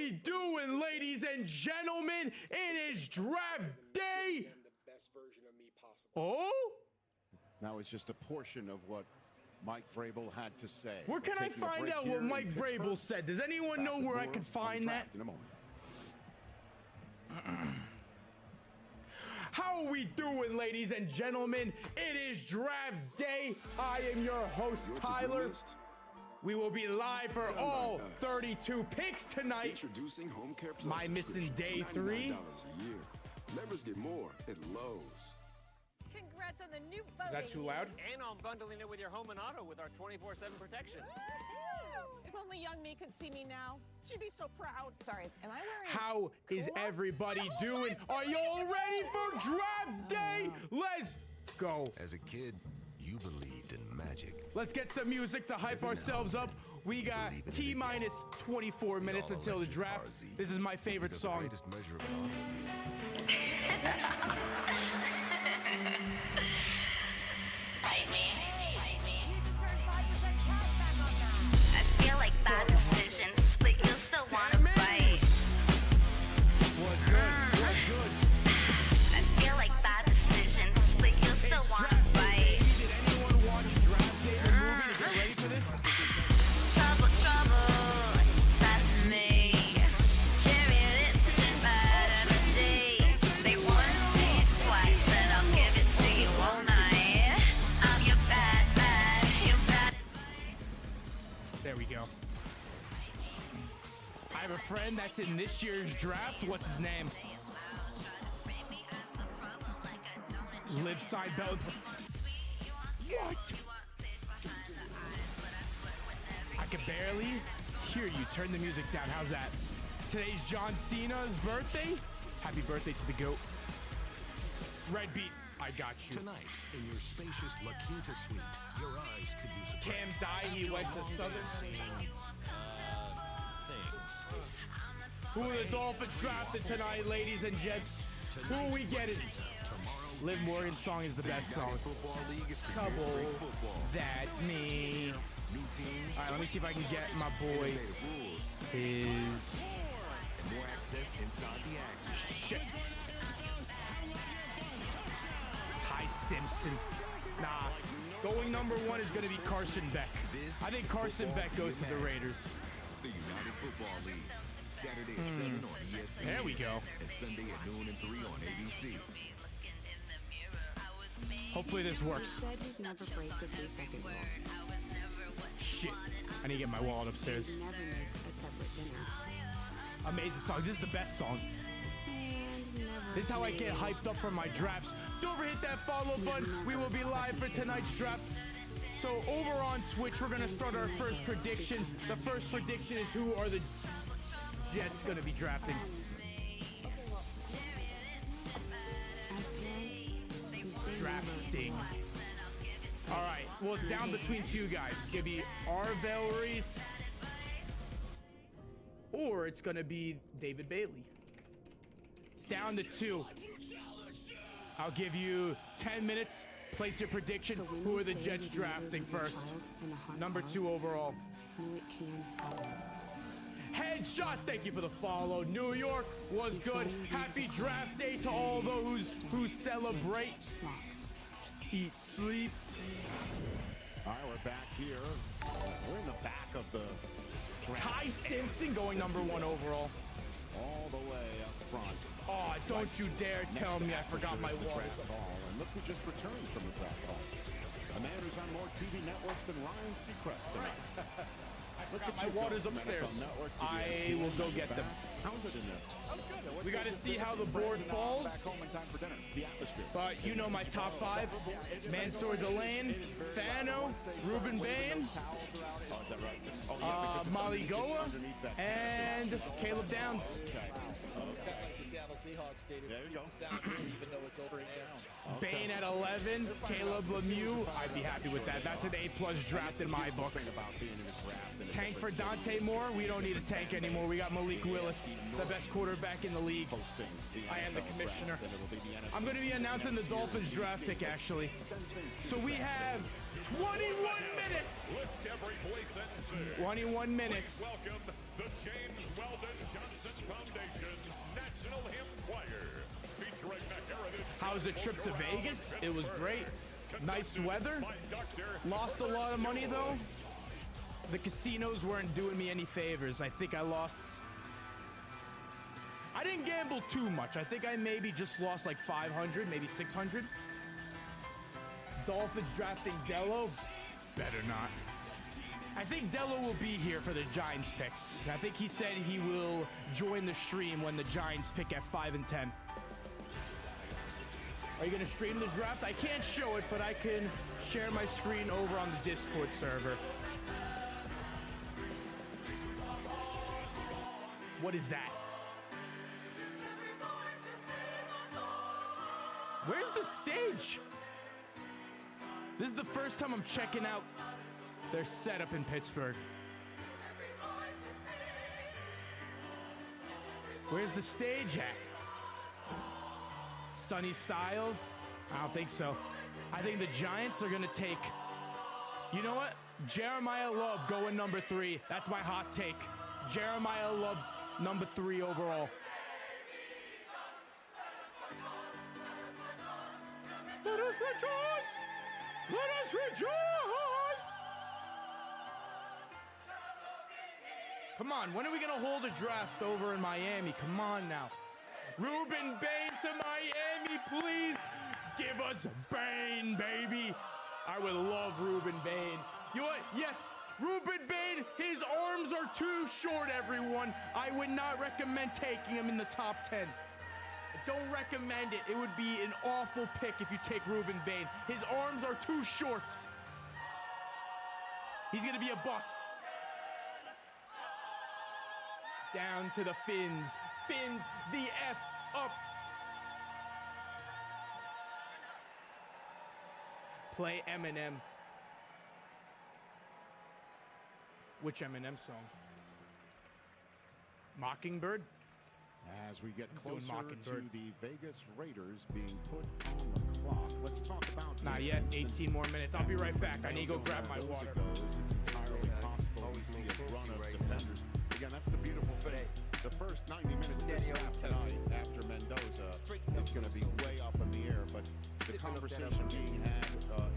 we doing, ladies and gentlemen? It is draft day. Oh? Now it's just a portion of what Mike Vrabel had to say. Where can I find out what Mike Vrabel said? Does anyone know where I could find that? In a moment. How are we doing, ladies and gentlemen? It is draft day. I am your host, Tyler. We will be live for all 32 picks tonight. Introducing Home Care Plus. Am I missing day 3? $99 a year. Members get more at Lowe's. Congrats on the new boat. Is that too loud? And I'm bundling it with your home and auto with our 24/7 protection. If only young me could see me now. She'd be so proud. Sorry, am I wearing How is everybody doing? Are you all ready for draft day? Let's go. As a kid, you believed in magic. Let's get some music to hype ourselves up. We got T-minus 24 minutes until the draft. This is my favorite song. The greatest measure of honor. I feel like bad decisions, but you still wanna fight. Was good. I feel like bad decisions, but you still wanna fight. Did anyone watch Draft Day the movie to get ready for this? Trouble, that's me. Cherry lips and bad energy. Say once, say it twice, and I'll give it to you all night. I'm your bad, your bad. There we go. I have a friend that's in this year's draft. What's his name? Live Seinfeld. What? I can barely hear you. Turn the music down. How's that? Today's John Cena's birthday. Happy birthday to the GOAT. Red Beat, I got you. Tonight, in your spacious La Quinta suite, your eyes could use a Cam Dye, he went to Southern. things. Who are the Dolphins drafted tonight, ladies and gents? Who are we getting? Liv Morgan's song is the best song. Couple, that's me. Alright, let me see if I can get my boy his... More access inside the action. Shit. Ty Simpson. Nah. Going number 1 is going to be Carson Beck. I think Carson Beck goes to the Raiders. The United Football League. Saturday at 7 on ESPN. There we go. And Sunday at noon and 3 on ABC. Hopefully this works. Said you'd never break the 3-second rule. Shit. I need to get my wallet upstairs. Never make a separate dinner. Amazing song. This is the best song. And never. This is how I get hyped up for my drafts. Don't forget that follow button. We will be live for tonight's draft. So over on Twitch, we're going to start our first prediction. The first prediction is who are the Jets going to be drafting. Drafting. All right. Well, it's down between 2 guys. It's going to be Arll Reese or it's going to be David Bailey. It's down to 2. I'll give you 10 minutes. Place your prediction. Who are the Jets drafting first? Number 2 overall. Headshot, thank you for the follow. New York was good. Happy draft day to all those who celebrate. Eat, sleep. All right, we're back here. We're in the back of the draft. Ty Simpson going number 1 overall. All the way up front. Oh, don't you dare tell me I forgot my wallet. And look who just returned from the draft ball. A man who's on more TV networks than Ryan Seacrest tonight. Look at my waters upstairs. I will go get them. How's it in there? We got to see how the board falls. Back home in time for dinner. The atmosphere. But you know my top 5. Mansour Delane, Fano, Ruben Bane, Molly Goa, and Caleb Downs. There you go. Bane at 11, Caleb Lemu. I'd be happy with that. That's an A+ draft in my book. Tank for Dante Moore. We don't need a tank anymore. We got Malik Willis, the best quarterback in the league. I am the commissioner. I'm going to be announcing the Dolphins draft pick, actually. So we have 21 minutes every place and sin. 21 minutes. Welcome the James Weldon Johnson Foundation's National Hymn Choir, featuring the heritage. How's the trip to Vegas? It was great. Nice weather. Lost a lot of money though. The casinos weren't doing me any favors. I think I lost. I didn't gamble too much. I think I maybe just lost like 500, maybe 600. Dolphins drafting Dello. Better not. I think Dello will be here for the Giants picks. I think he said he will join the stream when the Giants pick at 5 and 10. Are you gonna stream the draft? I can't show it, but I can share my screen over on the Discord server. What is that? Where's the stage? This is the first time I'm checking out their setup in Pittsburgh. Where's the stage at? Sunny Styles? I don't think so. I think the Giants are gonna take, you know what? Jeremiah Love going number 3. That's my hot take. Jeremiah Love number 3 overall. Let us rejoice! Let us rejoice! Come on, when are we gonna hold a draft over in Miami? Come on now. Ruben Bane to Miami, please. Give us Bane, baby. I would love Ruben Bane. You know what? Yes, Ruben Bane, his arms are too short, everyone. I would not recommend taking him in the top 10. Don't recommend it. It would be an awful pick if you take Ruben Bane. His arms are too short. He's gonna be a bust. Down to the Fins. Fins the F up. Play Eminem. Which Eminem song? Mockingbird? As we get doing closer to Mockingbird. the Vegas Raiders being put on the clock, let's talk about Not yet. defense. 18 more minutes. I'll be right back. I need to go grab my As water. it goes, it's entirely possible we see a run of defenders. Again, that's the beautiful thing. The first 90 minutes of this draft tonight after Mendoza is going to be way up in the air, but the conversation being had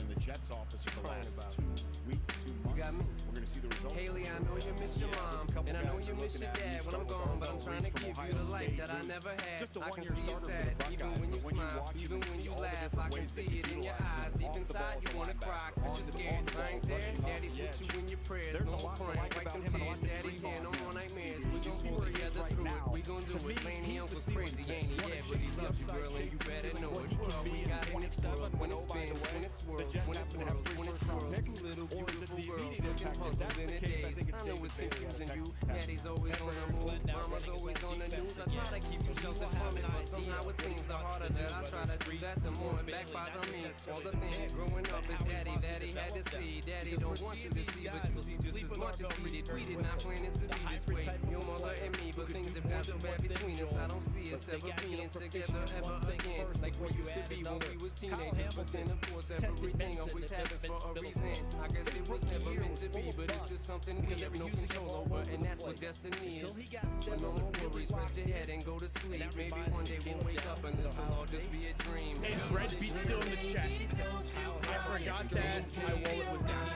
in the Jets office for the last 2 weeks, 2 months, we're going to see the results. Haley, I know you miss your mom, and I know you miss your dad when I'm gone, but I'm trying to give you the life that I never had. I can see you sad, even when you smile, even when you laugh, I can see it in your eyes. Deep inside, you wanna cry, cause you're scared. I ain't there, daddy's with you in your prayers. No more crying, wipe them tears, daddy's here, no more nightmares. We gon' pull together through it, we gon' do it. Lane, he uncle's crazy, ain't he? Yeah, but he loves you, girl, and you better know it. What we got in this world, when it spins, when it swirls, when it whirls, when it twirls. Two little beautiful girls, looking puzzled in the days. I know it's confusing you. Daddy's always on the move, mama's always on the news. I try to keep you sheltered from it, but somehow it seems the harder that I try to do that, the more it backfires on me. All the things growing up is daddy that he had to see. Daddy don't want you to see, but you'll see just as much as he did. We did not plan it to be this way, your mother and me, but things have got so bad between us. I don't see us ever being together ever again, like we used to be when we was teenagers. But then of course everything always happens for a reason. I guess it was never meant to be, but it's just something we have no control over, and that's what destiny is. But no more worries, rest your head and go to sleep. Maybe one day we'll wake up and this will all just be a dream. Is Red Beat still in the chat? I forgot that my wallet was down.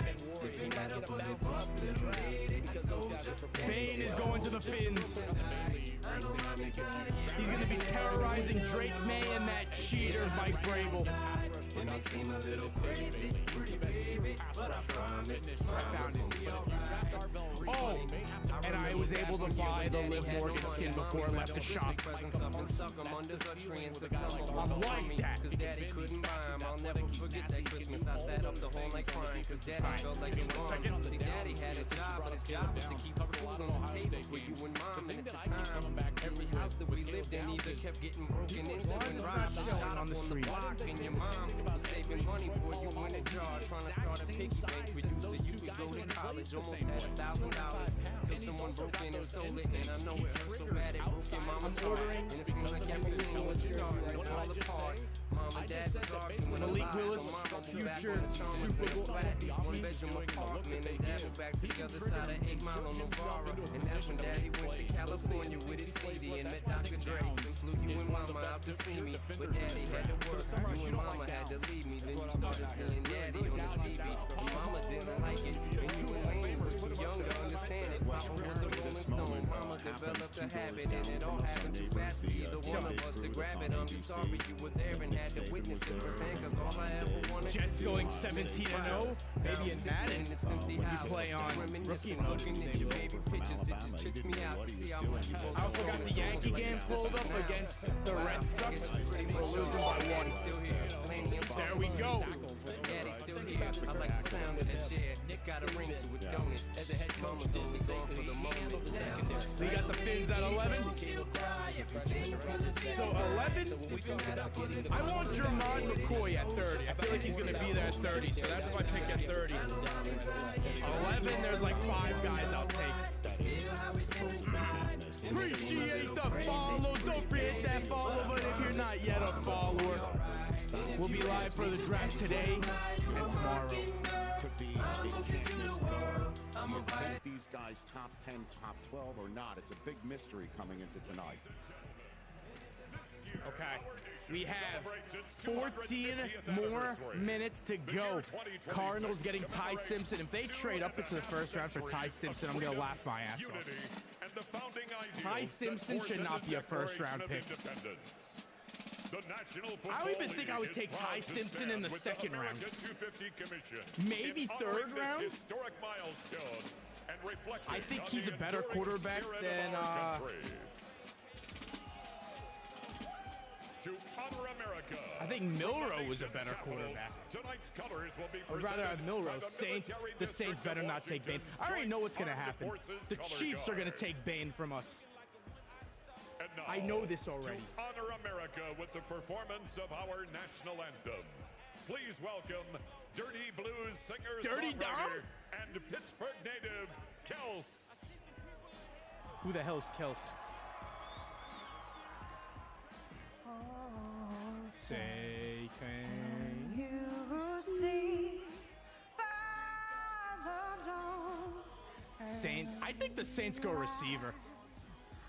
Bane is going to the Fins. He's going to be terrorizing Drake May and that cheater Mike Vrabel. It may seem a little crazy, pretty baby, but I promise I found it. Oh, and I was able to buy the Liv Morgan skin before I left the shop. I like that. Cause daddy couldn't buy him. I'll never forget that Christmas. I sat up the whole night crying cause daddy felt like it was wrong. See, daddy had a job, but his job was to keep the food on the table for you and mom. And at the time, every house that we lived in either kept getting broken into and robbed or shot on the block. And your mom was saving money for you in a jar, trying to start a piggy bank for you so you could go to college. Almost had $1,000 till someone broke in and stole it. And I know it hurt so bad it broke your mama's heart. And it seems like everything was starting to fall apart. Mom and dad was arguing a lot, so mama moved back on the Super Bowl flat. One bedroom two-bedroom apartment and Dad moved back to the other side of 8 Mile on Novara. And that's when Daddy went to California with his CD and met Dr. Dre. And flew you and Mama out to see me, but Daddy had to work. You and Mama had to leave me. Then you started seeing Daddy on the TV. And Mama didn't like it, and you and Lane were too young to understand it. Papa was a Rolling Stone. Mama developed a habit, and it all happened too fast for either one of us to grab it. I'm just sorry you were there and had to witness it firsthand, 'cause all I ever wanted Jets to do going was 17-0, maybe in Madden. When you play on rookie mode, looking at your baby pictures, it just trips me out to see how much you I also got the Yankee game pulled up against the Red Sox. We're losing by 1. Still here. There we go. Daddy's still here. I like the sound of that chair. It's got a ring to it, don't it? As the head Mama's only gone for the moment. We got the Fins at 11. So 11. I want Jermon McCoy at 30. I feel like he's gonna be there at 30, so that's my pick at 30. 11. There's like 5 guys I'll take. Appreciate the follows. Don't forget that follow button if you're not yet a follower. We'll be live for the draft today and tomorrow. Could be a Do you think these guys top 10, top 12 or not? It's a big mystery coming into tonight. Okay, we have 14 more minutes to go. Cardinals getting Ty Simpson. If they trade up into the first round for Ty Simpson, I'm gonna laugh my ass off. Ty Simpson should not be a first round pick. I don't even think I would take Ty Simpson in the second round. Maybe third round? I think he's a better quarterback than I think Milroe was a better quarterback. I'd rather have Milroe. The Saints better not take Bane. I already know what's gonna happen. The Chiefs are gonna take Bane from us. I know this already. To honor America with the performance of our national anthem, please welcome Dirty Blues singer, Dirty Dom, and Pittsburgh native Kels. Who the hell's Kels? Say, can you see Saints? I think the Saints go receiver.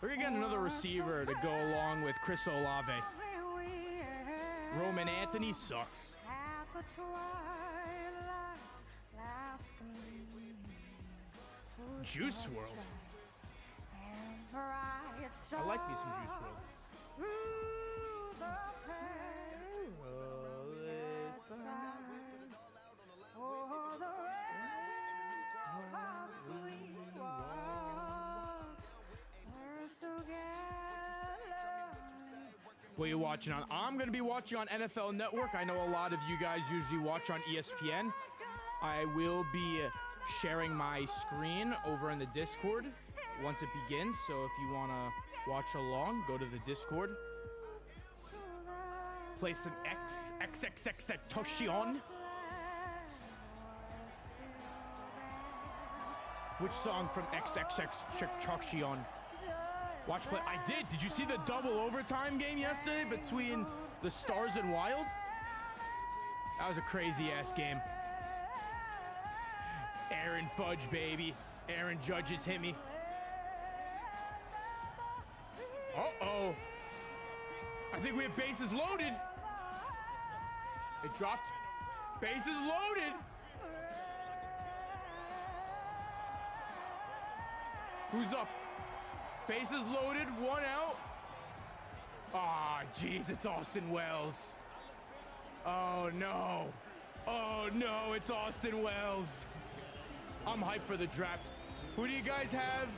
We're gonna get another receiver to go along with Chris Olave. Roman Anthony sucks. Juice WRLD. I like me some Juice WRLD. What are you watching on? I'm going to be watching on NFL Network. I know a lot of you guys usually watch on ESPN. I will be sharing my screen over in the Discord once it begins. So if you want to watch along, go to the Discord. Play some XXX Satoshi. Which song from XXX Satoshi? Watch play. I did. Did you see the double overtime game yesterday between the Stars and Wild? That was a crazy ass game. Aaron Fudge, baby. Aaron Judge's hit me. Uh-oh. I think we have bases loaded. It dropped. Bases loaded. Who's up? Bases loaded, 1 out. Ah, jeez, it's Austin Wells. Oh, no. Oh, no, it's Austin Wells. I'm hyped for the draft. Who do you guys have?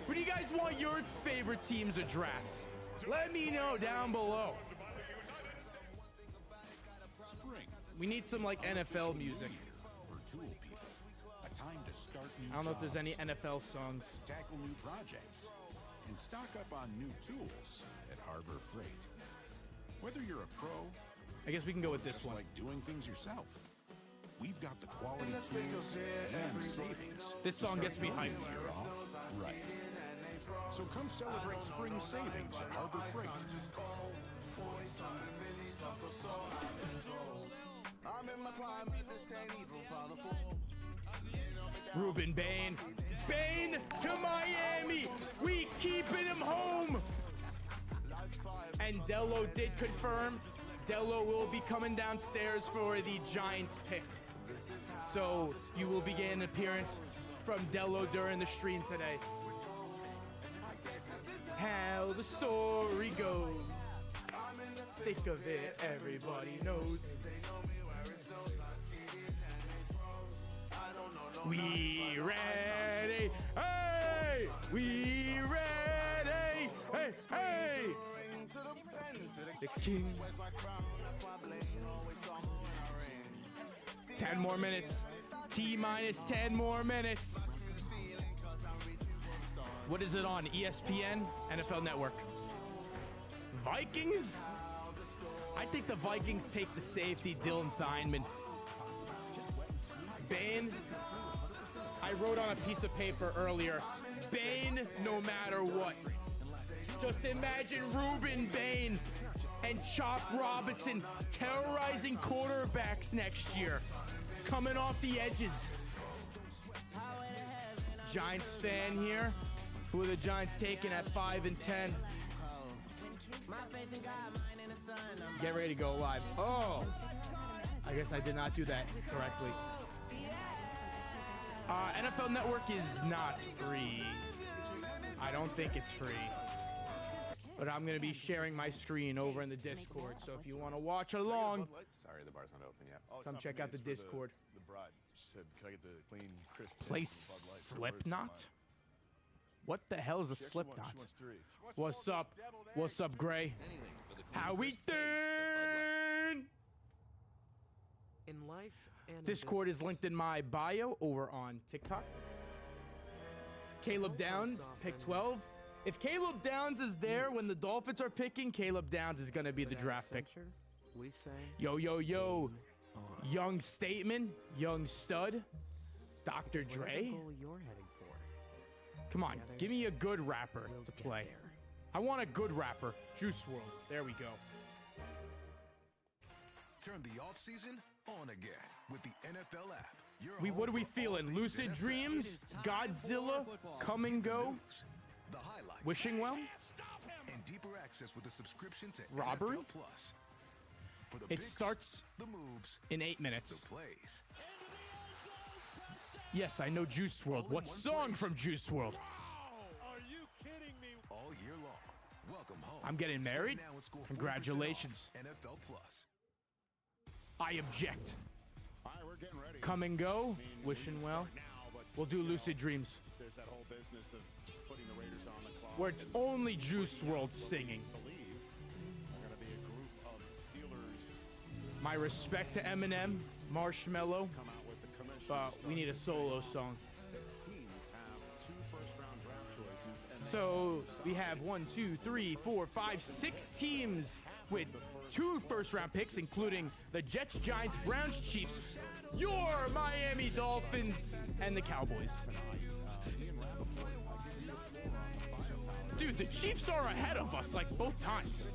Who do you guys want your favorite teams to draft? Let me know down below. We need some, like, NFL music. I don't know if there's any NFL songs. Tackle new projects and stock up on new tools at Harbor Freight. Whether you're a pro, I guess we can go with this just one. like doing things yourself, we've got the quality tools and savings. This song gets me hyped. Year off, right? So come celebrate spring savings at Harbor Freight. I'm in my prime, this ain't even fatherful. Ruben Bane. Bane to Miami. We keeping him home. And Dello did confirm. Dello will be coming downstairs for the Giants picks. So you will be getting an appearance from Dello during the stream today. How the story goes. Think of it, everybody knows. We ready? Hey! We ready? Hey! Hey! The king. 10 more minutes. T-minus 10 more minutes. What is it on? ESPN? NFL Network. Vikings? I think the Vikings take the safety, Dylan Theamman. Bane? I wrote on a piece of paper earlier, Bane no matter what. Just imagine Ruben Bane and Chop Robinson terrorizing quarterbacks next year. Coming off the edges. Giants fan here. Who are the Giants taking at 5 and 10? Get ready to go live. Oh, I guess I did not do that correctly. NFL Network is not free. I don't think it's free. But I'm going to be sharing my screen over in the Discord. So if you want to watch along, Sorry, the bar's not open yet. come check out the Discord. The bride. She said, "Can I get the clean, crisp?" Play Slipknot? What the hell is a Slipknot? What's up? What's up, Gray? How we doing? In life and Discord is linked in my bio over on TikTok. Caleb Downs, pick 12. If Caleb Downs is there when the Dolphins are picking, Caleb Downs is going to be the draft pick. We say Yo, yo, yo. Young Statement, Young Stud, Dr. Dre. You're heading for. Come on, give me a good rapper to play. I want a good rapper. Juice WRLD. There we go. Turn the offseason on again with the NFL app. What are we feeling? Lucid Dreams, Godzilla, Come and Go, The highlights. Wishing Well, And deeper access with a subscription to Robbery. NFL Plus. For the It picks, starts the moves, in 8 minutes. the plays. Yes, I know Juice WRLD. What song from Juice WRLD? Are you kidding me? All year long. Welcome home. I'm getting Stay married? now and score 40% Congratulations. off NFL Plus. I object. All right, we're getting ready. Come and Go, I mean, Wishing we Well. start now, but, We'll do you know, Lucid Dreams, There's that whole business of putting the Raiders on the clock. where it's only Juice WRLD singing. Believe they're going to be a group of Steelers My respect to Eminem, Marshmello, come out with the commission. but we need a solo song. 6 teams have 2 first-round draft choices. And So we have 1, 2, 3, 4, 5, 6 teams with 2 first-round picks, including the Jets, Giants, Browns, Chiefs, your Miami Dolphins, and the Cowboys. Dude, the Chiefs are ahead of us like both times.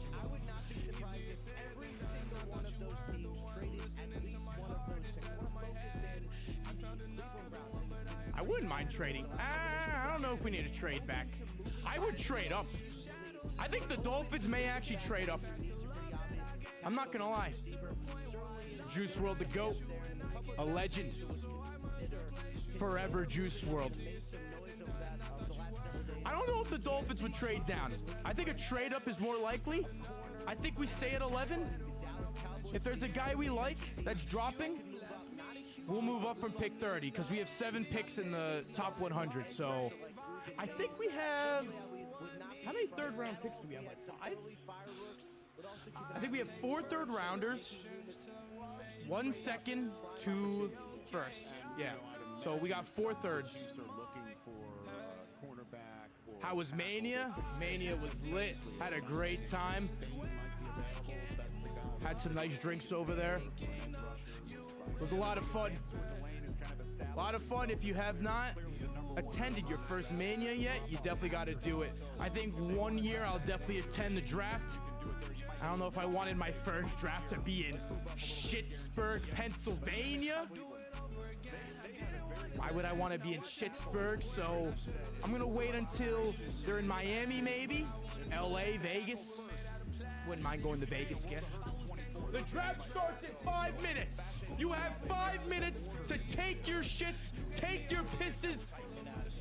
I wouldn't mind trading. I don't know if we need to trade back. I would trade up. I think the Dolphins may actually trade up. I'm not gonna lie. Juice WRLD, the GOAT. A legend. Forever Juice WRLD. I don't know if the Dolphins would trade down. I think a trade up is more likely. I think we stay at 11. If there's a guy we like that's dropping, we'll move up from pick 30 because we have 7 picks in the top 100. So I think we have, how many third round picks do we have? Like 5? I think we have 4 third rounders, 1 second, 2 firsts. Yeah. So we got 4 thirds. Chiefs are looking for cornerback. Or How was Mania? Mania was lit. Had a great time. Had some nice drinks over there. It was a lot of fun. A lot of fun. If you have not attended your first Mania yet, you definitely got to do it. I think one year I'll definitely attend the draft. I don't know if I wanted my first draft to be in Schittsburg, Pennsylvania. Why would I want to be in Pittsburgh? So I'm going to wait until they're in Miami, maybe. LA, Vegas. Wouldn't mind going to Vegas again. The draft starts in 5 minutes. You have 5 minutes to take your shits, take your pisses,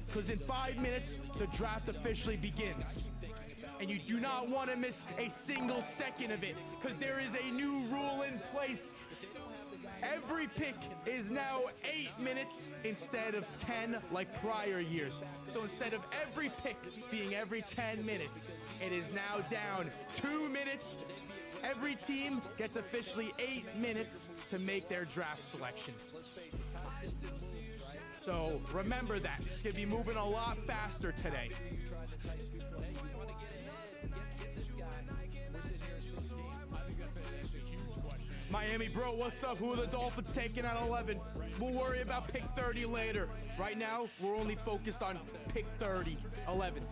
because in 5 minutes, the draft officially begins. And you do not want to miss a single second of it, because there is a new rule in place. Every pick is now 8 minutes instead of 10 like prior years. So instead of every pick being every 10 minutes, it is now down 2 minutes. Every team gets officially 8 minutes to make their draft selection. So remember that. It's going to be moving a lot faster today. Miami, bro, what's up? Who are the Dolphins taking at 11? We'll worry about pick 30 later. Right now, we're only focused on pick 30. 11,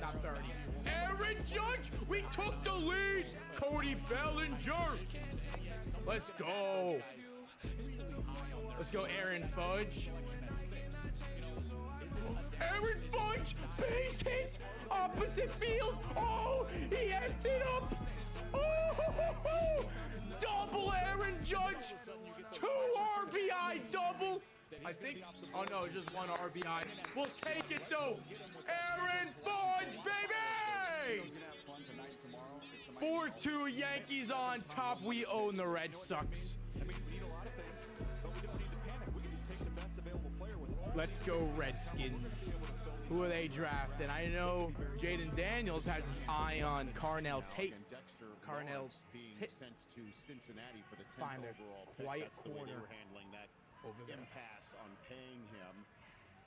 not 30. Aaron Judge, we took the lead. Cody Bellinger. Let's go. Let's go, Aaron Fudge. Aaron Fudge, base hit, opposite field. Oh, he emptied it up. Oh, double Aaron Judge. 2 RBI double. I think, oh no, just 1 RBI. We'll take it though. Aaron Fudge, baby! 4-2 Yankees on top. We own the Red Sox. Let's go Redskins. Who are they drafting? I know Jaden Daniels has his eye on Carell Tate. Carell Tate. Sent to Cincinnati for the 10th Find their overall pick. quiet That's the way they corner were handling that over there. impasse on paying him.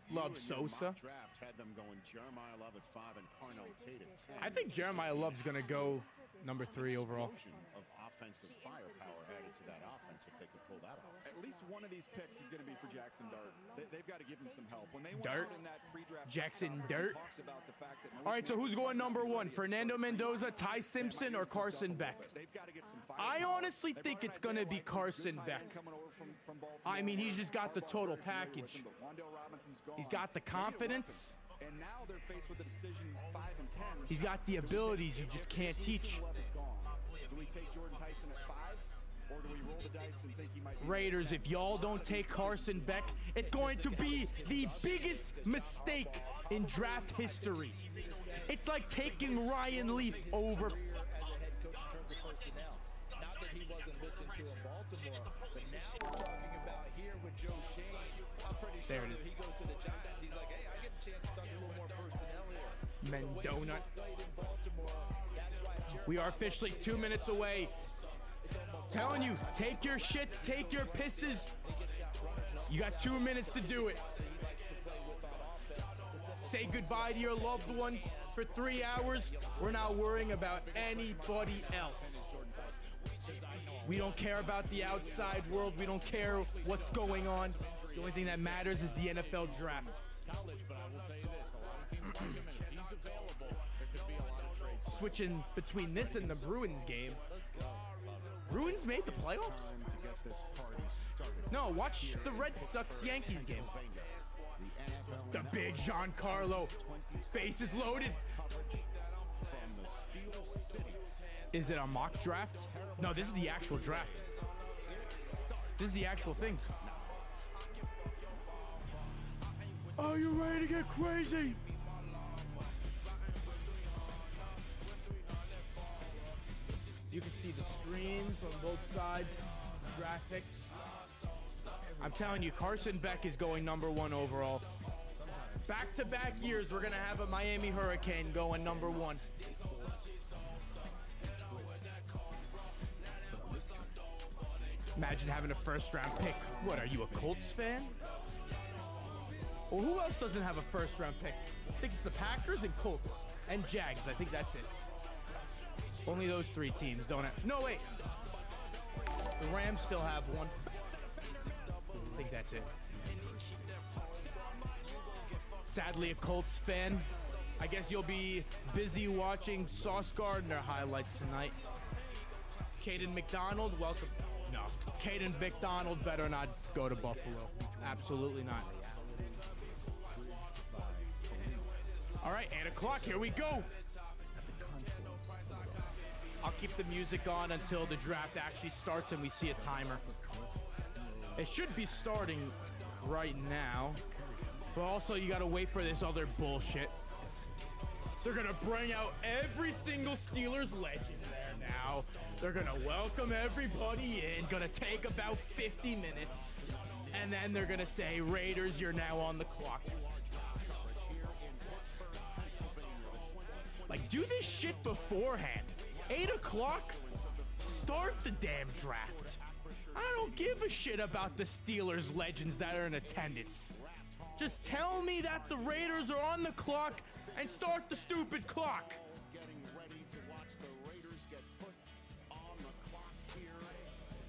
Love Sosa. Draft had them going Jeremiah Love at 5 and Carell Tate at 10. I think Jeremiah Love's gonna go number 3 overall. Of offensive firepower added to that offense if they could pull that off. At least one of these picks is going to be for Jackson Dart. They've got to give him some help. When they went Dart? out in that pre-draft Jackson press Dart? conference, he talks about the fact that All right, so who's going number 1? Fernando Mendoza, Ty Simpson, or Carson Beck? they've got to get some I honestly think it's gonna be Carson Beck. I mean, he's just got the total package. He's got the confidence. And now they're faced with a decision 5 and 10. He's got the abilities you just can't teach. Do we take Jordan Tyson at 5? Or do we roll the dice and think he might be Raiders, if y'all don't take Carson Beck, it's going to be the biggest mistake in draft history. It's like taking Ryan Leaf over. Not that he wasn't listened to in Baltimore, but now we're talking about here with Joe Shane. I'm pretty sure if he goes to the Giants, he's like, hey, I get a chance to talk a little more personnel here. Mendona. We are officially 2 minutes away. Telling you, take your shits, take your pisses. You got 2 minutes to do it. Say goodbye to your loved ones for 3 hours. We're not worrying about anybody else. We don't care about the outside world. We don't care what's going on. The only thing that matters is the NFL draft. Switching between this and the Bruins game. Bruins made the playoffs? No, watch the Red Sox Yankees game. The big Giancarlo. Bases loaded. Is it a mock draft? No, this is the actual draft. This is the actual thing. Are you ready to get crazy? You can see the screens on both sides, draft picks. I'm telling you, Carson Beck is going number 1 overall. Back-to-back years, we're gonna have a Miami Hurricane going number 1. Imagine having a first-round pick. What, are you a Colts fan? Well, who else doesn't have a first-round pick? I think it's the Packers and Colts and Jags. I think that's it. Only those 3 teams don't have. No, wait. The Rams still have one. I think that's it. Sadly, a Colts fan. I guess you'll be busy watching Sauce Gardner highlights tonight. Caden McDonald, welcome. No, Caden McDonald better not go to Buffalo. Absolutely not. All right, 8 o'clock, here we go. I'll keep the music on until the draft actually starts and we see a timer. It should be starting right now, but also you gotta wait for this other bullshit. They're gonna bring out every single Steelers legend there now. They're gonna welcome everybody in, gonna take about 50 minutes, and then they're gonna say, Raiders, you're now on the clock. Like, do this shit beforehand. 8 o'clock, start the damn draft. I don't give a shit about the Steelers legends that are in attendance. Just tell me that the Raiders are on the clock and start the stupid clock. Getting ready to watch the Raiders get put on the clock here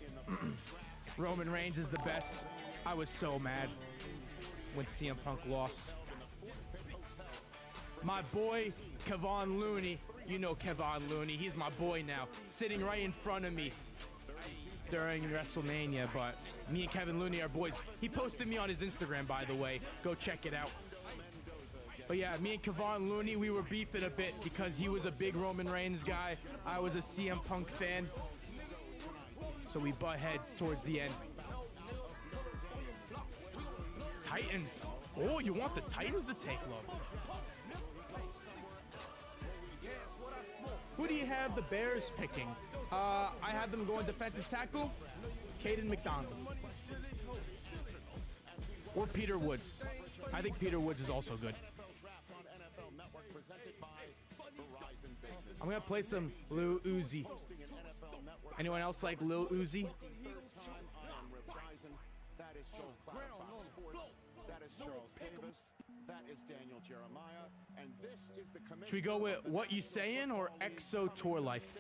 in the first draft. Roman Reigns is the best. I was so mad when CM Punk lost. My boy, Kevon Looney, you know Kevon Looney, he's my boy now, sitting right in front of me during WrestleMania, but me and Kevin Looney are boys. He posted me on his Instagram, by the way. Go check it out. But yeah, me and Kevon Looney, we were beefing a bit because he was a big Roman Reigns guy. I was a CM Punk fan. So we butt heads towards the end. Titans. Oh, you want the Titans to take love? Who do you have the Bears picking? I have them going defensive tackle, Caden McDonald. Or Peter Woods. I think Peter Woods is also good. I'm going to play some Lil Uzi. Anyone else like Lil Uzi? That is Joe Clark, Fox Sports. That is Charles Davis. That is Daniel Jeremiah. And this is the commission. Should we go with What You Sayin' or EXO Tour Life?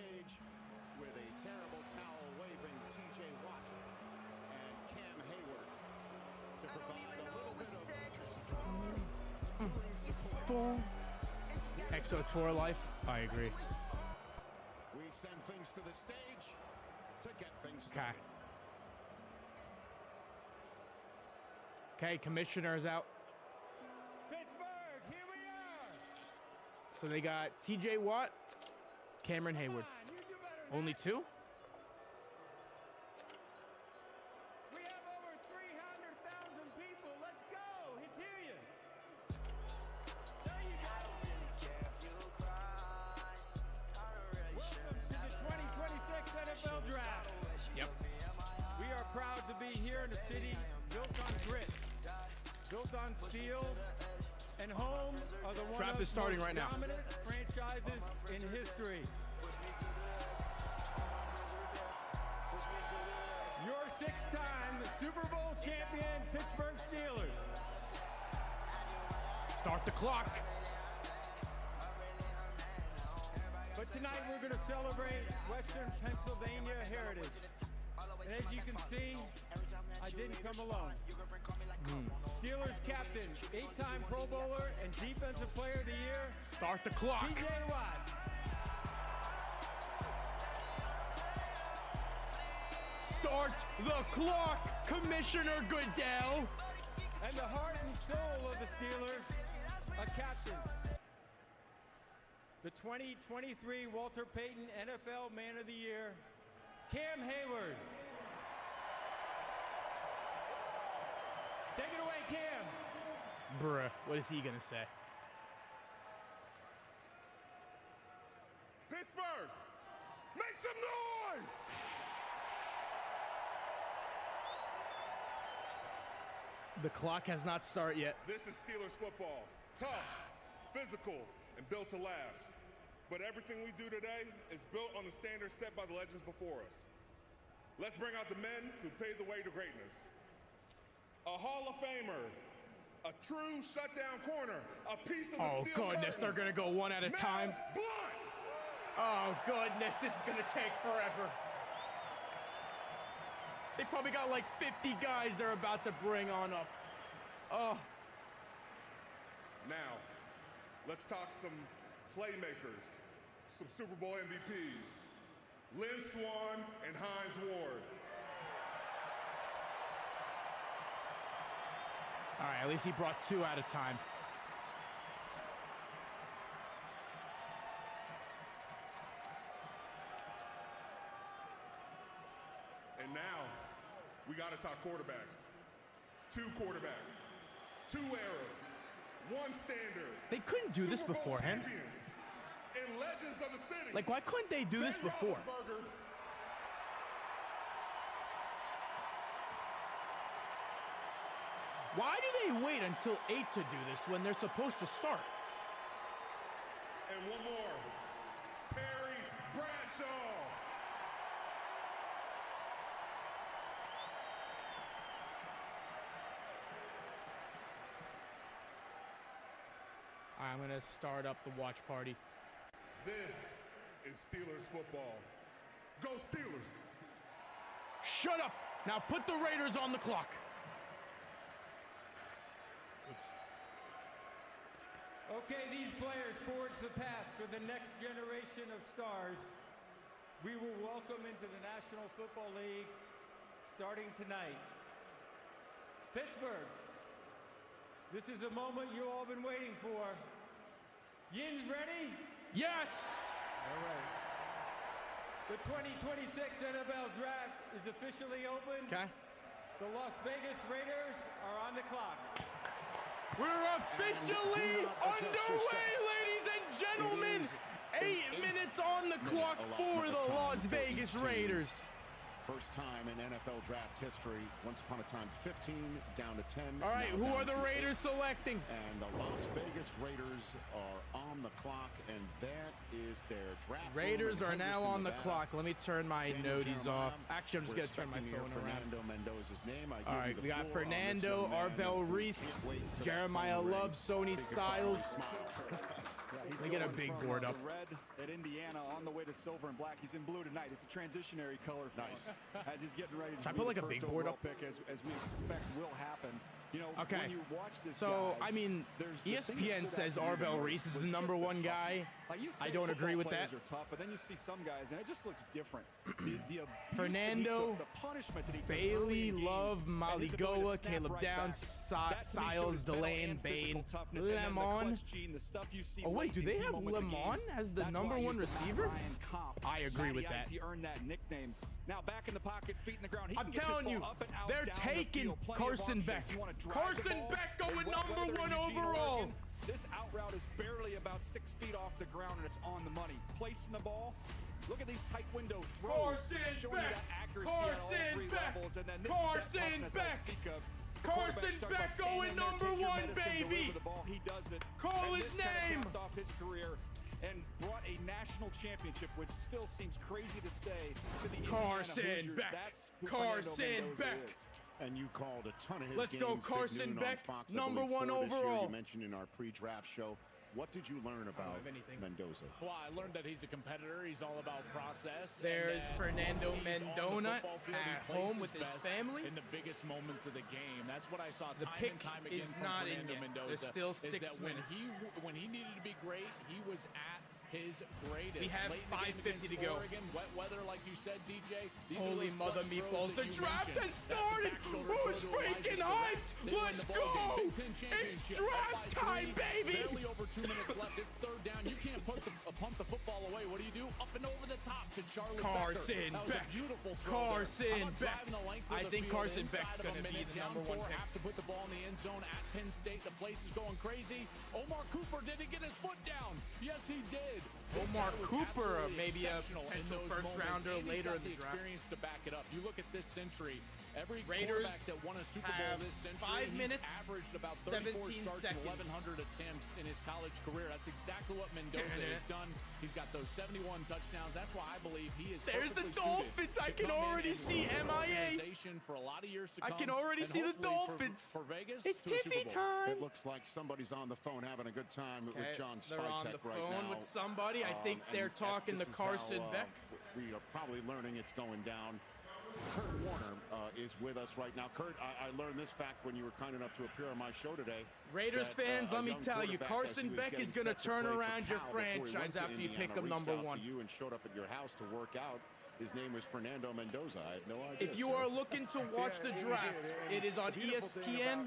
With a terrible towel waving TJ Watt and Cam Hayward to provide a little bit of EXO Tour Life? I agree. We send things to the stage to get things Okay. started. Okay, commissioner's out. Pittsburgh, here we are. So they got TJ Watt, Cameron Hayward. Only two? We have over 300,000 people. Let's go. Let's hear you. There you go. Welcome to the 2026 NFL Draft. Yep. We are proud to be here in a city built on grit, built on steel, and home of the one Draft of is starting most right now. dominant franchises in history. Your six-time Super Bowl champion Pittsburgh Steelers. Start the clock. But tonight we're going to celebrate Western Pennsylvania heritage. And as you can see, I didn't come alone. Steelers captain, 8-time Pro Bowler and Defensive Player of the Year. Start the clock. TJ Watt. Start the clock, Commissioner Goodell. And the heart and soul of the Steelers, a captain. The 2023 Walter Payton NFL Man of the Year, Cam Hayward. Take it away, Cam. Bruh, what is he gonna say? Pittsburgh, make some noise! The clock has not started yet. This is Steelers football. Tough, physical, and built to last. But everything we do today is built on the standards set by the legends before us. Let's bring out the men who paved the way to greatness. A Hall of Famer, a true shutdown corner, a piece of the Oh steel goodness, curtain. they're gonna go one at a Matt time. Blunt! Oh goodness, this is gonna take forever. They probably got like 50 guys they're about to bring on up. Oh. Now, let's talk some playmakers, some Super Bowl MVPs. Lynn Swann and Hines Ward. All right, at least he brought two at a time. high-top quarterbacks, 2 quarterbacks, 2 eras, 1 standard. They couldn't do this Super Bowl beforehand. champions and legends of the city. Like, why couldn't they do this before? Why do they wait until 8 to do this when they're supposed to start? And one more, Terry Bradshaw. I'm going to start up the watch party. This is Steelers football. Go Steelers. Shut up! Now put the Raiders on the clock. Okay, these players forge the path for the next generation of stars we will welcome into the National Football League starting tonight. Pittsburgh, this is a moment you all been waiting for. Yins ready? Yes! All right. The 2026 NFL Draft is officially open. Okay. The Las Vegas Raiders are on the clock. We're officially underway, ladies and gentlemen. 8 minutes on the clock for the Las Vegas Raiders. First time in NFL draft history. Once upon a time, 15 down to 10. All right, who are the Raiders selecting? And the Las Vegas Raiders are on the clock, and that is their draft. Raiders are now on the clock. Let me turn my noties off. Actually, I'm just going to turn my phone around. Fernando Mendoza's name. All right, we got Fernando, Arll Reese, Jeremiah Love, Sony Styles. He's They get a big board up. Red at Indiana on the way to silver and black. He's in blue tonight. It's a transitionary color for him as he's getting ready to Should I be put like the a first big board overall up? pick as we expect will happen. You know, Okay. when you watch this So, guy, I mean, there's the thing ESPN that stood says out to me the Arll most Reese is the was number just the one guy. toughness. Like you say, I don't agree with football that. players are tough, but then you see some guys, and it just looks different. The abuse Fernando, that he took, the punishment that he took early Bailey, in games, Love, and his ability to Maligoa, snap Caleb right Downs, back. That, to me, showed Styles, his mental Delane, and physical Bane, toughness, and then the Lemon. clutch gene, the stuff you see Oh wait, late do in they key have moments of Lemon games. as the That's number why one he's the Matt receiver? Ryan comp. I agree with Matty that. Ice, he earned that nickname. Now back in the pocket, feet in the ground. He I'm can get this telling you, ball up and out, they're down the taking field. Plenty of Carson arm Beck. strength. You wanna drive the Carson ball. Beck going In wet number weather in 1 Eugene, overall. Oregon, this out route is barely about 6 feet off the ground, and it's on the money. Placing the ball. Look at these tight window throws. Carson showing Beck. you that accuracy at all Carson 3 Beck. levels. And then this Carson is that toughness I Beck. speak of. The Carson quarterback starts Beck by standing going in there, number take your 1, medicine, baby. deliver the ball. He does it. Call And his this kinda name. capped off his career and brought a national championship, which still seems crazy to stay, to the Carson Indiana Hoosiers. Beck. That's who Carson Fernando Mendoza Beck. is. And you called a ton of his Let's games. go, Big Carson noon on Beck, Fox, I number believe, 1 4 this year. overall. You mentioned in our pre-draft show. What did you learn about Mendoza? Well, I learned that he's a competitor. He's all about process. There's Fernando Mendona at home with his best family. in the biggest moments of the game. That's what I saw The time pick and time again is from not in Fernando yet. Mendoza. There's still is 6 that minutes. When he needed to be great, he was at his greatest. We have Late in the game 5:50 to against go. Oregon, wet weather, like you said, DJ. These Holy are those mother clutch meatballs. throws The that you draft mentioned. has That's a started. back shoulder Who's throw to Elijah freaking Select. hyped? They win Let's the ball game. go. Big Ten It's championship. draft Up by time, 3. baby. Barely over 2 minutes left. It's 3rd down. You can't pump the football away. What do? Up and over the top to Charlie Carson Becker. That was Beck. a beautiful throw Carson there. How about Beck. driving the length of I the think field Carson inside Beck's of a going to be minute, the down number 1 4, pick. have to put the ball in the end zone at Penn State. The place is going crazy. Omar Cooper didn't get his foot down. Yes, he did. This Omar guy was Cooper, absolutely maybe a exceptional in potential those first moments, rounder and he's later got in the draft. experience to back it up. You look at this century. Every Raiders quarterback that won a Super Bowl have this century, 5 minutes, he's averaged about 34 17 starts seconds. and 1,100 attempts in his college career. That's exactly what Mendoza has done. He's got those 71 touchdowns. That's why I believe he is. There's the perfectly Dolphins. suited I to can come in already and see lead the MIA. organization for a lot of years to I come. can already and see the hopefully Dolphins. for Vegas. It's to a Super Tiffy Bowl. time. It looks like somebody's on the phone having a good time with John They're on the Spytek right phone now. with somebody. I think they're talking to this is Carson how, Beck. We are probably learning it's going down. Kurt Warner is with us right now. Kurt, I learned this fact when you were kind enough to appear on my show today. Raiders fans, let me tell you, Carson Beck is going to turn around your franchise franchise after you pick him number 1. To you and showed up at your house to work out. his name was Fernando Mendoza. I had no idea. If you are looking to watch the draft, it is on ESPN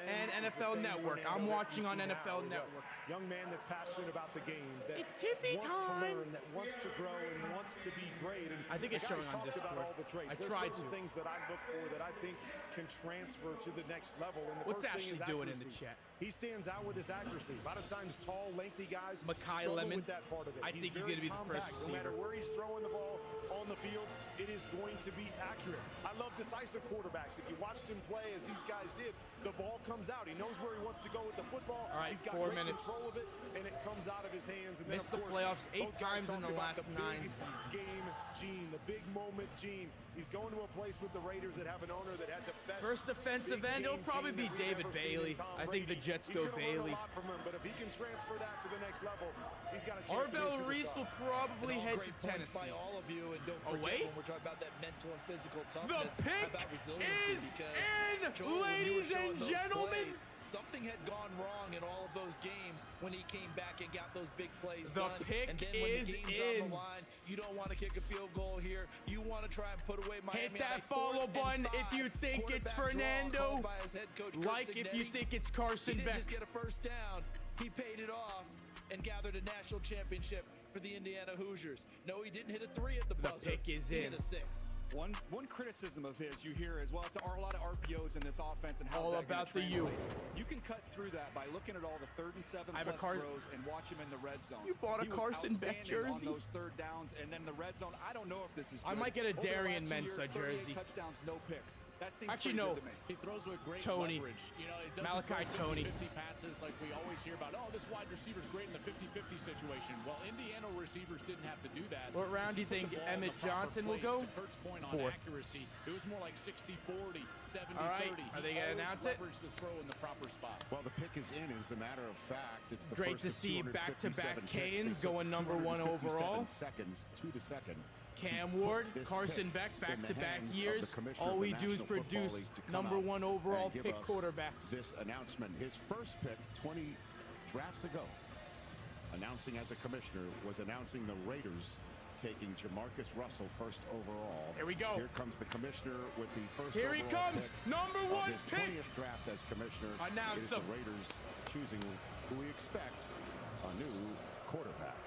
and NFL Network. I'm watching on NFL Network. Young man that's passionate about the game. That it's Tiffy wants time. to learn, that wants to grow, and wants to be great. And I think it's showing on talked Discord. about all the traits. I There's tried certain to. things that I look for that I think can transfer to the next level. And the What's first Ashley thing is doing in accuracy. the chat? He stands out with his accuracy. A lot of times, tall, lengthy guys Malachi struggle Lemon. with that part of it. I think he's going to be the first No matter receiver. where he's throwing the ball on the field, it is going to be accurate. I love decisive quarterbacks. If you watched him play as these guys did, the ball comes out. He knows where he wants to go with the football. All right, he's got 4 great minutes. control of it, and it comes out of his hands. And Missed then, the of course, playoffs 8 both guys times in the talked about last 9 big seasons. game gene, the big moment gene. He's going to a place with the Raiders that have an owner that had the best. First defensive big end, it'll game probably gene be that we've David ever seen in Bailey. Tom I think the Brady. Jets He's go gonna learn Bailey. a lot from him, but if he can transfer that to the next level, he's got a chance to be a Arll Reese superstar. will probably And all head great to points Tennessee. by all of you, and don't forget Away? when we're talking about that mental and physical The toughness, pick about resiliency, is because in, Joel, when you were ladies showing and those gentlemen. plays, something had gone wrong in all of those games when he came back and got those big plays The done. pick And then when is the game's in. on the line, you don't want to kick a field goal here. You want to try and put away Miami. Hit that on a follow 4th and button 5. if you think it's Quarterback draw Fernando. called by his head coach, Kurt Like if you Cignetti. think it's He Carson didn't Beck. just get a first down. He paid it off and gathered a national championship for the Indiana Hoosiers. No, he didn't hit a 3 at the buzzer. pick is He in. hit a 6. One criticism of his you hear is, well, it's a lot of RPOs in this offense, and how's All that gonna about the translate? U. You can cut through that by looking at all the 3rd and 7 I have a plus Car- throws and watch him in the red zone. You bought a He was Carson Beck outstanding jersey? on those 3rd downs, and then the red zone. I don't know if this is good. I might get a Over the Darian last 2 years, Mensah 38 jersey. touchdowns, no picks. That seems Actually, pretty no. good to me. He throws with great Tony. leverage. You know, it doesn't Malachi throw Tony. 50 passes like we always hear about. Oh, this wide receiver's great in the 50-50 situation. Well, Indiana receivers didn't have to do that. What round do you Put the think ball in Emmett the proper Johnson will place. go? To Kurt's point on 4th. accuracy, it was more like 60-40, 70-30. All right, are they gonna announce it? Leverage the throw in the proper spot. Well, the pick is in. As a matter of fact, it's the Great first to of see 257 back-to-back picks. They Canes took going number 1 overall. 257 seconds to the second. Cam to Ward, put this Carson pick Beck, in the back-to-back hands of years. the commissioner All of the we do is National Football produce League to come number out 1 overall and give pick us quarterbacks. This announcement, his first pick 20 drafts ago, announcing as a commissioner, was announcing the Raiders taking Jamarcus Russell first overall. Here we go. Here comes the commissioner with the first Here he overall comes, pick number of 1 his pick. 20th draft as commissioner. Announce It is him. the Raiders choosing who we expect, a new quarterback.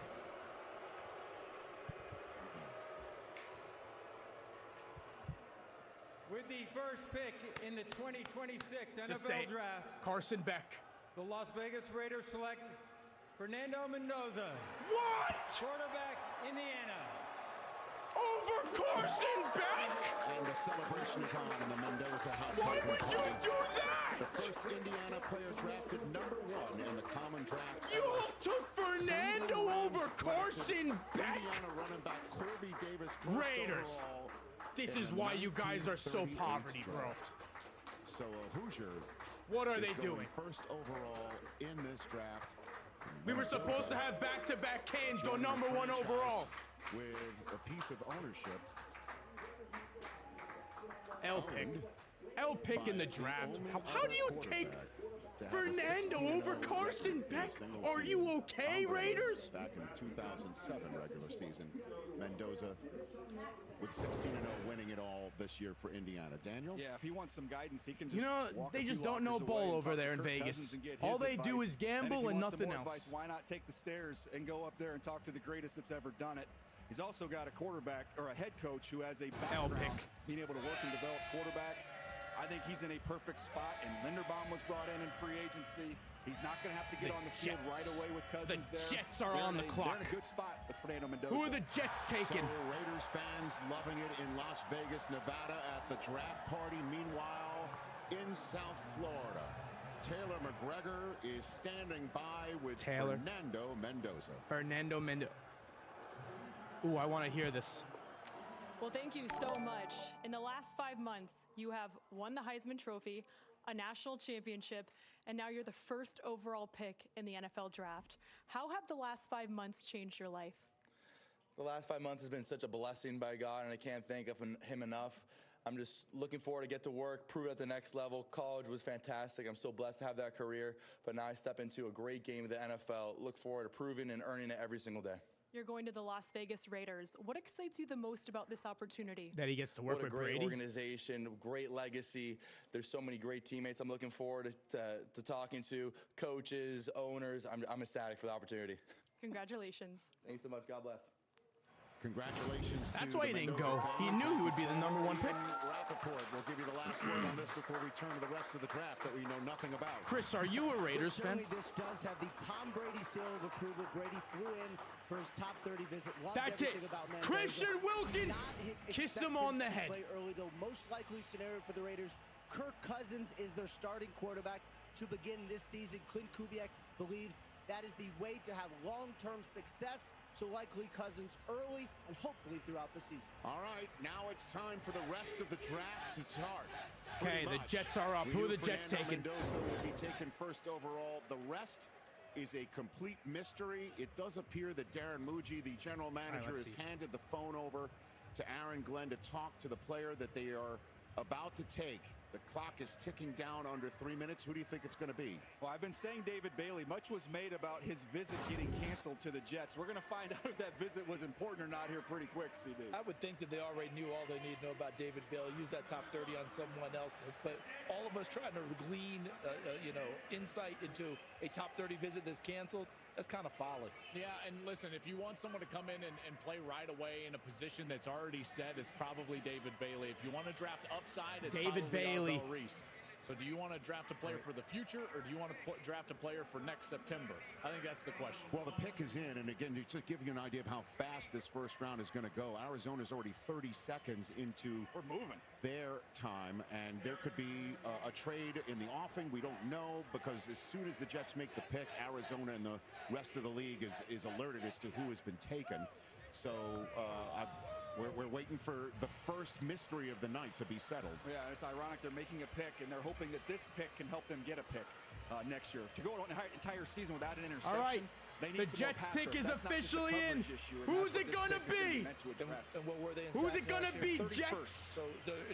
With the first pick in the 2026 Just say NFL Draft, Carson Beck. the Las Vegas Raiders select Fernando Mendoza, What? quarterback, Indiana. Over Carson Beck? And the celebration is on in the Mendoza household. Why would you do that? The first Indiana player drafted number 1 in the common draft. You all took Fernando over Carson Beck? Indiana running back Corby Davis. Raiders. Overall This in is the why you guys are so 1938 poverty, bro. draft. So a Hoosier. What are is they going doing? First overall in this draft. We were supposed to have back-to-back Canes go number 1 overall. With a piece of ownership. L pick. L pick in the draft. How do you take Fernando over Carson Beck? Are you okay, Raiders? Back in the 2007 regular season, Mendoza with 16-0 winning it all this year for Indiana. Daniel? Yeah, if he wants some guidance, he can just You know, walk they a just few don't know lockers away ball and over talk to there in Kirk Vegas. Cousins and get All his they do advice. is gamble if he and wants some nothing more else. Advice, why not take the stairs and go up there and talk to the greatest that's ever done it? He's also got a quarterback or a head coach who has a background being able to work and develop quarterbacks. I think he's in a perfect spot, and Linderbaum was brought in free agency. He's not going to have to get on the field right away with Cousins there. The Jets are on the clock. They're in a good spot with Fernando Mendoza. Who are the Jets taking? So Raiders fans loving it in Las Vegas, Nevada at the draft party. Meanwhile, in South Florida, Taylor McGregor is standing by with Fernando Mendoza. Fernando Mendoza. Ooh, I want to hear this. Well, thank you so much. In the last 5 months, you have won the Heisman Trophy, a national championship, and now you're the first overall pick in the NFL Draft. How have the last 5 months changed your life? The last 5 months has been such a blessing by God, and I can't thank him enough. I'm just looking forward to get to work, prove at the next level. College was fantastic. I'm so blessed to have that career, but now I step into a great game of the NFL. Look forward to proving and earning it every single day. You're going to the Las Vegas Raiders. What excites you the most about this opportunity? That he gets to work What a with great Brady. organization, great legacy. There's so many great teammates I'm looking forward to talking to, coaches, owners. I'm ecstatic for the opportunity. Congratulations. Thank you so much. God bless. Congratulations. That's to why the he didn't Mendoza go. He family. knew he would be the #1 pick. Rappaport will give you the last word on this before we turn to the rest of the draft that we know nothing about. Chris, are you a Raiders fan? Certainly this does have the Tom Brady seal of approval. Brady flew in for his top 30 visit. Loved That's it. everything about Mendoza. Christian Wilkins, kiss him on the head. Play early, though. Most likely scenario for the Raiders, Kirk Cousins is their starting quarterback to begin this season. Clint Kubiak believes that is the way to have long-term success. So likely Cousins early and hopefully throughout the season. All right, now it's time for the rest of the draft to start. Okay, the Jets are up. Who are the Jets taking? Mendoza will be taken first overall. The rest is a complete mystery. It does appear that Darren Muji, the general manager, has handed the phone over to Aaron Glenn to talk to the player that they are about to take. The clock is ticking down under 3 minutes. Who do you think it's going to be? Well, I've been saying David Bailey. Much was made about his visit getting canceled to the Jets. We're going to find out if that visit was important or not here pretty quick, CD. I would think that they already knew all they need to know about David Bailey. Use that top 30 on someone else. But all of us trying to glean, insight into a top 30 visit that's canceled, that's kind of folly. Yeah, and listen, if you want someone to come in and play right away in a position that's already set, it's probably David Bailey. If you want to draft upside, it's David Bailey. Arll Reese. So do you want to draft a player for the future, or do you want to draft a player for next September? I think that's the question. Well, the pick is in, and again, to give you an idea of how fast this first round is going to go, Arizona's already 30 seconds into their time, and there could be a trade in the offing. We don't know, because as soon as the Jets make the pick, Arizona and the rest of the league is alerted as to who has been taken. So we're waiting for the first mystery of the night to be settled. Yeah, it's ironic they're making a pick, and they're hoping that this pick can help them get a pick next year. To go an entire season without an interception. All right, they need the some more Jets passers. pick is That's not just a officially in. coverage issue, and Who's that's it what gonna this pick is be? meant to address. And what were they in Who's it sacks gonna last be? year? 31st. Jets. So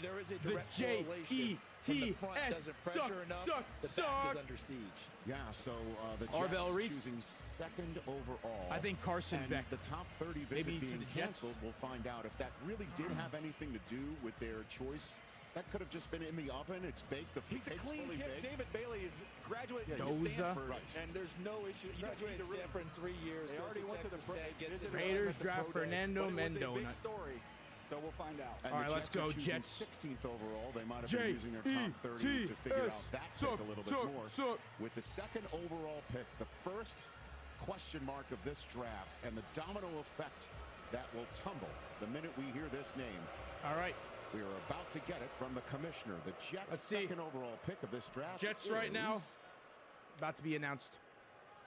there is a The direct correlation. When the front doesn't pressure enough, the back is under siege. Yeah, so the Arll Jets Reese. choosing second overall. I think Carson and Beck. the top 30 Maybe visit to being the Jets. canceled. We'll find out if that really did have anything to do with their choice. That could have just been in the oven. It's baked. The He's a cake's clean fully kid. baked. David Bailey is graduated from Doza. Stanford, Right. and there's no issue. He graduated Stanford in 3 years. They goes already to went to the Texas Tech, gets visited it. Raiders at the draft Pro Day, Fernando but it was a Mendona. big story, so we'll find out. And All right, the let's Jets are go, choosing Jets. 16th overall. They might have been using their top 30 to figure out that pick a little bit more. With the second overall pick, the first question mark of this draft, and the domino effect that will tumble the minute we hear this name. All right. We are about to get it from the commissioner. The Jets' Let's see. second overall pick of this draft. Jets right now about to be announced.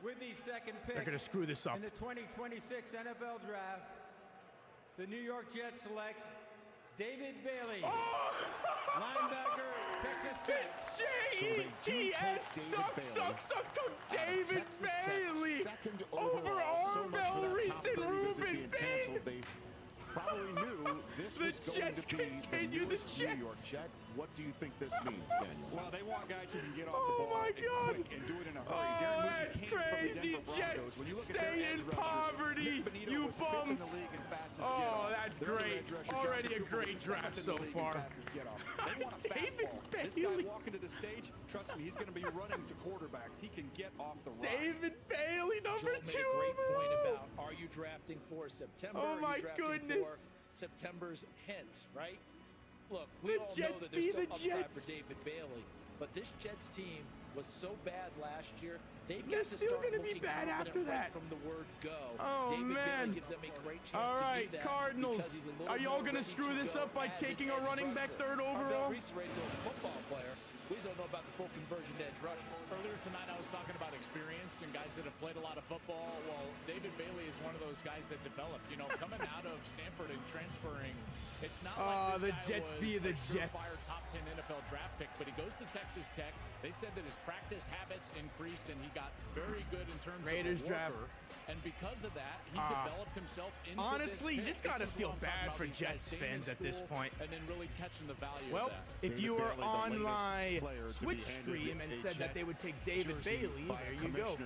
With the second pick They're gonna screw this up. in the 2026 NFL Draft, the New York Jets select David Bailey, linebacker, Texas Tech. J-E-T-S, suck, took David Bailey over Arll Reese and Ruben Bane. They probably knew this The was going Jets to be continue the the newest New York Jets. Jet. What do you think this means, Daniel? Well, they want guys who can get off the ball my God. quick and do it in a hurry. Oh, Darren Muji that's came from the crazy, Denver Broncos. Jets. When you look at Stay their in edge rushers, poverty, Hakee Meador you was fifth in the bums. league in fastest Oh, get-off. that's Their other great. edge rusher, Already Jardian a Price, great was draft seventh in so the league in far. fastest get-off. They want a David fastball. This Bailey. guy walking to the stage, trust me, he's going to be running to quarterbacks. He can get off the rock. David Bailey, number Joel made 2 a great point overall. about, are you drafting for September? Oh, Are my you drafting goodness. for September's hints, right? Look, The we all know Jets that there's be still the upside Jets. for David Bailey, but this Jets team was so bad last year. They've They're got to still start gonna be looking bad confident after right that. from the word go. Oh, David man. Bailey gives them a great chance All to right, do that Cardinals. because he's a little Are y'all more gonna ready screw to this go up by as an taking a edge running back rusher. 3rd overall? Arll Reese is ready to go as a football player. We just don't know about the full conversion to edge rusher. Earlier tonight, I was talking about experience and guys that have played a lot of football. Well, David Bailey is one of those guys that developed. You know, coming out of Stanford and transferring, it's not like the this guy Jets was be the a surefire Jets. top 10 NFL draft pick, but he goes to Texas Tech. They said that his practice habits increased and he got very good in terms Raiders of a draft. worker. And because of that, he developed himself into honestly, you this just pick. gotta This is feel what I'm talking bad about, for these guys Jets staying in fans at this school point. and then really catching the value Well, of that. if David you are Bailey, the on latest my switched stream and said that they would take David Bailey. There you go.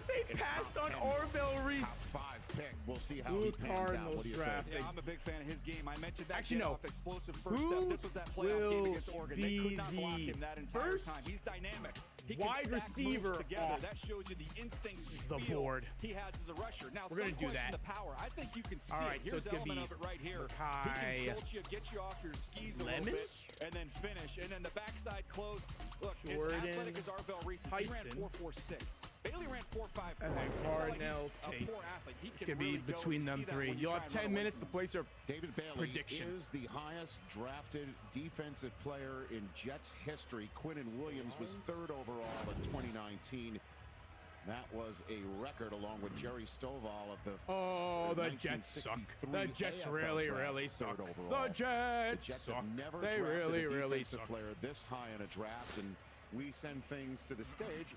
They passed on Arll Reese. Top 5 pick. We'll see how Who he pans out. Cardinals What do you drafting? think? Yeah, I'm a big fan of his game. I mentioned that Actually, no. explosive first Who step. This was that playoff game against Oregon. They could not block the him that entire first time. He's dynamic. He can wide stack receiver moves together. off That shows you the instincts and the feel board. he has as a rusher. Now, We're gonna some do question that. the power. I think you can see All right, it. so Here's it's gonna element be of it right here. Malachi He can jolt you, get you off your skis a Lemon? little bit, and then finish. And then the backside close. Look, Jordan as athletic as Arll Reese is, he Tyson. ran 4.46. Bailey ran 4.54. And then Carell Tate. It's going to be between them three. You'll have 10 minutes to place your David Bailey prediction. is the highest drafted defensive player in Jets history. Quinnen Williams was 3rd overall in 2019. That was a record along with Jerry Stovall of the the Jets suck. The Jets AFL really, draft, really 3rd suck. overall. The Jets Jets suck. have never They drafted really, a really defensive suck. player this high in a draft, and we send things to the stage.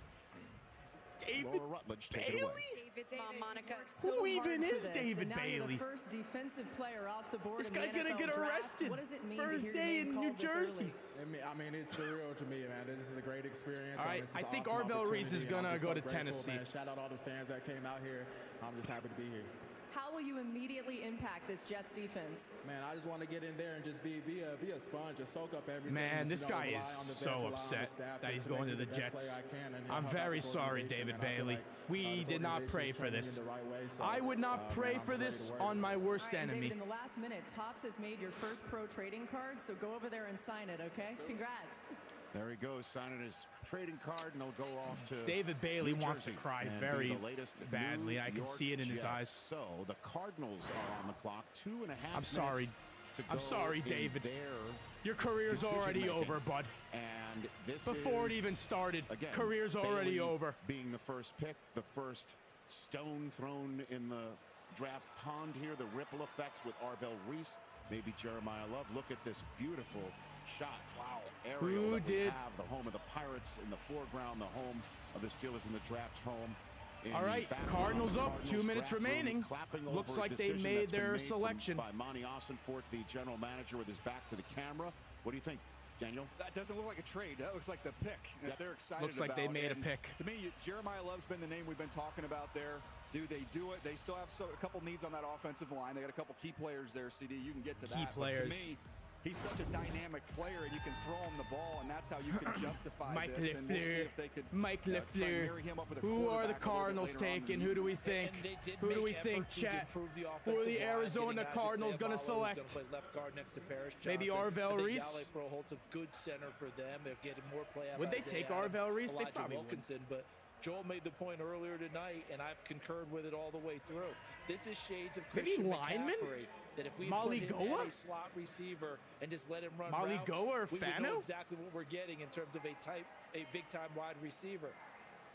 David Laura Rutledge, take it away. David's mom, Monica. Who even is David Bailey? The first defensive player off the board. This guy's gonna get arrested. What does it mean First to hear day your name in New called this Jersey. early? I mean, it's surreal to me, man. This is a great experience. All right, This is I an think awesome Arll Reese is opportunity, and gonna I'm just go so to grateful, Tennessee. Man. Shout out all the fans that came out here. I'm just happy to be here. How will you immediately impact this Jets defense? Man, I just want to get in there and just be a sponge and soak up everything. Man, Just, this you know, guy rely is on the so vets, rely on the upset staff that he's to make going to me the the best Jets. player I can and I'm help out very this sorry, organization, David and I feel Bailey. like, We this did not organization pray is for training me this. the right way, so, I would not pray man, for I'm ready this to work. on my worst All right, enemy. David, in the last minute, Topps has made your first pro trading card, so go over there and sign it, okay? Congrats. There he goes, signing his trading card, and he'll go off to David Bailey New wants to Jersey cry and very be the latest badly. New I can York see it in his Jets. eyes. So the Cardinals are on the clock. 2.5 I'm sorry. minutes to I'm go sorry, in David. their Your career's already decision-making. over, bud. And this Before it is, even started, again, career's already Bailey over. being the first pick, the first stone thrown in the draft pond here. The ripple effects with Arll Reese, maybe Jeremiah Love. Look at this beautiful shot. Wow. Aerial Who that we did- have, the home of the Pirates in the foreground, the home of the Steelers in the draft home. In All the right, background, Cardinals the up, Cardinals 2 minutes draft room, remaining. clapping Looks over a like they decision made that's been their made selection. by Monty Ossenfort, the general manager, with his back to the camera. What do you think, Daniel? That doesn't look like a trade. That looks like the pick that they're excited Looks like about. they made a And pick. To me, Jeremiah Love's been the name we've been talking about there. Do they do it? They still have a couple needs on that offensive line. They got a couple key players there, CD. You can get to Key that. players. But to me, he's such a dynamic player, and you can throw him the ball, and that's how you can justify Mike this. And we'll see LeFleur. if they could Mike try and LeFleur. marry him up with a Who are the quarterback a little bit Cardinals later on in the taking? Who do we think? And they did Who do make we think, efforts to chat? improve the Who are offensive the line, Arizona getting Cardinals Isaiah going to Ballo, who's select? gonna play left guard next to Parrish Maybe Johnson. Arll I think Reese? Yale Pro Holt's a good center for them. They're getting more play out of Would they Isaiah take Adams, Arll Reese? They Elijah probably would. Wilkinson, but Joel made the point earlier tonight, and I've concurred with it all the way through. This is shades of Maybe Christian lineman? McCaffrey. That if we Molly put him Goa? at a slot receiver and just let him run Molly routes, Goa or we would know Fano? exactly what we're getting in terms of a big-time wide receiver.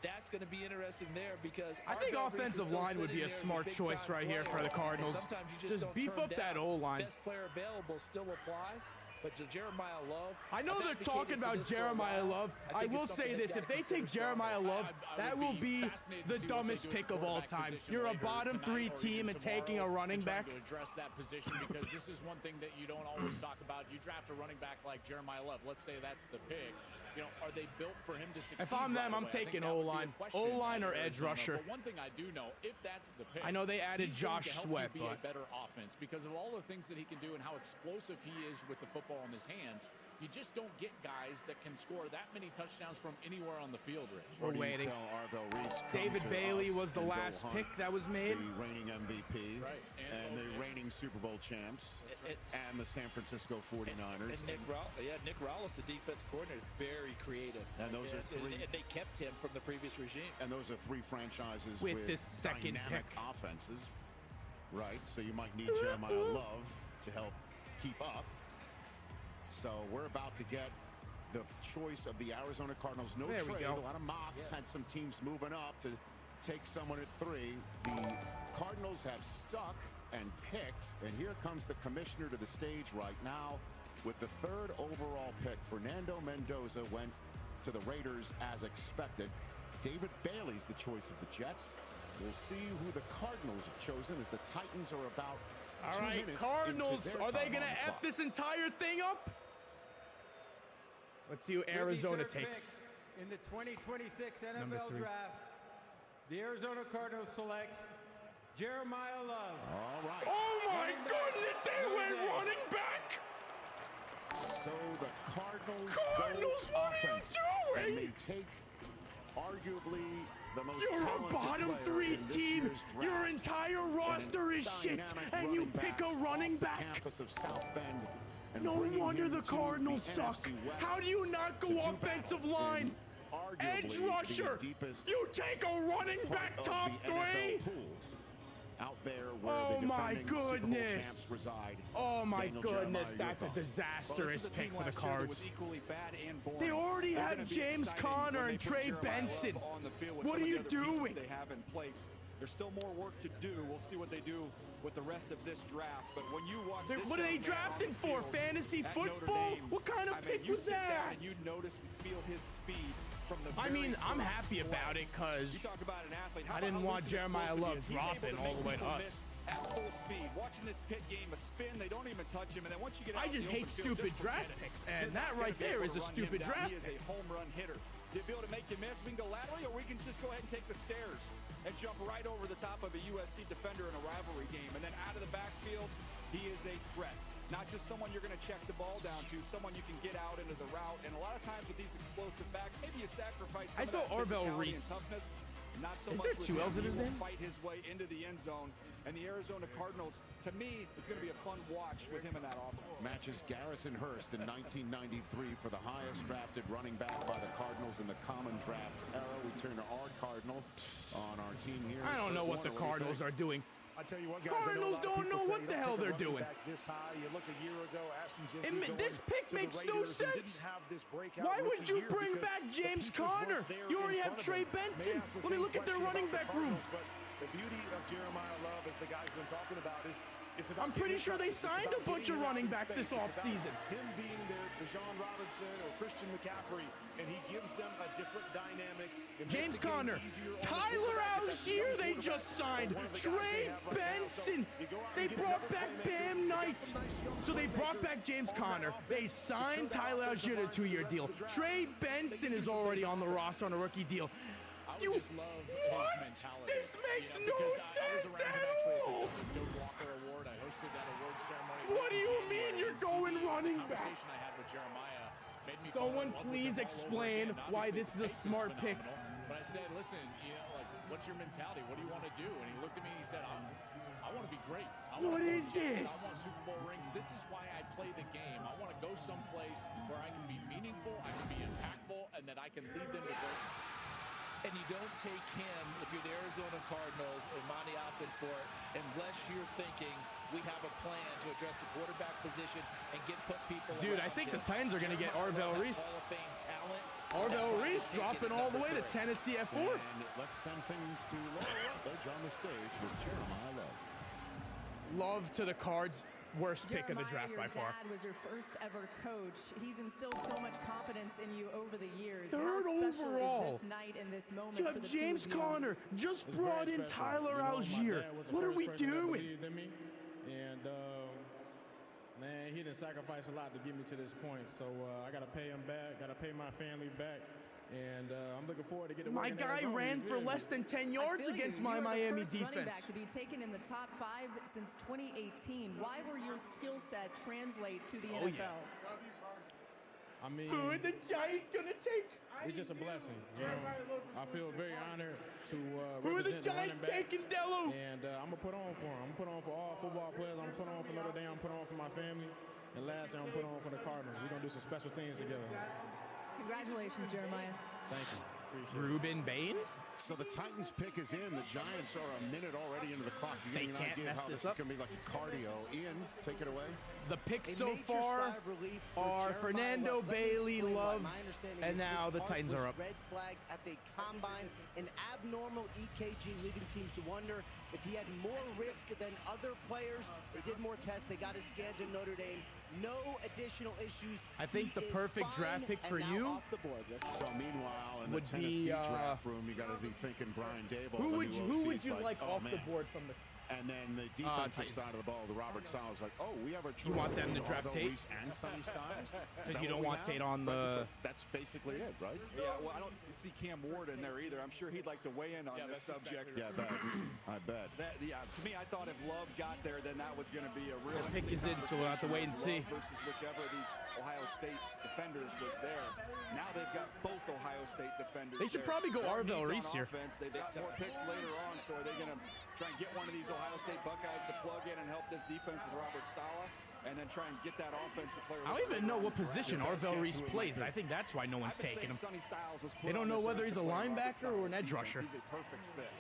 That's going to be interesting there because I think Arll Reese is offensive still line would sitting be a there as smart big-time choice right here player. for the Cardinals. And sometimes you just don't beef turn up that down. O-line. Best player available still applies, but Jeremiah Love. I know they're talking about Jeremiah Love. I will say this, if they take Jeremiah Love, that will be the dumbest pick of all time. You're a bottom 3 team and taking a running back. To address that position, because this is one thing that you don't always talk about. You draft a running back like Jeremiah Love. Let's say that's the pick. You know, are they built for him to succeed? If I'm them, right I'm away? I think taking that would be a O-line. question O-line or in edge Arizona. rusher. But one thing I do know, if that's the pick, I know they added he's going Josh to help Sweat, you be but a better offense because of all the things that he can do and how explosive he is with the football in his hands. You just don't get guys that can score that many touchdowns from anywhere on the field, Rich. We're waiting. Arll Reese David come to Bailey us was the and go last hunt pick that was made. The reigning MVP Right. and the reigning Super Bowl champs and the San Francisco 49ers. And Nick Rallis, the defense coordinator, is very creative. And those are three. And they kept him from the previous regime. And those are 3 franchises With this second dynamic pick. offenses, right? So you might need Jeremiah Love to help keep up. So we're about to get the choice of the Arizona Cardinals. No There we trade. go. A lot of mocks had some teams moving up to take someone at 3. The Cardinals have stuck and picked, and here comes the commissioner to the stage right now with the 3rd overall pick. Fernando Mendoza went to the Raiders as expected. David Bailey's the choice of the Jets. We'll see who the Cardinals have chosen as the Titans are about All 2 right, minutes Cardinals, into their are they time going on to the F clock. this entire thing up? Let's see who With the Arizona third takes. pick in the 2026 Number NFL 3. Draft, the Arizona Cardinals select Jeremiah Love. All right. Oh my goodness, they went running back. So the Cardinals what are you doing? and they take arguably the most You're a talented bottom player 3 in this team. year's draft. Your entire roster is shit, Dynamic and you running pick back a running off the back. campus of South Bend, and No bringing wonder him the to Cardinals suck. NFC West How do you not to go do offensive battle line? in arguably Edge the rusher. deepest You take a running part back of top the 3. NFL pool. Out there where Oh the my defending Super Bowl goodness. champs reside. Oh my Daniel goodness, Jeremiah, that's a your thoughts? disastrous pick for the Cards. Equally bad and boring. They already They're have gonna be James exciting Conner when they and put Trey Jeremiah Benson. Love on the field with What some are of the you other pieces doing? They have in place. There's still more work to do. We'll see what they do with the rest of this draft. But when you watch this What are they young man on drafting the for? field Fantasy at Notre football? Dame, What kind of I mean, pick you was sit down that? and you notice and feel his speed from the I very mean, I'm first happy play. about it You because talk about an athlete. How I didn't about how want loose and Jeremiah explosive Love he is. He's dropping able to all the make way to people us. miss at full speed. Watching this pit game, a spin, they don't even touch him, and then once you get out I in the just open hate field, stupid just draft forget it. picks, and You're that not right gonna be there able is to a run him stupid down. draft He is pick. a home run hitter. The ability to make you miss, we can go laterally, or we can just go ahead and take the stairs and jump right over the top of a USC defender in a rivalry game. And then out of the backfield, he is a threat. Not just someone you're going to check the ball down to, someone you can get out into the route. And a lot of times with these explosive backs, maybe you sacrifice some I of spell that Arll physicality and Reese. toughness. Not so Is much there with 2 L's in him. his He will name? fight his way into the end zone. And the Arizona Cardinals, to me, it's going to be a fun watch with him in that offense. Matches Garrison Hurst in 1993 for the highest drafted running back by the Cardinals in the common draft era. We turn to our Cardinal on our team here. I don't know what the Cardinals are doing. I tell you what, guys, Cardinals don't know what the hell they're doing. This high, you look a year ago, Ashton Jensen This pick to the makes no Raiders and didn't sense. have this breakout Why would rookie you year bring because back the James pieces weren't Conner? there You already in have front Trey of him. Benson. May ask the Let me same look at their question running about back the room. Cardinals, but the beauty of Jeremiah Love, as the guy's been talking about, is it's about I'm pretty getting sure they touches. It's signed a about bunch of getting him out running in backs this space. It's about offseason. him being their Deshaun Robinson or Christian McCaffrey, and he gives them a different dynamic. It makes James the game Conner, easier on the Tyler quarterback. Algier they just signed, Trey Benson. They brought back Bam Knight. So they brought back James Conner. They signed Tyler Algier to a 2-year deal. Trey Benson is already on the roster on a rookie deal. I would just love his mentality. This makes no because I was sense around at him actually all. at the Doug Walker Award. I hosted that award ceremony. What do you mean you're going running The back? conversation I had with Jeremiah made me Someone fall in love with please him all over explain again. why Obviously, this is a the pace smart pick. phenomenal, But I said, listen, like, what's your mentality? What do you want to do? And he looked at me and he said, I want to be great. What is I this? want Super Bowl rings. This is why I play the game. I want to go someplace where I can be meaningful, I can be impactful, and that I can lead them to greatness. And you don't take him, if you're the Arizona Cardinals and Monty Ossenfort, unless you're thinking we have a plan to address the quarterback position and put people Dude, I around think him. the Titans are going to get Arll Reese. Hall of Fame talent. Arll Reese dropping all the way to Tennessee at 4. And let's send things to Laura Rutledge on the stage with Jeremiah Love. Love to the Cards. Worst pick of the draft by far. Your dad was your first ever coach. He's instilled so much confidence in you over the years. Third How special overall. is this night and this moment You for have the James two of you? Conner. Just It's brought very in special. Tyler My Algier. dad was the What are first we person that doing? believed in me, and man, he didn't sacrifice a lot to get me to this point. So I got to pay him back. Got to pay my family back. And I'm looking forward to getting My guy ran for less than 10 yards against my Miami defense. Running back defense. to be taken in the top 5 since 2018. Why will your skill set translate to the Oh, NFL? yeah. I mean, Who are the Giants going to take? it's just a blessing. You know, I feel very honored to Who are the represent the running Giants backs. taking, Delo? And I'm going to put on for them. I'm going to put on for all football players. I'm going to put on for Notre Dame. I'm going to put on for my family. And lastly, I'm going to put on for the Cardinals. We're going to do some special things together. Congratulations, Jeremiah. Thank you. Appreciate it. Ruben Bane? So the Titans pick is in. The Giants are a minute already into the clock. You They getting an can't idea of mess how this this up. is going to be like a cardio. Ian, take it away. The picks A so major far sigh of relief for are Jeremiah Fernando, Love. Let me Bailey, explain why. Love, My understanding and is now his the heart Titans was are up. red flagged at the combine, an abnormal EKG, leaving teams to wonder if he had more risk than other players. They did more tests. They got his scans at Notre Dame. No additional issues. I think He the is perfect fine draft pick and for now you off the board. So meanwhile, in the would Tennessee be, draft room, you got to be thinking Brian Dable. who the would new you, who OC, would is you like oh, off man. the board from the And then the defensive side of the ball, the Robert Sala's like, oh, we have a choice. You want them to draft Arll Tate? Reese and Sonny Styles? Because you don't want Tate on the... That's basically it, right? Yeah, well, I don't see Cam Ward in there either. I'm sure he'd like to weigh in on this subject. Yeah, I bet. To me, I thought if Love got there, then that was going to be a real pick is in, so we'll have to wait and see. Versus whichever of these Ohio State defenders was there. Now they've got both Ohio State defenders. They should probably go Arll Reese here. They've got more picks later on, so are they going to try and get one of these Ohio State Buckeyes to plug in and help this defense with Robert Saleh, and then try and get that offensive player? I don't even know what position Arll Reese plays. I think that's why no one's taking him. They don't know whether he's a linebacker or an edge rusher. He's a perfect fit.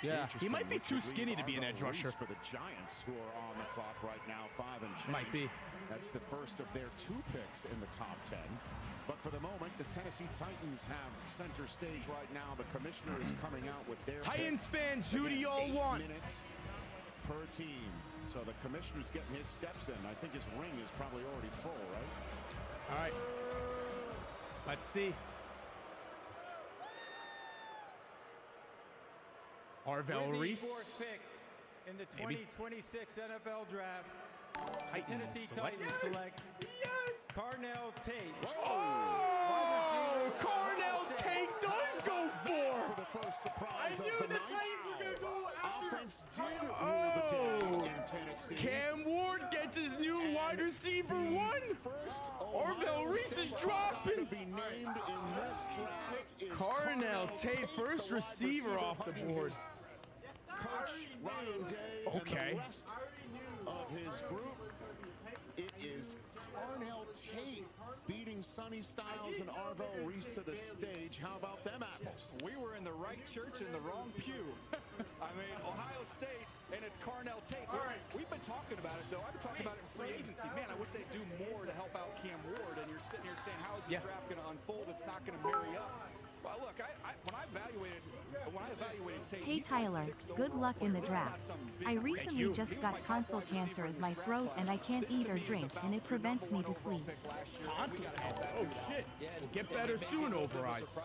Yeah, he might be too skinny to be an edge rusher. For the Giants, who are on the clock right now, 5 and change. Might be. That's the first of their 2 picks in the top 10. But for the moment, the Tennessee Titans have center stage right now. The commissioner is coming out with their Titans fans, who do y'all want? Minutes per team. So the commissioner's getting his steps in. I think his ring is probably already full, right? All right. Let's see. Arll Reese. 54th pick in the 2026 NFL Draft. Tennessee select. Titans select Carell Tate. Oh, Carell Tate does go for the first surprise I knew of the the night. Titans were going to go after. Offense did rule the day in Tennessee. Cam Ward gets his new wide receiver 1. Arll Reese is dropping. Be named in this draft is Carell Tate, first receiver off the board. Coach Ryan Day Okay. and the rest of his group. It is Carell Tate beating Sonny Styles and Arll Reese to the stage. How about them apples? We were in the right church in the wrong pew. I mean, Ohio State, and it's Carell Tate. We've been talking about it, though. I've been talking about it in free agency. Man, I wish they'd do more to help out Cam Ward, and you're sitting here saying, how is this draft going to unfold? It's not going to marry up. Well, look, when I evaluated Tate, Hey Tyler, good luck in the draft. I recently just got tonsil cancer as my throat and I can't eat or drink and it prevents me to sleep. Tonsil? Oh shit. We'll get better soon, Over Eyes.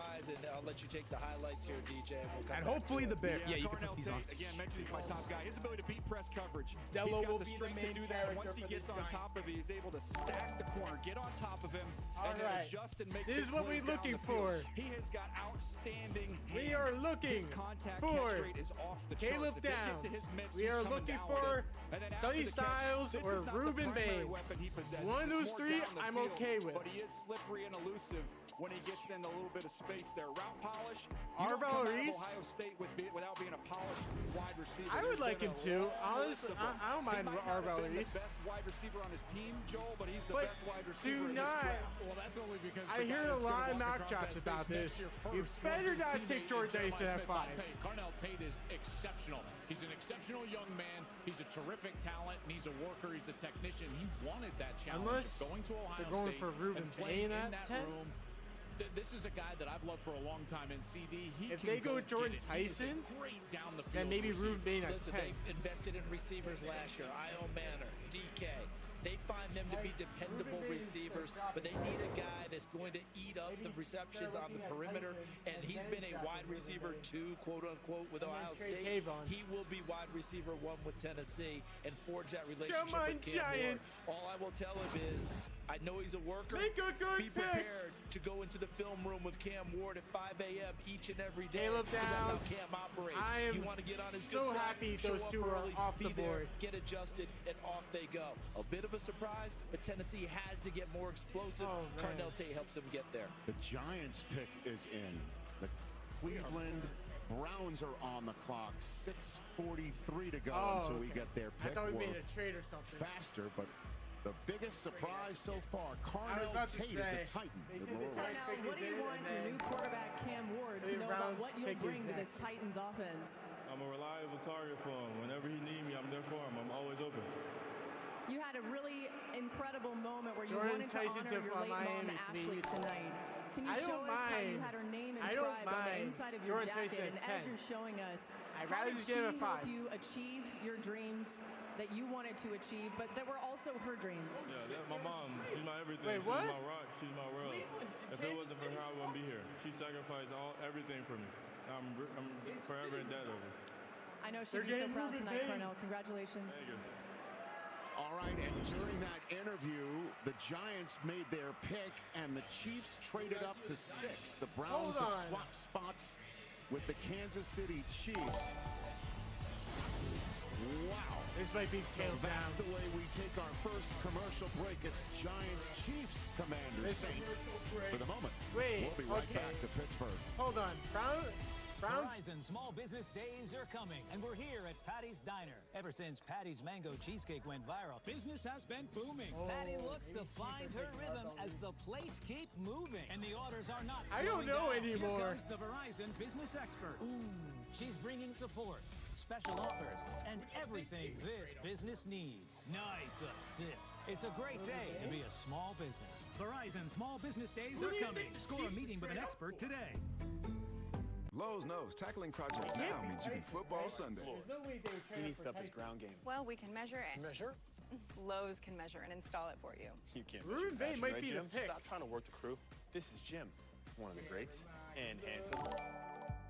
I'll let you take the highlights here, DJ. And hopefully the Bear. Yeah, you can put these on. Again, mentioned he's my top guy. His ability to beat press coverage. Dello He's got will the be the strength main to do that. character Once he for gets the on Giants. top of it, he's able to stack the corner, get on top of him, and then adjust and make This big is what plays we're down looking the field. for. He has got outstanding hands. We are looking his contact for catch rate is off the Caleb charts. If they get Downs. to his mitts, We he's are coming looking down with for it. And then after Sonny the catch, Styles this or is not the Ruben primary Bane. weapon he possesses. One of It's those more 3 down the I'm field, okay with. But he is slippery and elusive when he gets in a little bit of space there. Route polish. You Arll don't come out of Reese? Ohio State without being a polished wide receiver. I would There's like been him a to. long Honestly, list of them. I don't mind He might not have Arll been Reese. the best wide receiver on his team, Joel, but he's the But best wide receiver do in not. this draft. Well, that's only because I hear a lot of knock jobs about this. You better not take Jordan Tyson at 5. Carell Tate is exceptional. He's an exceptional young man. He's a terrific talent, and he's a worker. He's a technician. He wanted that challenge Unless of going to Ohio they're going State for Ruben and playing Bane in at that 10. room. This is a guy that I've loved for a long time in CD. If they go Jordan Tyson, then maybe Ruben Bane at Listen, 10. they invested in receivers last year. Io Manor, DK. They find them to be dependable receivers, but they need a guy that's going to eat up the receptions on the perimeter, and he's been a wide receiver 2, quote unquote, with Ohio State. He will be wide receiver 1 with Tennessee and forge that relationship Come on, with Cam Ward. Giants. All I will tell him is, I know he's a worker. Make a good Be pick. prepared to go into the film room with Cam Ward at 5 a.m. each and every day. Caleb 'cause that's how Downs. Cam operates. I am you want to get on his so good side, happy show those up two are early, off be the there, board. get adjusted, and off they go. A bit of a surprise, but Tennessee has to get more explosive. Oh, man. Carell Tate helps them get there. The Giants pick is in. The Cleveland Browns are on the clock. 6:43 to go until we get their I pick. thought we We're made a trade or something. faster, but the biggest surprise so far, I was Carell about to Tate is say, a Titan. they Good said the Lord. Giants Now, pick what do is you in, want and your then new quarterback Cam Ward the to know about Browns what you'll pick is bring to this next. Titans offense? I'm a reliable target for him. Whenever he needs me, I'm there for him. I'm always open. You had a really incredible moment where you Jordan wanted Tyson to honor to your late mom, Miami, Ashley, please. tonight. Can you I show don't us how you mind. had her name I don't inscribed on the mind inside of your Jordan jacket? Tyson And at as 10. you're showing us, I'd how rather did just she give him a help 5. you achieve your dreams that you wanted to achieve, but that were also her dreams? Yeah, that's my mom. She's my everything. Wait, she's what? my rock. She's my world. If it wasn't for her, I wouldn't be here. She sacrificed everything for me. I'm forever in debt of her. I know she'd be so proud tonight, Carnell. Congratulations. Thank you. All right, and during that interview, the Giants made their pick, and the Chiefs traded up to 6. The Browns have swapped spots with the Kansas City Chiefs. Wow. This might be so that's the way we take our first commercial break. It's Giants-Chiefs, Commanders, Saints. For the moment, we'll be right back to Pittsburgh. Hold on. Browns? Verizon Small Business Days are coming, and we're here at Patty's Diner. Ever since Patty's Mango Cheesecake went viral, business has been booming. Patty looks to find her rhythm as the plates keep moving, and the orders are not slowing I don't know down. anymore. Here comes the Verizon business expert. Ooh, she's bringing support, special offers, and everything this business needs. Nice assist. It's a great day to be a small business. Verizon Small Business Days are coming. Score a meeting with an expert today. Lowe's knows tackling projects now means you can football Sunday. He needs to up his ground game. Well, we can measure it. Measure? Lowe's can measure and install it for you. You can't Ruben Bane might be the pick. Stop trying to work the crew. This is Jim, one of the greats, and handsome.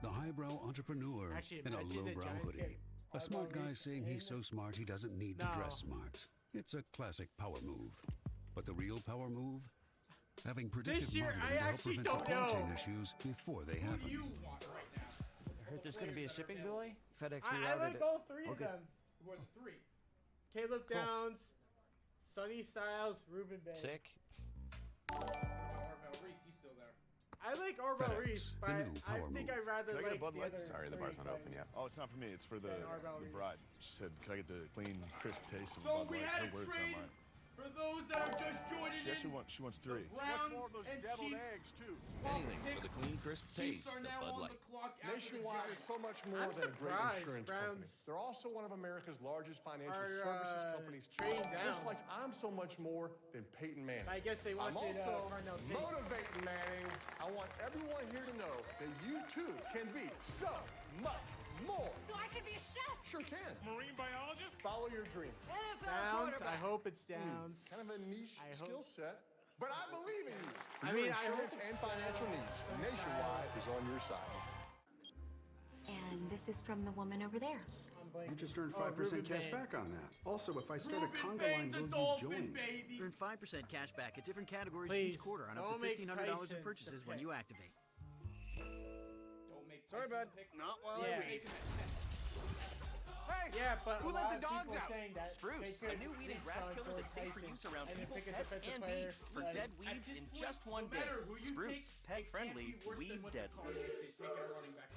The highbrow entrepreneur in a lowbrow hoodie. A smart guy saying he's so smart he doesn't need to dress smart. It's a classic power move. But the real power move? Having predictive modeling to help prevent supply chain issues before they happen. I heard there's going to be a shipping delay? FedEx rerouted I like it. all three of them. Well, the three. Caleb Downs, Sonny Styles, Ruben Bane. Sick. Arll Reese, he's still there. I like Arll Reese, but I think I'd rather Can I get like a Bud Light? the other Sorry, the bar's not open yet. Oh, it's not for me. It's for the bride. She said, "Can I get the clean, crisp taste of So Bud we Light?" had Her a words, trade not mine. for those that are just joining She actually wants 3. Browns and Chiefs. eggs, too. Anything for the clean, crisp Chiefs taste are of now Bud on Light. the clock. Nationwide is so much more I'm than a great surprised insurance Browns company. They're also one of America's largest financial are, services companies. trading Just down. like I'm so much more than Peyton Manning. I guess they I'm wanted also Carnell Tate. motivating Manning. I want everyone here to know that you too can be so much more. So I could be a chef. Sure can. Marine biologist? Follow your dream. Downs. I hope it's Downs. Kind of a niche skill set, but I believe in you. I Your mean, I insurance hope and financial needs. Nationwide is on your side. And this is from the woman over there. You just earned 5% cash back on that. Also, if I start a conga line, will you join? Earn 5% cash back at different categories Please, each quarter on up don't to make $1,500 in Tyson purchases the when pick. you activate. Don't make Sorry, bud. Not while I wait. Hey, yeah, but Who a let lot the of dogs people out? saying that Spruce, they a could new weed and sleep grass on killer that's safe for Tyson use around and then people, pick a pets, defensive and player. beasts for Like, dead at weeds this in point, just no one day. matter who you Spruce, take, pet they can't friendly, be worse weed than what the deadly. Cardinals take our running back.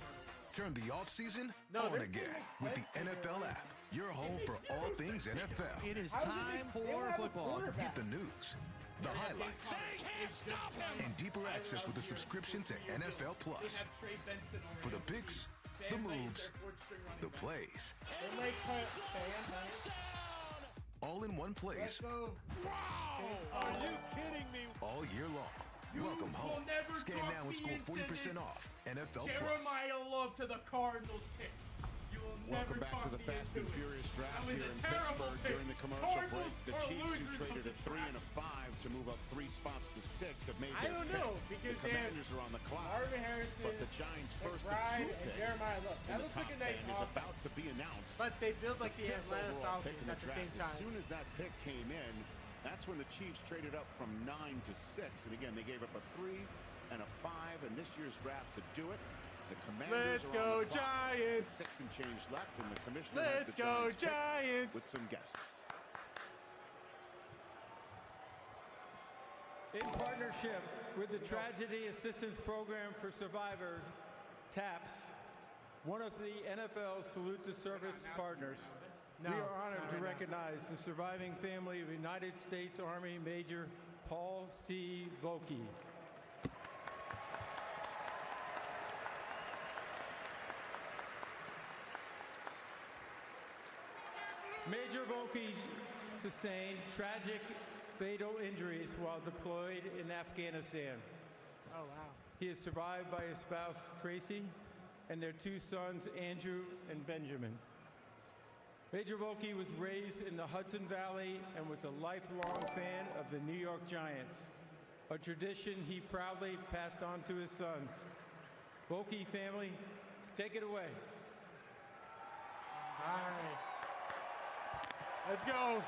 Turn the offseason No, on they're again with the NFL app. Your home for all things NFL. It is time for football. Get the news, the highlights, and deeper access with a subscription to NFL Plus. For the picks, the moves, the plays. All in one place. Wow! Are you kidding me? All year long. Welcome home. Scan now and score 40% off. NFL Plus. Jeremiah Love to the Cardinals pick. You will Welcome never back to talk the me Fast into and it. Furious draft That was here a in terrible Pittsburgh pick. during the commercial break. Cardinals The are Chiefs, who losers traded a of 3 the and a 5 to move up 3 spots to 6, have made I their don't pick. know, because the they have Commanders are on the clock. Marvin Harrison, But the Giants' first of McBride, 2 and picks Jeremiah Love. That in the looks like top a nice 10 is offense. about to be announced. But they built like the fifth Atlanta overall pick Falcons in at the same draft. time. As soon as that pick came in, that's when the Chiefs traded up from 9 to 6. And again, they gave up a 3 and a 5 in this year's draft to do it. The Commanders Let's are on go the clock. Giants! 6 and change left, and the commissioner has Let's the go Giants pick Giants! with some guests. In partnership with the Tragedy Assistance Program for Survivors, TAPS, one of the NFL's Salute to Service partners, we are honored to recognize the surviving family of United States Army Major Paul C. Volke. Major Volke sustained tragic, fatal injuries while deployed in Afghanistan. Oh, wow. He is survived by his spouse, Tracy, and their 2 sons, Andrew and Benjamin. Major Volke was raised in the Hudson Valley and was a lifelong fan of the New York Giants, a tradition he proudly passed on to his sons. Volke family, take it away. right. Let's go.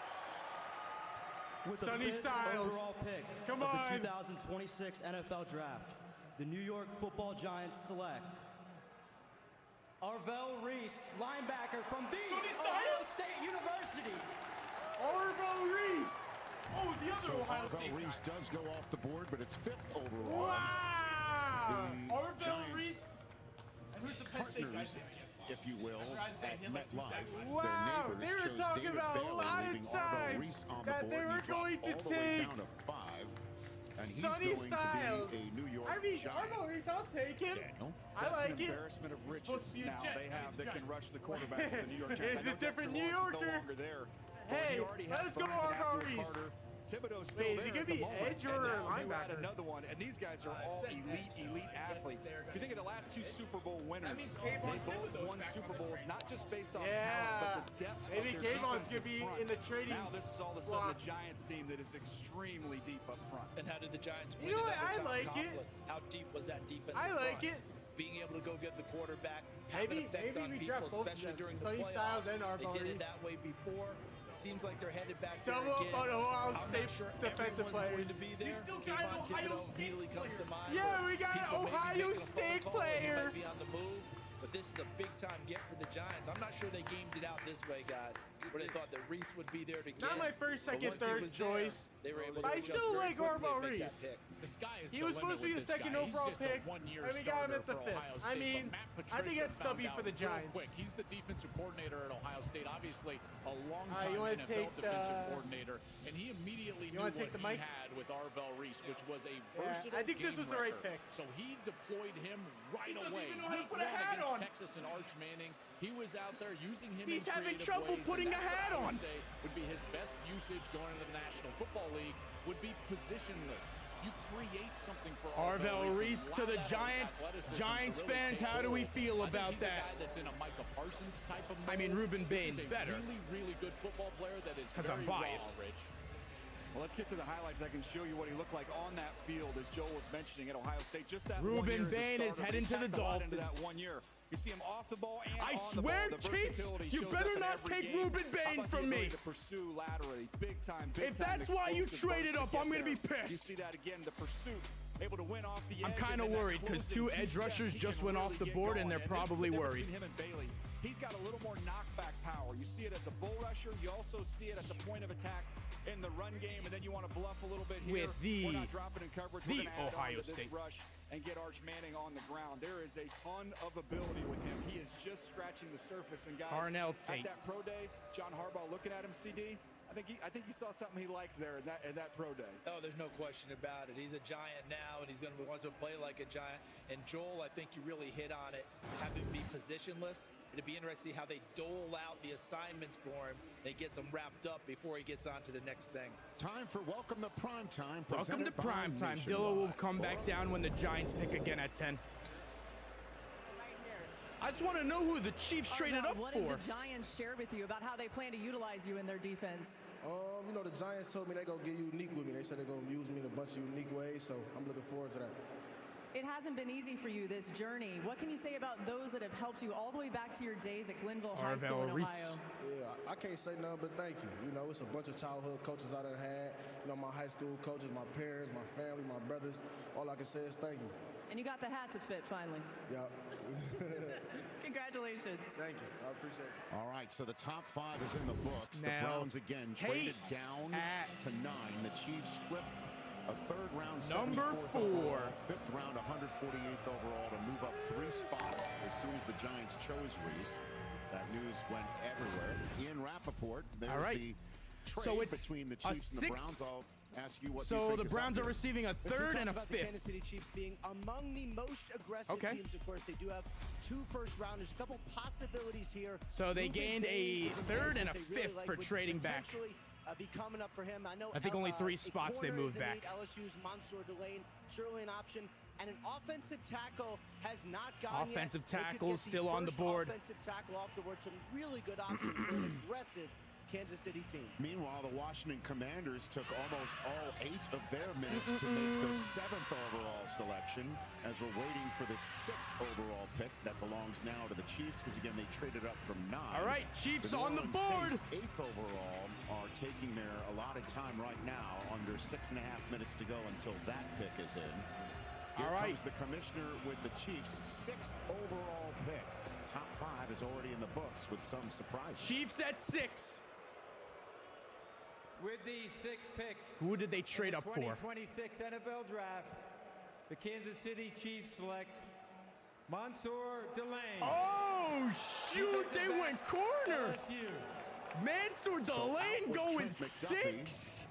With the Sonny 5th Styles. overall pick Come of on. the 2026 NFL Draft, the New York Football Giants select Arll Reese, linebacker from the Ohio State University. Arll Reese. Oh, the other So Ohio Arll State Reese guy. does go off the board, but it's 5th overall. Wow. The Arll Giants Reese. And who's the Penn State guy? partners, if you will, at MetLife. Wow, Their they neighbors were chose talking David about a Bailey, lot of leaving Arll times Reese on the that board. they He were dropped going to all the way take down to 5. And he's Sonny going Styles. to be a New York I mean, Giant. Arll Reese, I'll take him. Daniel? I That's like an it. embarrassment of He's supposed riches to be a now Jet. they have He's a that can Giant. rush the quarterback for the New York Giants. It's I know a different Dexter New Lawrence is Yorker. no longer there. Hey, He already had let's go Burns and Arll Abdul Reese. Carter. Thibodeau's still Wait, is there he gonna at the be moment, edge or and now you add linebacker? another one, and these guys are all elite athletes. If you think of the last 2 Super Bowl winners, they both won Super Bowls not just based on talent, but the depth Maybe of their Kayvon's defensive gonna be front. in the trading Now this is all of a sudden block. a Giants team that is extremely deep up front. And how did the Giants win? You know what? another I Tom like it. Coughlin? How deep was that defensive I like front? it. Being able to go get the quarterback, have an Maybe effect on we people, draft both of especially them. during the Sonny playoffs. Styles and Arll They did Reese. it that way before. Seems like they're headed back there Double up again. on Ohio I'm State not sure defensive everyone's players. going to be there. We still got an Kayvon Ohio Thibodeau State immediately comes to mind. Yeah, where we got an people may be Ohio making a phone State call, they player. might be on the move. But this is a big-time get for the Giants. I'm not sure they gamed it out this way, guys, where they thought that Reese would be there to get. Not my first, But second, once he third was there, choice. they were able to But I adjust still very like quickly Arll and make that Reese. pick. The sky is He the was supposed to be limit the with this second guy. overall He's just pick, a one-year and we got him starter at the for 5th. Ohio I State, mean, but Matt I think Patricia it's W found for the out real Giants. quick. He's the defensive coordinator at Ohio State. Obviously, a long-time you wanna NFL take, defensive coordinator, and he immediately knew wanna what take the he mic? had with Arll Reese, which was a Yeah, versatile I think this game was the right wrecker. pick. So he deployed him right doesn't away. even know how to Week put a 1 hat against on. Texas and Arch Manning, he was out there using him He's in having creative trouble ways, putting and a that's what hat I would on. say would be his best usage going into the National Football League would be positionless. You create something for Arll Reese to allow the that Giants. athleticism to Giants really fans, take how do we hold. feel I think about he's that? A guy that's in a Micah Parsons type of I mean, mold. Ruben This Bane's is a better. really, really good football player that is 'Cause I'm very raw, biased. Rich. Well, let's get to the highlights. I can show you what he looked like on that field, as Joel was mentioning, at Ohio State. Just that Ruben 1 year as a Bane is starter, heading but to he the packed a lot into Dolphins. that 1 year. You see him off the ball and I on swear, the ball. The Chase, versatility you shows better up in not every take game. Ruben How Bane about from the me. ability to pursue laterally, big time, If that's why you traded up, I'm going to be pissed. You see that again, the pursuit, able to win off the edge. I'm kind of worried because 2 edge rushers just went off the board and they're probably worried. Him and Bailey. He's got a little more knockback power. You see it as a bull rusher. You also see it at the point of attack in the run game, and then you want to bluff a little bit here. With the- We're not dropping in coverage. We're the going to add Ohio on to this State. rush and get Arch Manning on the ground. There is a ton of ability with him. He is just scratching the surface. And guys, Carell at Tate. that pro day, John Harbaugh looking at him, CD. I think he saw something he liked there in that pro day. Oh, there's no question about it. He's a Giant now, and he's going to want to play like a Giant. And Joel, I think you really hit on it, having him be positionless. It'd be interesting to see how they dole out the assignments for him. They get them wrapped up before he gets on to the next thing. Time for Welcome to Prime Time. Welcome to presented by prime time. Nationwide. Dilla will come back down when the Giants pick again at 10. I just want to know who the Chiefs traded up What for. did the Giants share with you about how they plan to utilize you in their defense? You know, the Giants told me they're going to get unique with me. They said they're going to use me in a bunch of unique ways, so I'm looking forward to that. It hasn't been easy for you, this journey. What can you say about those that have helped you all the way back to your days at Glenville High School in Arll Ohio? Reese. Yeah, I can't say nothing but thank you. You know, it's a bunch of childhood coaches I done had. You know, my high school coaches, my parents, my family, my brothers. All I can say is thank you. And you got the hat to fit finally. Yep. Congratulations. Thank you. I appreciate it. All right, so the top 5 is in the books. The Now, Browns again Tate traded down to 9. The Chiefs flipped a 3rd round, Number 74th 4. overall, 5th round, 148th overall to move up 3 spots as soon as the Giants chose Reese. That news went everywhere. Ian Rappaport, there's All right. the trade So it's between the a Chiefs and the Browns. sixth. I'll ask you what you So think the is Browns up are here. receiving a If we 3rd talked and a about the 5th. Kansas City Chiefs being among the most aggressive Okay. teams, of course, they do have 2 first-rounders, a couple possibilities here. So they Ruben gained Bane a is 3rd and a they really 5th like, for would trading back. potentially, be coming up for him. I know. I think only 3 a spots they corner moved is in back. need. LSU's Mansour Delane, certainly an option. And an offensive tackle has not gone Offensive yet. They could tackle get still on the first board. Offensive tackle off the board. Some really good options for an aggressive Kansas City team. Meanwhile, the Washington Commanders took almost all 8 of their minutes to make the 7th overall selection, as we're waiting for the 6th overall pick that belongs now to the Chiefs, because again, they traded up from 9. All right, Chiefs on the board. Saints, 8th overall, are taking their allotted time right now, under 6.5 minutes to go until that pick is in. Here comes the commissioner with the Chiefs' 6th overall pick. Top 5 is already in the books with some surprises. Chiefs at 6. With the 6th pick. Who did they trade up for? 2026 NFL Draft, the Kansas City Chiefs select Mansour Delane. Oh, shoot, they went corner. Mansour Delane going 6.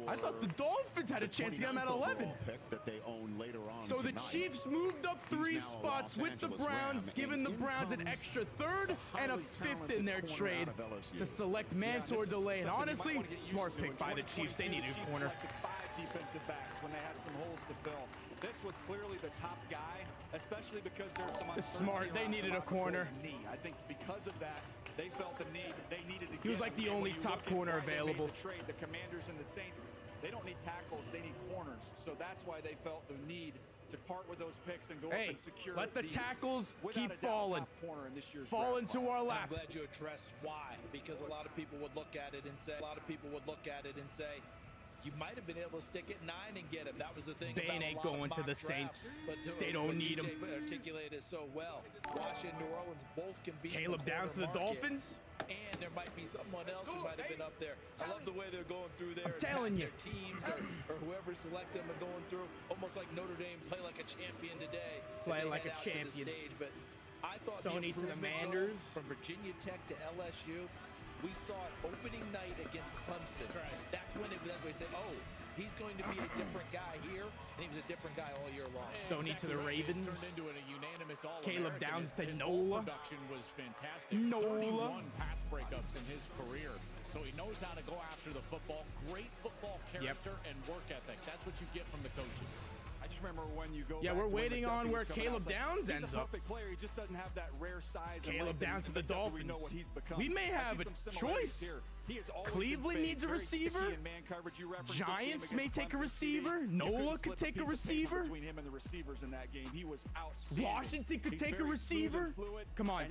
I thought the Dolphins had a chance to get him at 11. Pick that they own later on so the tonight. Chiefs moved up 3 spots with the Browns, giving the Browns an extra 3rd and a 5th in their trade to select Mansour Delane. Honestly, smart pick by the Chiefs. They needed a corner. 5 defensive backs when they had some holes to fill. This was clearly the top guy, especially because there's some smart. They needed a corner. I think because of that, they felt the need. They needed to. He was like the only top corner available. The Commanders and the Saints, they don't need tackles. They need corners. So that's why they felt the need to part with those picks and go up and secure. Let the tackles keep falling. Corner in this year's fall into our lap. I'm glad you addressed why, because a lot of people would look at it and say, you might have been able to stick at 9 and get him. That was the thing. Bane ain't going to the Saints. They don't need him. Articulated so well. Washington, New Orleans, both can beat Caleb Downs to the Dolphins. And there might be someone else who might have been up there. I love the way they're going through there. I'm telling you. Their teams or whoever select them are going through almost like Notre Dame, play like a champion today. Play like a champion. But I thought Sony to the Manders. From Virginia Tech to LSU. We saw it opening night against Clemson. That's when we said, oh, he's going to be a different guy here, and he was a different guy all year long. Sony to the Ravens. Turned into a unanimous Caleb Downs to his Nola. Production was fantastic. Nola. 31 pass breakups in his career. So he knows how to go after the football. Great football character and work ethic. That's what you get from the coaches. I just remember when you go. Yeah, we're waiting on where Caleb Downs ends up. He's a perfect player. He just doesn't have that rare size. Caleb Downs to the Dolphins. We know what he's become. We may have a choice. Cleveland needs a receiver. Giants may take a receiver. Nola could take a receiver. Between him and the receivers in that game, he was outstanding. Washington could take a receiver. Come on,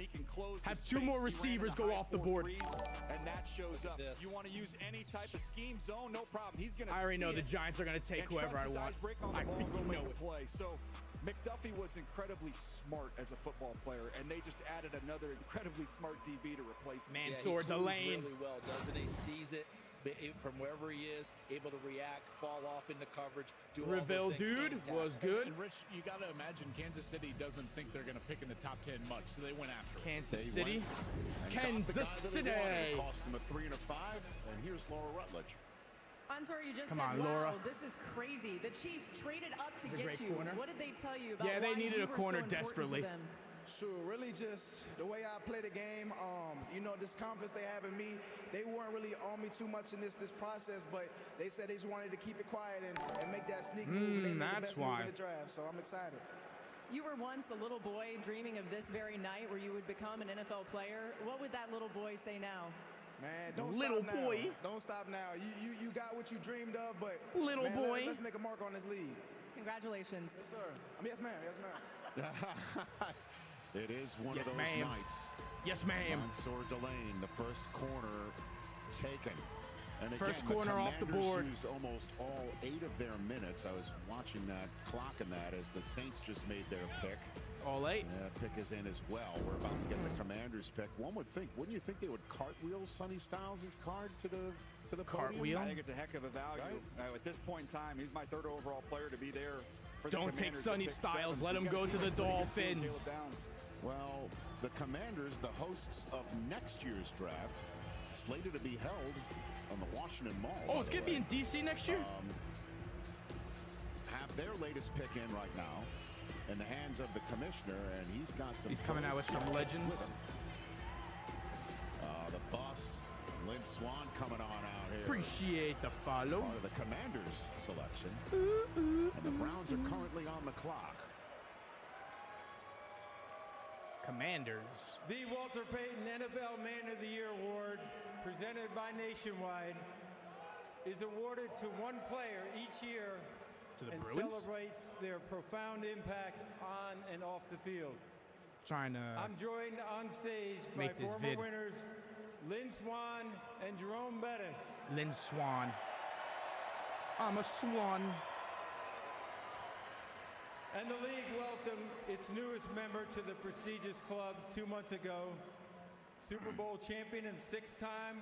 have 2 more receivers go off the board. And that shows up. You want to use any type of scheme zone? No problem. He's going to. I already know the Giants are going to take whoever I want. I think you know it. Play. So McDuffie was incredibly smart as a football player, and they just added another incredibly smart DB to replace him. Mansour Delane. Really well, doesn't he? Sees it from wherever he is, able to react, fall off into coverage, do Reveal dude was good. And Rich, you got to imagine Kansas City doesn't think they're going to pick in the top 10 much, so they went after it. Kansas City. Kansas City. Cost them a 3 and a 5, and here's Laura Rutledge. Mansour, you just Come said, on, wow, Laura. this is crazy. The Chiefs traded up to get you. Corner. What did they tell you about Yeah, they why needed you a were corner so important desperately. to them? Sure, really just the way I play the game. You know, this confidence they have in me, they weren't really on me too much in this process, but they said they just wanted to keep it quiet and make that sneak move. They made the best move in the draft, so I'm excited. You were once a little boy dreaming of this very night where you would become an NFL player. What would that little boy say now? Man, don't little stop boy. Now. Don't stop now. You got what you dreamed of, but little man, boy. Let's make a mark on this league. Congratulations. Yes, sir. Yes, ma'am. Yes, ma'am. It is one of those nights. Yes, ma'am. Mansour Delane, the first corner taken. And again, first corner off the board. Used almost all 8 of their minutes. I was watching that, clocking that as the Saints just made their pick. All 8. Pick is in as well. We're about to get the Commanders pick. One would think, wouldn't you think they would cartwheel Sonny Styles' card to the cartwheel? I think it's a heck of a value. Right? At this point in time, he's my 3rd overall player to be there. For the Don't take Commanders Sonny Styles. Let him go to the Dolphins. Well, the Commanders, the hosts of next year's draft, slated to be held on the Washington Mall. Oh, it's going to be in D.C. next year? Have their latest pick in right now in the hands of the commissioner, and he's got some. He's coming out with some legends. The bus, Lynn Swan coming on out here. Appreciate the follow. Part of the Commanders selection. And the Browns are currently on the clock. Commanders. The Walter Payton NFL Man of the Year Award presented by Nationwide, is awarded to one player each year To the and Bruins? celebrates their profound impact on and off the field. Trying to I'm joined on stage by make this former vid. winners Lynn Swan and Jerome Bettis. Lynn Swan. I'm a swan. And the league welcomed its newest member to the prestigious club 2 months ago, Super Bowl champion and six-time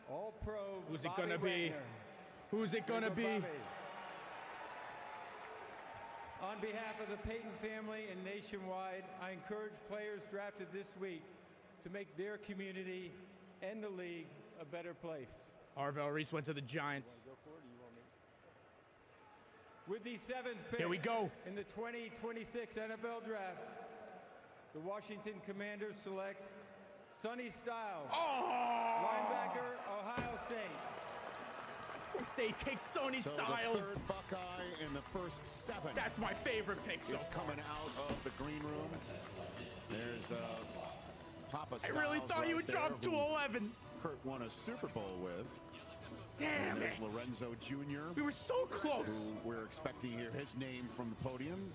All-Pro. Who's it Bobby gonna be? Wagner. Who's it gonna Here be? go Bobby. On behalf of the Payton family and Nationwide, I encourage players drafted this week to make their community and the league a better place. Arll Reese went to the Giants. With the seventh pick Here we go. in the 2026 NFL Draft, the Washington Commanders select Sonny Styles, linebacker, Ohio State. They take Sonny So Styles. the third Buckeye in the first 7. That's my favorite pick so is coming out of the green room. There's Papa I Styles really thought he would right drop there, to who 11. Kurt won a Super Bowl with. Damn and there's it. Lorenzo Jr. We were so close. Who we're expecting to hear his name from the podium.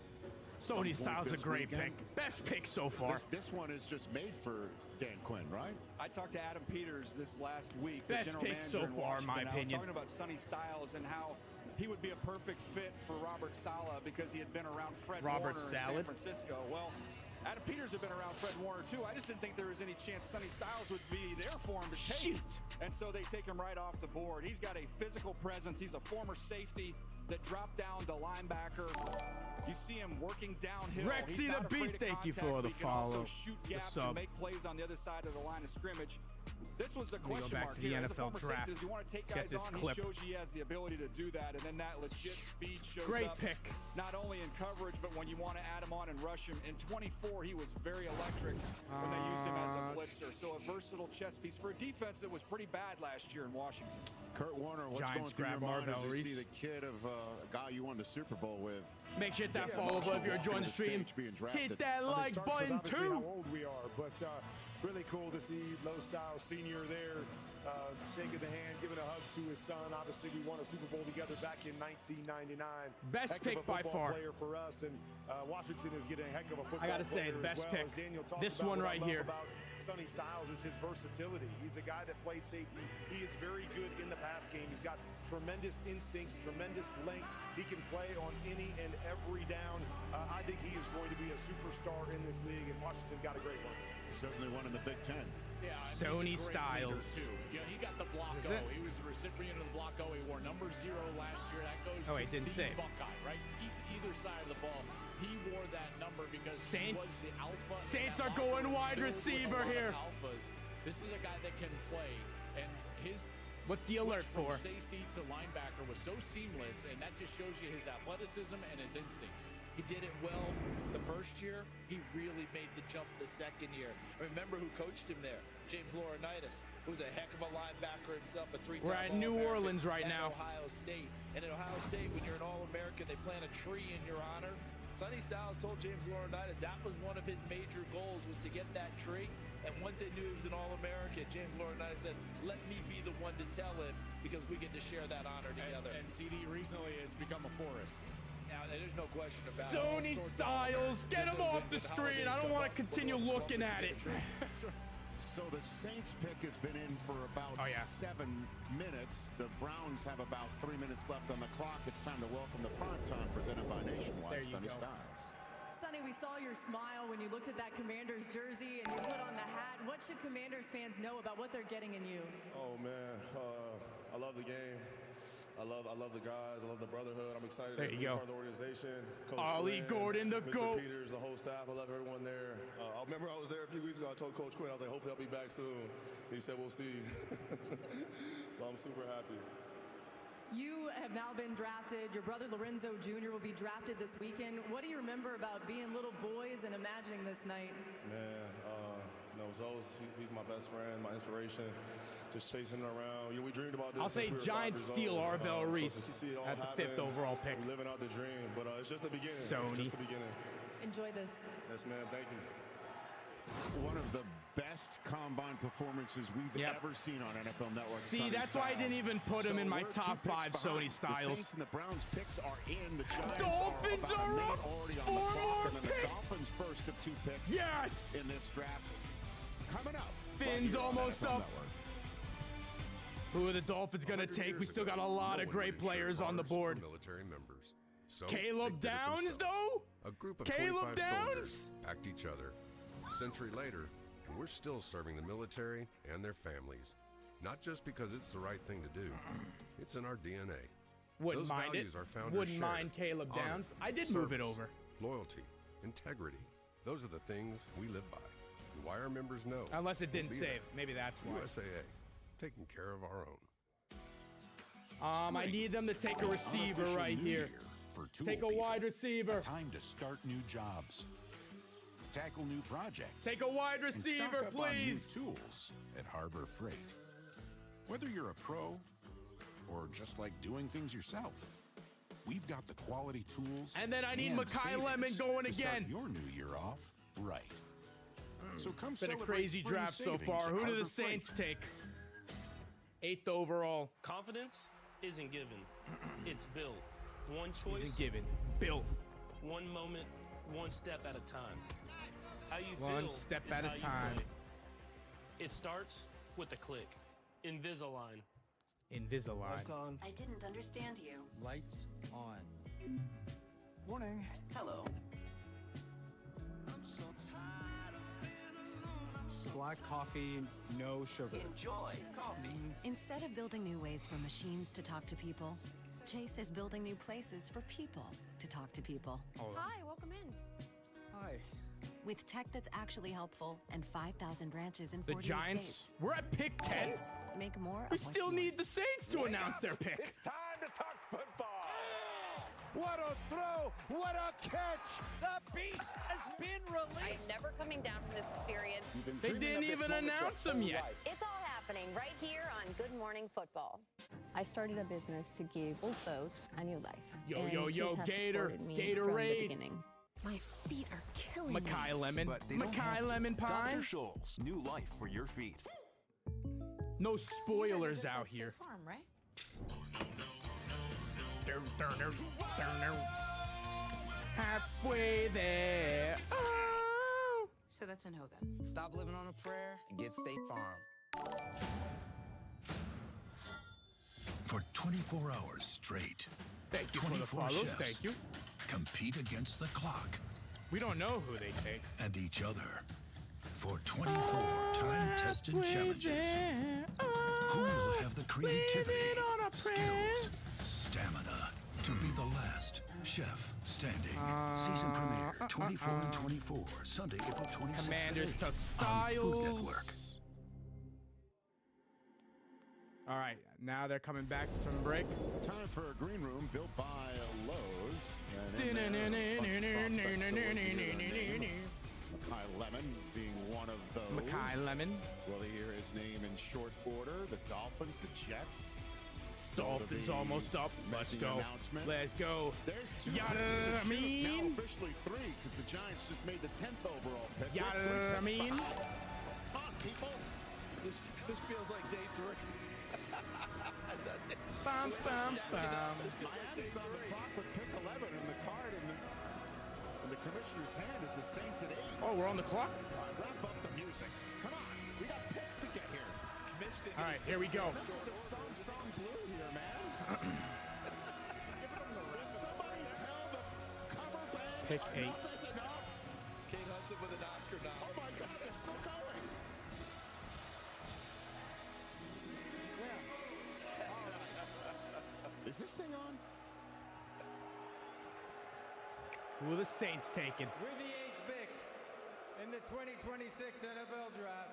Sonny some point Styles a this great weekend. pick. Best pick so far. This one is just made for Dan Quinn, right? I talked to Adam Peters this last week, Best the general pick manager so in far, in my Washington. I was opinion. talking about Sonny Styles and how he would be a perfect fit for Robert Saleh because he had been around Fred Robert Warner in San Saleh? Francisco. Well, Adam Peters had been around Fred Warner too. I just didn't think there was any chance Sonny Styles would be there for him to take. Shoot. And so they take him right off the board. He's got a physical presence. He's a former safety that dropped down to linebacker. You see him working downhill. Rexy He's the not afraid Beast, of thank you contact, for but the he can also follow. shoot The gaps sub. and make plays on the other side of the line of scrimmage. This was a Let me go question back mark to the here. As a NFL former draft. safety, does he want to take Get guys this on? clip. He shows he has the ability to do that, and then that legit speed shows Great up. pick. Not only in coverage, but when you want to add him on and rush him. In 24, he was very electric when they used him as a blitzer. So a versatile chess piece for a defense that was pretty bad last year in Washington. Kurt Warner, what's Giants going through your grab mind as Arll you Reese. see the kid of a guy you won the Super Bowl with? Make sure you hit that Yeah, follow emotional if you're enjoying the walking stream. stage being drafted. Hit that It like starts with button obviously too. how old we are, but really cool to see Low Style Senior there, shaking the hand, giving a hug to his son. Obviously, we won a Super Bowl together back in 1999. Best Heck pick of a by football far. player for us, and Washington is getting a heck of a football I gotta say, player the as best well. pick. As Daniel talked This about, one what I right love here. About Sonny Styles is his versatility. He's a guy that played safety. He is very good in the pass game. He's got tremendous instincts, tremendous length. He can play on any and every down. I think he is going to be a superstar in this league, and Washington got a great one. Certainly one in the Big Ten. Yeah, Sonny he's a great leader, Styles. too. Yeah, he got the block Is O. it? He was the recipient of the block O. He wore number 0 last year. That goes Oh, to he didn't the say. Buckeye, right? Either side of the ball. He wore that number because Saints- he was the alpha. in Saints that are locker going room, wide filled with a receiver lot of here. Alphas. This is a guy that can play, and his What's the switch alert from for? safety to linebacker was so seamless, and that just shows you his athleticism and his instincts. He did it well the first year. He really made the jump the second year. Remember who coached him there? James Laurinaitis, who's a heck of a linebacker himself, a three-time We're at New All-American Orleans right at now. Ohio State. And at Ohio State, when you're an All-American, they plant a tree in your honor. Sonny Styles told James Laurinaitis that was one of his major goals, was to get that tree. And once they knew he was an All-American, James Laurinaitis said, let me be the one to tell him, because we get to share that honor together. And CD recently has become a forest. Now, there's no question about it. Sonny Styles, get him off the screen. I don't want to continue looking at it. So the Saints pick has been in for about 7 minutes. The Browns have about 3 minutes left on the clock. It's time to welcome the primetime presented by Nationwide. There you Sonny go. Styles. Sonny, we saw your smile when you looked at that Commanders jersey and you put on the hat. What should Commanders fans know about what they're getting in you? Oh man, I love the game. I love the guys. I love the brotherhood. I'm excited There to you be go. part of the organization. Coach Ollie Quinn, Gordon, the Mr. GOAT. Peters, the whole staff. I love everyone there. I remember I was there a few weeks ago. I told Coach Quinn, I was like, hopefully I'll be back soon. He said, we'll see. So I'm super happy. You have now been drafted. Your brother Lorenzo Jr. will be drafted this weekend. What do you remember about being little boys and imagining this night? Man, Zoe's, he's my best friend, my inspiration. Just chasing him around. You know, we dreamed about this. I'll say since we were 5 Giants years steal old. Arll So Reese to see it all at the 5th happen, overall pick. we're living out the dream, but it's just the beginning. Sony. Just the beginning. Enjoy this. Yes, man. Thank you. One of the best combine performances we've ever seen on NFL Network. See, that's why I didn't even put him in my top 5 Sony Styles. The Saints and the Browns picks are in. The Giants Dolphins are up already on 4 the more clock. And then picks. the Dolphins first of 2 picks Yes! in this draft. Coming up. Fins right here on almost NFL up. Network. Who are the Dolphins going to take? We still got a lot of great players on the board. Military members. So Caleb they did it Downs, themselves. though? A group of Caleb 25 Downs? soldiers backed each other. A century later, and we're still serving the military and their families. Not just because it's the right thing to do. It's in our DNA. Wouldn't Those mind values it. our founders Wouldn't shared. mind Caleb Honor, Downs. I did move it service, over. Loyalty, integrity. Those are the things we live by. And why our members know. Unless it didn't we'll be save. there. Maybe that's why. USAA, taking care of our own. I need them to take a receiver right here. Take a wide receiver. Time to start new jobs. Tackle new projects. Take a wide receiver, and stock up please. on new tools at Harbor Freight. Whether you're a pro or just like doing things yourself, we've got the quality tools. And then I need and Malachi savings Lemon going to start again. your new year off right. So come Been a celebrate crazy spring draft so savings far. at Who do Harbor the Saints Freight. take? 8th overall. Confidence isn't given. It's built. One choice. Isn't given. Built. One moment, one step at a time. How you feel One step is at a how you time. play. It starts with a click. Invisalign. Invisalign. Lights on. I didn't understand you. Lights on. Morning. Hello. Black coffee, no sugar. Enjoy coffee. Instead of building new ways for machines to talk to people, Chase is building new places for people to talk to people. Hi, welcome in. Hi. With tech that's actually helpful and 5,000 branches in The 48 Giants. states. We're at pick 10. Chase, make more We of what's still need yours. the Saints to announce their pick. It's time to talk football. What a throw! What a catch! The beast has been released. I'm never coming down from this experience. They didn't even announce them yet. It's all happening right here on Good Morning Football. I started a business to give old folks a new life. Yo, and yo, yo, Chase has Gator, supported me Gatorade. from the beginning. My feet are killing me. Mackay Lemon. But they don't Mackay have to. Lemon pie. Dr. Scholl's, new life for your feet. No spoilers out here. Farm, right? Halfway there. Oh. So that's a no then. Stop living on a prayer and get State Farm. For 24 hours straight. Thank you for the 24 follows. chefs Thank you. compete against the clock We don't know who they take. and each other for 24 time-tested challenges. Who will have the creativity, skills, stamina to be the last chef standing? Season premiere 24 and 24, Sunday, April 26th Commanders at took 8 on Food Styles. Network. All right, now they're coming back from break. Time for a green room built by Lowe's. And in there, a bunch of prospects to look here. Malachi Lemon being one of those. Malachi Lemon. Will he hear his name in short order? The Dolphins, the Jets. Dolphins almost up. Let's go. Let's go. There's 2 Yada picks in the shoot. mean. Now officially 3 because the Giants just made the 10th overall pick. They're Yada 3 picks mean. behind. Come on, people. This feels like day 3. Bum, bum, bum. Miami's on the clock with pick 11, and the card in the commissioner's hand is the Saints at 8. Oh, we're on the clock? Ramp up the music. Come on. We got picks to get here. All right, here we go. The song blue here, man. Will somebody tell the cover band Pick 8. enough is enough? Kate Hudson with an Oscar nom. Oh, my God, they're still going. Is this thing on? Who are the Saints taking? With the 8th pick in the 2026 NFL Draft,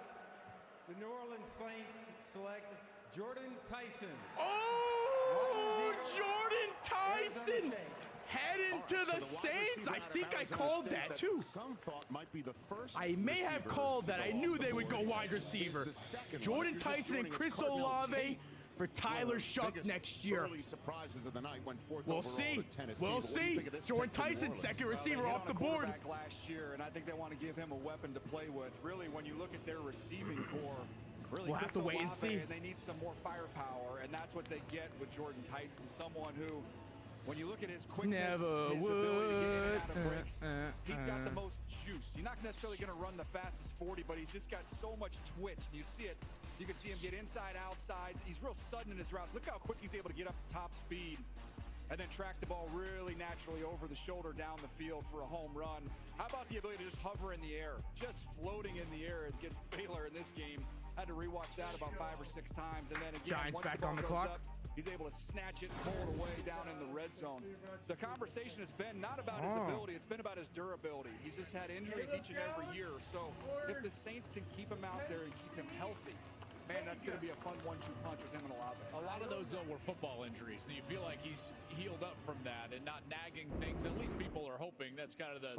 the New Orleans Saints select Jordan Tyson. Oh, Jordan Tyson! Heading to the Saints. I think I called that too. Some thought might be the first. I may have called that. I knew they would go wide receiver. Jordan Tyson and Chris Olave for Tyler Shuck next year. Early surprises of the night went fourth We'll overall see. to Tennessee. We'll But what do you see. think of this Jordan pick for New Tyson, Orleans? second Well, receiver they hit off on the board. quarterback last year, and I think they want to give him a weapon to play with. Really, when you look at their receiving core, really, We'll have to wait and see. And they need some more firepower, and that's what they get with Jordan Tyson, someone who, when you look at his quickness, Never his ability to get in and out of would. breaks, he's got the most juice. You're not necessarily going to run the fastest 40, but he's just got so much twitch. You see it. You can see him get inside, outside. He's real sudden in his routes. Look how quick he's able to get up to top speed and then track the ball really naturally over the shoulder down the field for a home run. How about the ability to just hover in the air, just floating in the air against Baylor in this game? I had to rewatch that about 5 or 6 times, and then again, Giants once back the ball on the goes clock. up, he's able to snatch it and pull it away down in the red zone. The conversation has been not about his ability, it's been about his durability. He's just had injuries each and every year. So if the Saints can keep him out there and keep him healthy, man, that's going to be a fun 1-2 punch with him and Olave. A lot of those, though, were football injuries, and you feel like he's healed up from that and not nagging things. At least people are hoping. That's kind of the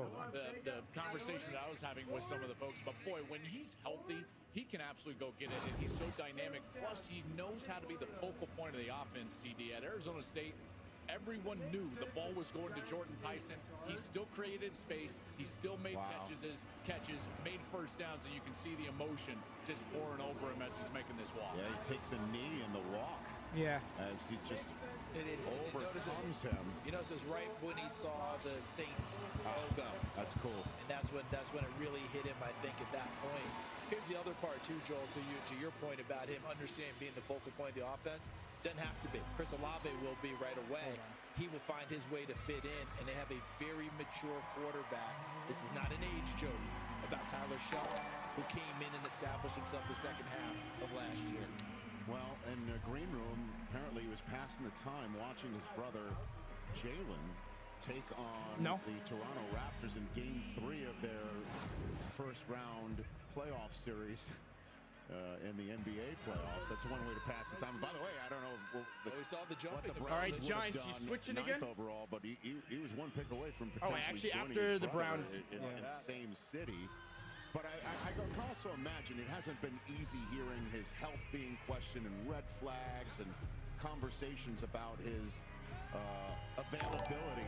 conversation that I was having with some of the folks. But, boy, when he's healthy, he can absolutely go get it, and he's so dynamic. Plus, he knows how to be the focal point of the offense, CD. At Arizona State, everyone knew the ball was going to Jordan Tyson. He still created space. He still made catches, made first downs, and you can see the emotion just pouring over him as he's making this walk. Yeah, he takes a knee in the walk. Yeah. As he just overcomes him. You notice it was right when he saw the Saints logo. That's cool. And that's when it really hit him, I think, at that point. Here's the other part, too, Joel, to your point about him understanding being the focal point of the offense. Doesn't have to be. Chris Olave will be right away. He will find his way to fit in, and they have a very mature quarterback. This is not an age joke about Tyler Shuck, who came in and established himself the second half of last year. Well, in the green room, apparently he was passing the time watching his brother Jalen take on the Toronto Raptors in Game 3 of their first-round playoff series in the NBA playoffs. That's one way to pass the time. And by the way, I don't know we saw the jump. what the All right, Browns Giants, would you have done switching ninth again? overall, but he was one pick away from Oh, potentially actually, joining after his the brother Browns. in the same city. But I can also imagine it hasn't been easy hearing his health being questioned and red flags and conversations about his availability.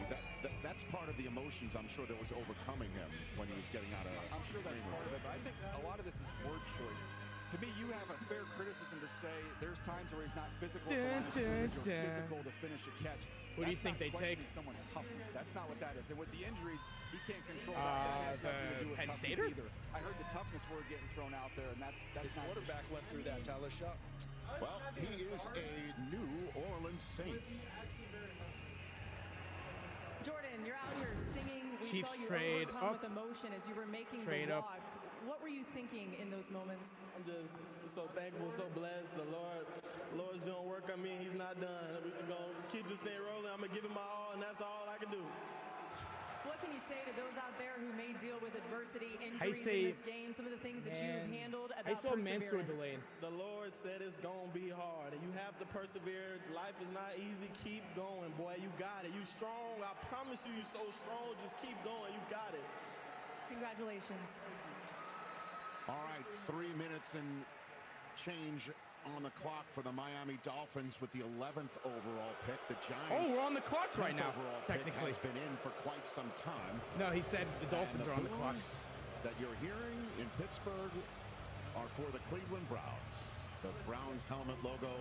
That's part of the emotions I'm sure that was overcoming him when he was getting out of. I'm sure that's part of it, but I think a lot of this is word choice. To me, you have a fair criticism to say there's times where he's not physical at the line of scrimmage or physical to finish a catch. Who do you think they take? Someone's toughness. That's not what that is. And with the injuries, he can't control that. That has nothing to do with Penn toughness Stater? either. I heard the toughness word getting thrown out there, and that's His not quarterback went through that, Tyler Shuck. Well, he is a New Orleans Saint. Jordan, you're out here singing. We Chiefs saw you trade overcome up. with emotion as you were making Trade the up. walk. What were you thinking in those moments? I'm just so thankful, so blessed. The Lord's doing work on me. He's not done. We're just going to keep this thing rolling. I'm going to give him my all, and that's all I can do. What can you say to those out there who may deal with adversity, I injuries say- in this game, some of the things that you've handled I about spell Mansour perseverance? Delane. The Lord said it's going to be hard, and you have to persevere. Life is not easy. Keep going, boy. You got it. You strong. I promise you, you're so strong. Just keep going. You got it. Congratulations. All right, 3 minutes and change on the clock for the Miami Dolphins with the 11th overall pick. The Giants. Oh, we're on the clock right 10th now, overall technically. pick has been in for quite some time. No, he said the Dolphins And are on the clock. booze that you're hearing in Pittsburgh are for the Cleveland Browns. The Browns helmet logo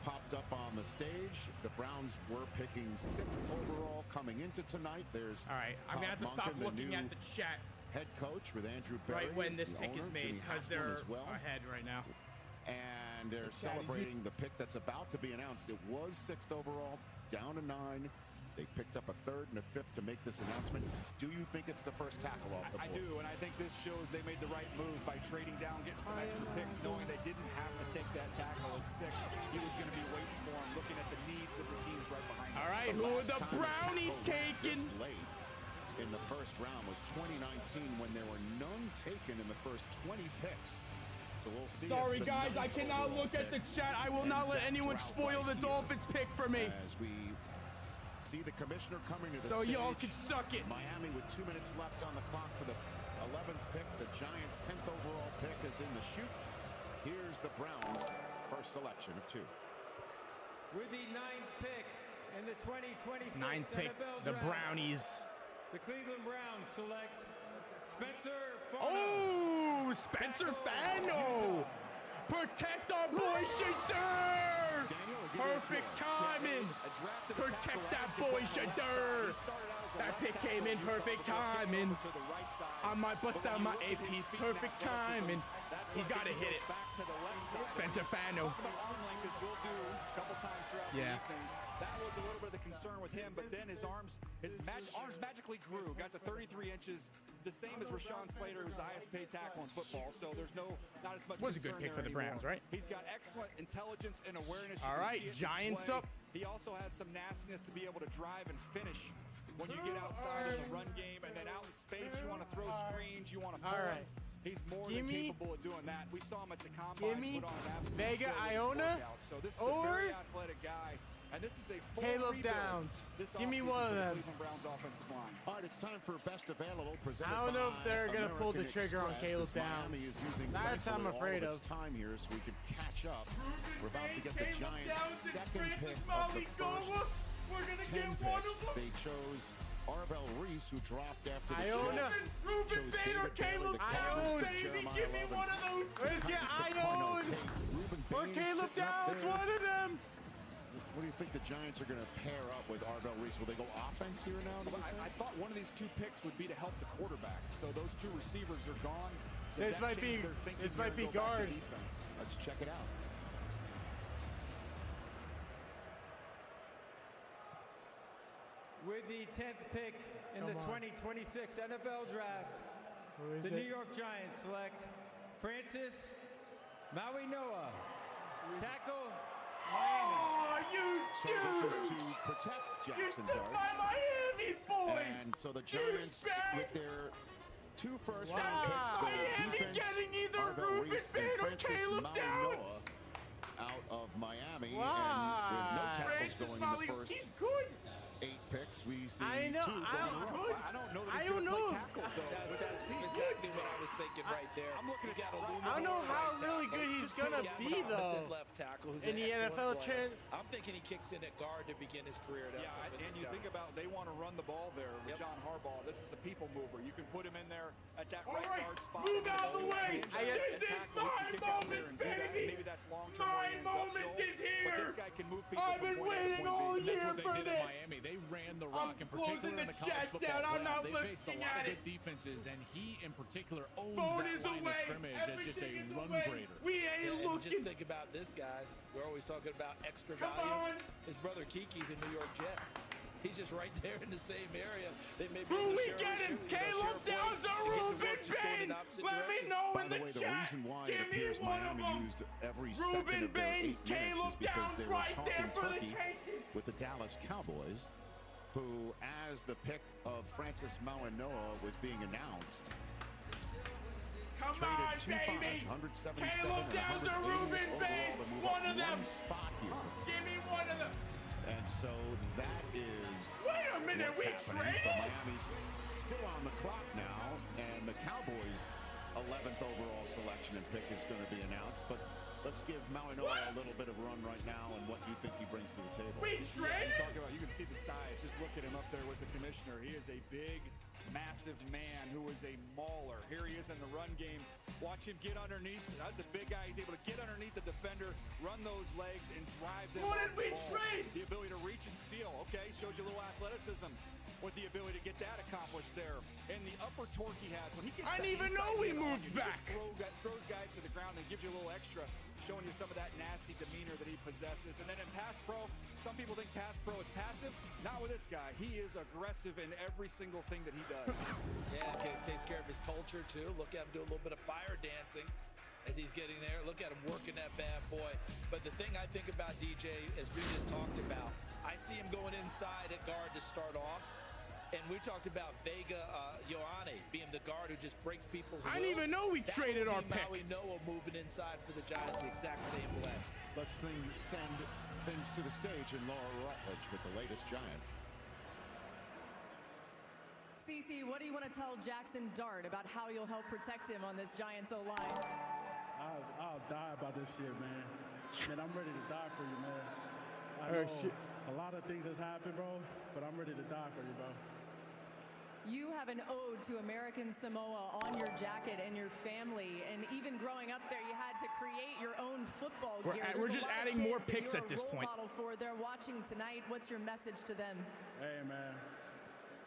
popped up on the stage. The Browns were picking 6th overall coming into tonight. There's All right, I'm going to have to stop looking at the chat head coach with Andrew Berry. right when this the pick is owner, made Jimmy because Haslam they're as well. ahead right now. And they're Chat, celebrating the pick that's about to be announced. It was 6th overall, down to 9. They picked up a 3rd and a 5th to make this announcement. Do you think it's the first tackle off the board? I do, and I think this shows they made the right move by trading down, getting some extra picks, knowing they didn't have to take that tackle at 6. He was going to be waiting for him, looking at the needs of the teams right behind him. All right, who are the Brownies taking? Late in the first round was 2019 when there were none taken in the first 20 picks. So we'll see. Sorry, if the guys, I 9th cannot overall look at the pick chat. I will not ends let that anyone drought spoil right the here. Dolphins pick for me. As we see the commissioner coming to the So stage. y'all can suck it. Miami with 2 minutes left on the clock for the 11th pick. The Giants' 10th overall pick is in the chute. Here's the Browns' first selection of 2. With the 9th pick in the 2026 Ninth pick, NFL the Draft, Brownies. the Cleveland Browns select Spencer Fano. Oh, Spencer Fano! Protect our boy Shadur! Perfect timing! Protect that boy Shadur! That pick came in perfect timing. I might bust out my AP. Perfect timing. He's got to hit it. Spencer Fano. Yeah. That was a little bit of the concern with him, but then his arms magically grew, got to 33 inches, the same as Rashawn Slater, who's the highest paid tackle in football. So there's not as much. Was a good pick for the Browns, right? He's got excellent intelligence and awareness. All right, Giants up. He also has some nastiness to be able to drive and finish when you get outside in the run game, and then out in space, you want to throw screens, you want to pull him. He's more than capable of doing that. We saw him at the combine put on an absolute Vega Iona workout. So this is a very athletic guy. And this is a full Caleb rebuild Downs. this Give me offseason one of for the them. Cleveland Browns offensive line. All right, it's time for best available. Presented I don't know if by they're going to pull the American trigger on Express, Caleb as Miami Downs. is using That's I'm thankfully afraid all of. its time here so we can catch up. We're about to get the Caleb Giants' Downs and second pick Francis of Maui the first We're going to 10 get one of picks. them. They chose Arll Reese, who dropped after the Iona. Jets. Ruben Bane or Caleb Downs, baby. Give me one of those. Let's get Iona or Caleb Downs, one of them. What do you think the Giants are going to pair up with Arll Reese? Will they go offense here now? I thought one of these two picks would be to help the quarterback. So those two receivers are gone. This might be guard. Let's check it out. With the 10th pick in the 2026 NFL Draft, the New York Giants select Francis Maui, tackle. Oh, you So this is to protect Jackson You took Dart. my Miami boy. And so the Giants, with their 2 first-round Wow. picks, go Miami defense, getting either Arll Ruben Reese Bane and or Francis Caleb Maui Downs. out of Miami. Wow. And with no tackles Francis going Maui, in the first he's good. 8 picks, we see I know, 2 I going was wrong. good. I don't know that I he's don't going to know. play tackle, though. That's exactly what I was thinking right there. I'm looking at Aluminum I don't know how right really tackle. good he's Just gonna put Gavin be, Thomas though, at left tackle, who's in an the excellent NFL player. trend. I'm thinking he kicks in at guard to begin his career. Yeah, and you think about they want to run the ball there with John Harbaugh. This is a people mover. You can put him in there at that right guard spot. Move out of the way. This is my moment, baby. Maybe that's long-term. My moment is here. But this guy can move people I've been from point A to waiting point B. all That's year what they for did this. in Miami. They ran the rock, in particular closing in the the college chat football down. I'm playoff. not They faced a looking lot at of it. good defenses, and he, in particular, owned Phone that is line away. of scrimmage as just a Everything is run away. grader. We ain't And looking. just think about this, guys. We're always talking about extra Come value. on. His brother Kiki's a New York Jet. He's just right there in the same area. They may be Who able to we share getting? shoes. They'll share Caleb Downs plays. or They get the Ruben work just going in Bane? opposite Let me directions. know By in the the way, the chat. reason why Give it me appears one of Miami them. used every Ruben second of their Bane, 8 minutes Caleb is because Downs they were right there talking for the turkey taking. with the Dallas Cowboys, who, as the pick of Francis Maui was being announced, Come traded on, 2 baby. 177 Caleb and Downs or 188 Ruben overall Bane. to move One up of them. spot here. Give me one of them. And so that is. Wait a minute, what's we happening. So traded? Miami's still on the clock now, and the Cowboys' 11th overall selection and pick is going to be announced. But let's give Maui a little bit of a run right now and what you think he brings to the table. We traded? You can see the size. Just look at him up there with the commissioner. He is a big, massive man who is a mauler. Here he is in the run game. Watch him get underneath. That's a big guy. He's able to get underneath the defender, run those legs, and drive them. What off did the we ball. trade? The ability to reach and seal. Okay, shows you a little athleticism with the ability to get that accomplished there. And the upper torque he has. When he gets I that didn't even inside know we hit on moved you, he back. just throws guys to the ground and gives you a little extra, showing you some of that nasty demeanor that he possesses. And then in pass pro, some people think pass pro is passive. Not with this guy. He is aggressive in every single thing that he does. Yeah, takes care of his culture, too. Look at him do a little bit of fire dancing as he's getting there. Look at him working that bad boy. But the thing I think about, DJ, as we just talked about, I see him going inside at guard to start off. And we talked about Vega Ioane being the guard who just breaks people's I didn't even know we traded our pick. Maui Noah moving inside for the Giants the exact same way. Let's send things to the stage and Laura Rutledge with the latest Giant. CC, what do you want to tell Jackson Dart about how you'll help protect him on this Giants O-line? I'll die about this shit, man. Man, I'm ready to die for you, man. I know a lot of things has happened, bro, but I'm ready to die for you, bro. You have an ode to American Samoa on your jacket and your family, and even growing up there, you had to create your own football gear. We're just adding more picks at this point. Model for they're watching tonight. What's your message to them? Hey, man.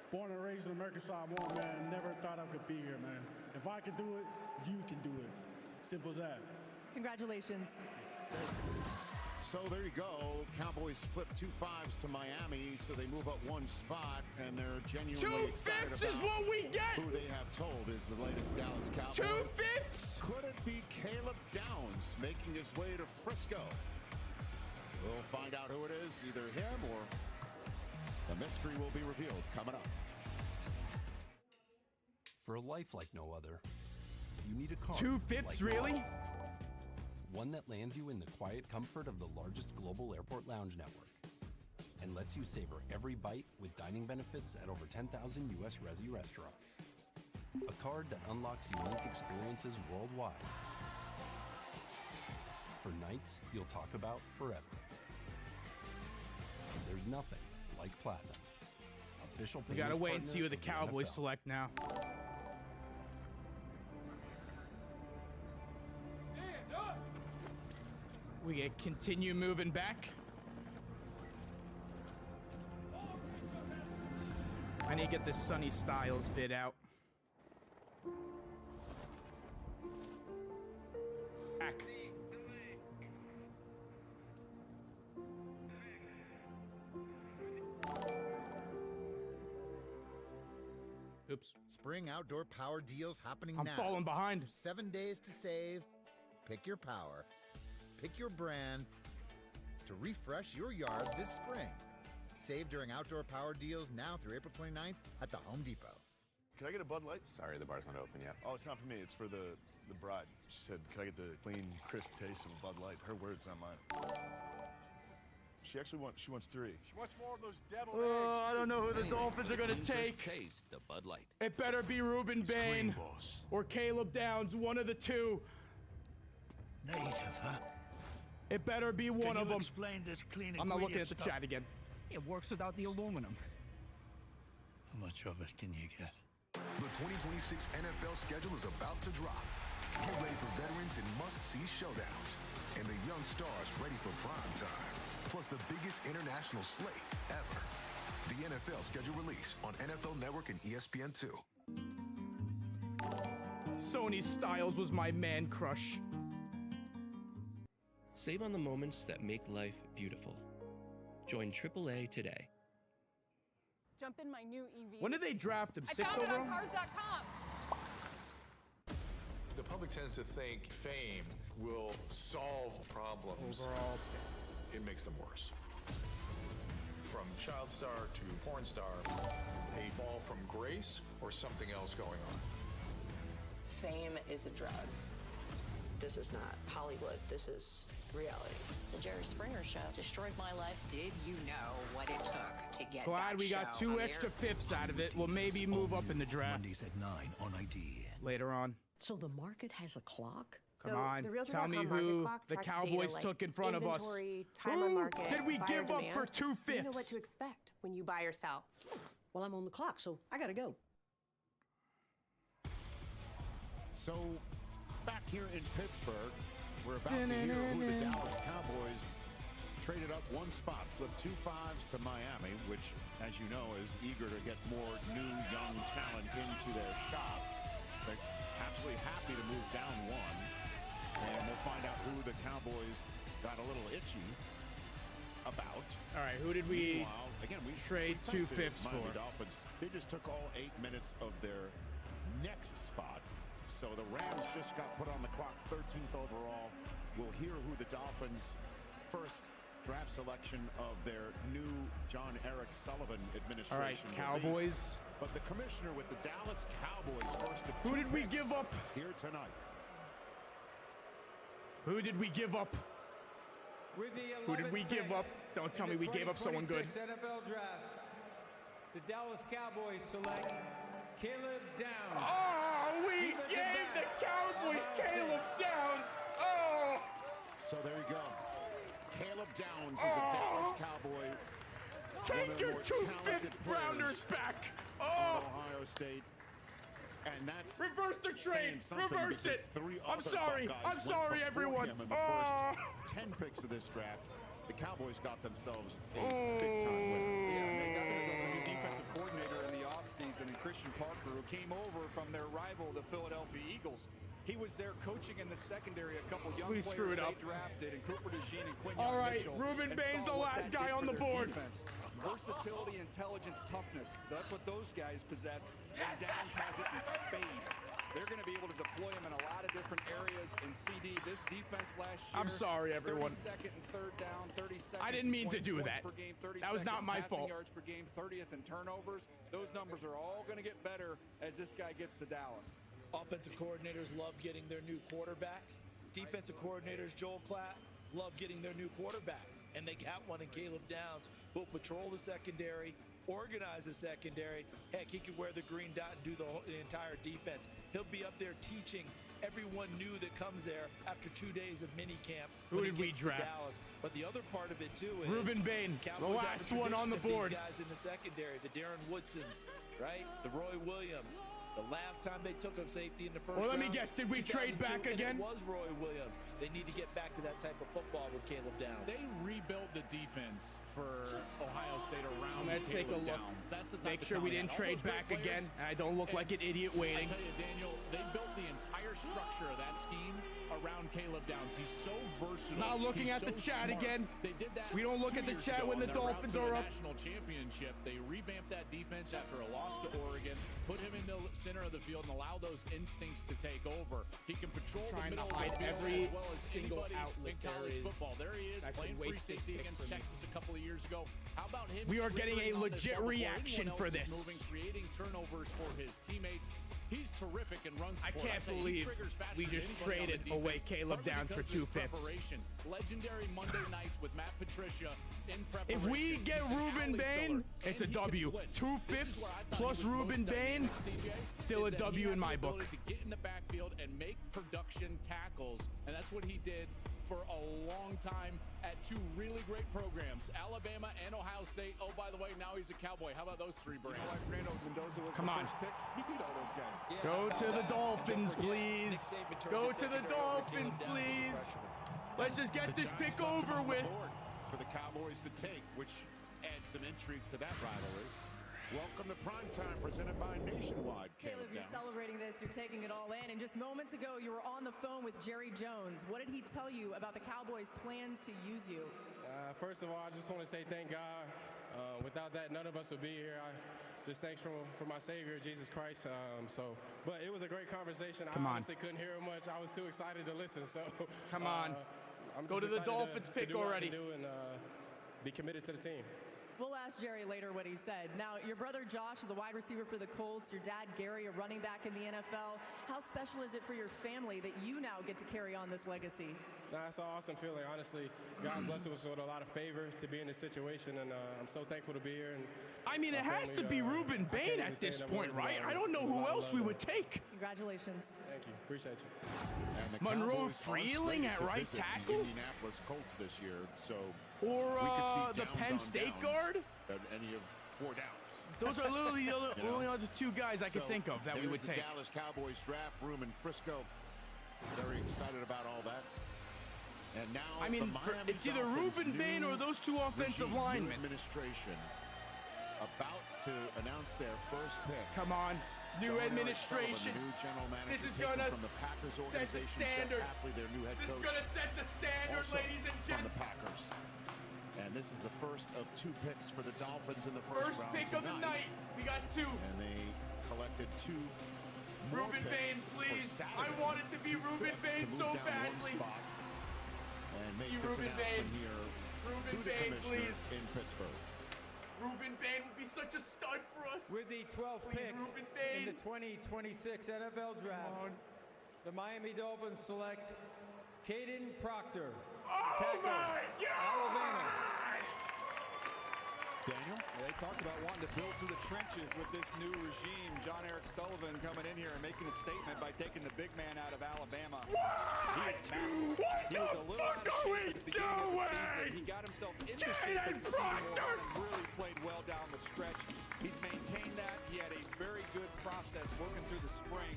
Born and raised in American Samoa, man. Never thought I could be here, man. If I can do it, you can do it. Simple as that. Congratulations. So there you go. Cowboys flip 2 5s to Miami, so they move up 1 spot, and they're genuinely 2 excited fifths is about what we get. who they have told is the latest Dallas Cowboys. 2 fifths. Could it be Caleb Downs making his way to Frisco? We'll find out who it is, either him or the mystery will be revealed coming up. For a life like no other, you need a car. 2 fifths, like really? One that lands you in the quiet comfort of the largest global airport lounge network and lets you savor every bite with dining benefits at over 10,000 U.S. Resi restaurants. A card that unlocks unique experiences worldwide for nights you'll talk about forever. There's nothing like Platinum. Official We gotta payments wait and partner see who the of Cowboys NFL. select now. We get continue moving back. I need to get this Sonny Styles vid out. Back. Oops. Spring outdoor power deals happening I'm now. falling behind. 7 days to save. Pick your power. Pick your brand to refresh your yard this spring. Save during outdoor power deals now through April 29th at the Home Depot. Can I get a Bud Light? Sorry, the bar's not open yet. Oh, it's not for me. It's for the bride. She said, can I get the clean, crisp taste of a Bud Light? Her words, not mine. She wants 3. She wants more of those deviled Oh, I don't know who the Dolphins are gonna take. Taste the Bud Light. It better be Ruben Bane or Caleb Downs, one of the two. Native, huh? It better be one of them. Explain this clean I'm not looking at ingredient the stuff? chat again. It works without the aluminum. How much of it can you get? The 2026 NFL schedule is about to drop. Get ready for veterans and must-see showdowns, and the young stars ready for prime time. Plus the biggest international slate ever. The NFL schedule release on NFL Network and ESPN2. Sonny Styles was my man crush. Save on the moments that make life beautiful. Join AAA today. Jump in my new EV. When did they draft him? 6th I found it overall? on cars.com. The public tends to think fame will solve problems. Overall. It makes them worse. From child star to porn star, a fall from grace or something else going on. Fame is a drug. This is not Hollywood. This is reality. The Jerry Springer Show destroyed my life. Did you know what it took to get Glad that we got show 2 on extra air? fifths out of it. We'll maybe move up in the draft. Mondays at 9 on ID. Later on. So the market has a clock? Come on, tell me who the Cowboys took in front of us. Timer Who market, did we buyer give up demand, for 2 so you know what fifths? to expect when you buy or sell. Well, I'm on the clock, so I gotta go. So, back here in Pittsburgh, we're about to hear who the Dallas Cowboys traded up 1 spot, flipped 2 5s to Miami, which, as you know, is eager to get more new young talent into their shop. They're absolutely happy to move down 1, and we'll find out who the Cowboys got a little itchy about. All right, who did we again, we trade we 2 typed it, fifths Miami for? Dolphins. They just took all 8 minutes of their next spot. So the Rams just got put on the clock, 13th overall. We'll hear who the Dolphins' first draft selection of their new John Eric Sullivan administration. All right, will be. Cowboys. But the commissioner with the Dallas Cowboys first. Who did we give up? Here tonight. Who did we give up? With the Who did we 11th give pick up? Don't tell in me the we gave up someone good. 2026 NFL draft. The Dallas Cowboys select Caleb Downs. Oh, we gave the Cowboys Caleb Downs. Oh. So there you go. Caleb Downs is a Dallas Cowboy. Take your 2 fifth-rounders back. Oh! Ohio State. And that's reverse the trade. Reverse it. I'm sorry. I'm sorry, everyone. In the first 10 picks of this draft, the Cowboys got themselves a big-time winner. Yeah, and they got themselves a new defensive coordinator in the offseason, and Christian Parker, who came over from their rival, the Philadelphia Eagles. He was there coaching in the secondary, a couple young players they drafted, and Cooper Jr and Kenyon All right, Mitchell, Ruben Bane's the last guy on the board. Defense. Versatility, intelligence, toughness. That's what those guys possess. And Downs has it in spades. They're going to be able to deploy him in a lot of different areas. In CD, this defense last year. I'm sorry, everyone. 32nd and third down, 32nd. I didn't mean to do that. Per game, that was not my fault. Yards per game, 30th in turnovers. Those numbers are all going to get better as this guy gets to Dallas. Offensive coordinators love getting their new quarterback. Defensive coordinators, Joel Klatt, love getting their new quarterback. And they got one in Caleb Downs, who'll patrol the secondary, organize the secondary. Heck, he could wear the green dot and do the entire defense. He'll be up there teaching everyone new that comes there after 2 days of mini camp. Who did we draft? Dallas. But the other part of it too is Ruben Bane, the last one on the board. These guys in the secondary, the Darren Woodsons, right? The Roy Williams. The last time they took a safety in the first round. Well, let me guess, did we trade back again? It was Roy Williams. They need to get back to that type of football with Caleb Downs. They rebuilt the defense for Ohio State around Let's take a look. Downs. That's the type Make of sure we talent. didn't trade back again. I don't look like an idiot waiting. I tell you, Daniel, they built the entire structure of that scheme around Caleb Downs. He's so versatile. Not looking at the chat again. They did that. We don't look at the chat when the Dolphins are up. National championship. They revamped that defense after a loss to Oregon, put him in the center of the field, and allow those instincts to take over. He can patrol the middle of the field every as well as single anybody outlet in college there is. football. There he is playing free safety against Texas a couple of years ago. How about him? We are getting a triggering on this legit ball before reaction anyone for else is this. moving, creating turnovers for his teammates. He's terrific and runs. I can't believe we just traded away Caleb Downs for 2 fifths. Legendary Monday nights with Matt Patricia in preparation. If we get Ruben Bane, it's a W. 2 fifths plus Ruben Bane, still a W in my book. To get in the backfield and make production tackles, and that's what he did for a long time at 2 really great programs, Alabama and Ohio State. Oh, by the way, now he's a Cowboy. How about those 3 brands? Mendoza was Come the on. first pick. He beat all those guys. Yeah. Go to the Dolphins, please. Go to the Dolphins, please. Let's just get this pick over with. For the Cowboys to take, which adds some intrigue to that rivalry. Welcome to Primetime, presented by Nationwide. Caleb, you're celebrating this. You're taking it all in. And just moments ago, you were on the phone with Jerry Jones. What did he tell you about the Cowboys' plans to use you? First of all, I just want to say thank God. Without that, none of us would be here. Just thanks for my Savior, Jesus Christ. But it was a great conversation. Come on. I honestly couldn't hear him much. I was too excited to listen. So Come on. I'm Go just to the excited Dolphins pick do what I already. can do and be committed to the team. We'll ask Jerry later what he said. Now, your brother Josh is a wide receiver for the Colts. Your dad Gary, a running back in the NFL. How special is it for your family that you now get to carry on this legacy? It's an awesome feeling. Honestly, God's blessed us with a lot of favor to be in this situation, and I'm so thankful to be here. And I mean, it has to be Ruben Bane at this point, right? I don't know who else we would take. Congratulations. Thank you. Appreciate you. And the Monroe Cowboys are Freing slated at to right visit the tackle? Indianapolis Colts this year, so Or we could see the Downs Penn on State Downs guard? at any of 4 downs. Those are literally the You know? only other 2 guys I could think of that we would there's take. the Dallas Cowboys draft room in Frisco. Very excited about all that. And now I mean, the Miami it's either Dolphins' Ruben Bane or new those 2 offensive regime, new linemen. Administration about to announce their first pick. Come on. New John administration. Sullivan, the new general manager, This is taken gonna from the Packers set the organization. standard. Jeff Hafley, their new head This is coach, gonna set the standard, also ladies and from the gents. Packers. And this is the first of 2 picks for the Dolphins in the First round pick of the tonight. night. We got 2. And they collected 2 more Ruben picks Bane, for please. Saturday. I want it to be Ruben To Bane move so down 1 badly. spot and make You this Ruben announcement Bane. here Ruben to the Bane, commissioner please. in Pittsburgh. Ruben Bane would be such a stud for us. With the 12th Please, pick Ruben in Bane. the 2026 NFL Draft, the Miami Dolphins select Kaden Proctor, Oh my God! Alabama. Daniel? They talked about wanting to build through the trenches with this new regime. John Eric Sullivan coming in here and making a statement by taking the big man out of Alabama. What? He is massive. What He was a little out of shape at the beginning of the season. He got himself in the shape as the season wore on and really played well down the stretch. He's maintained that. He had a very good process working through the spring.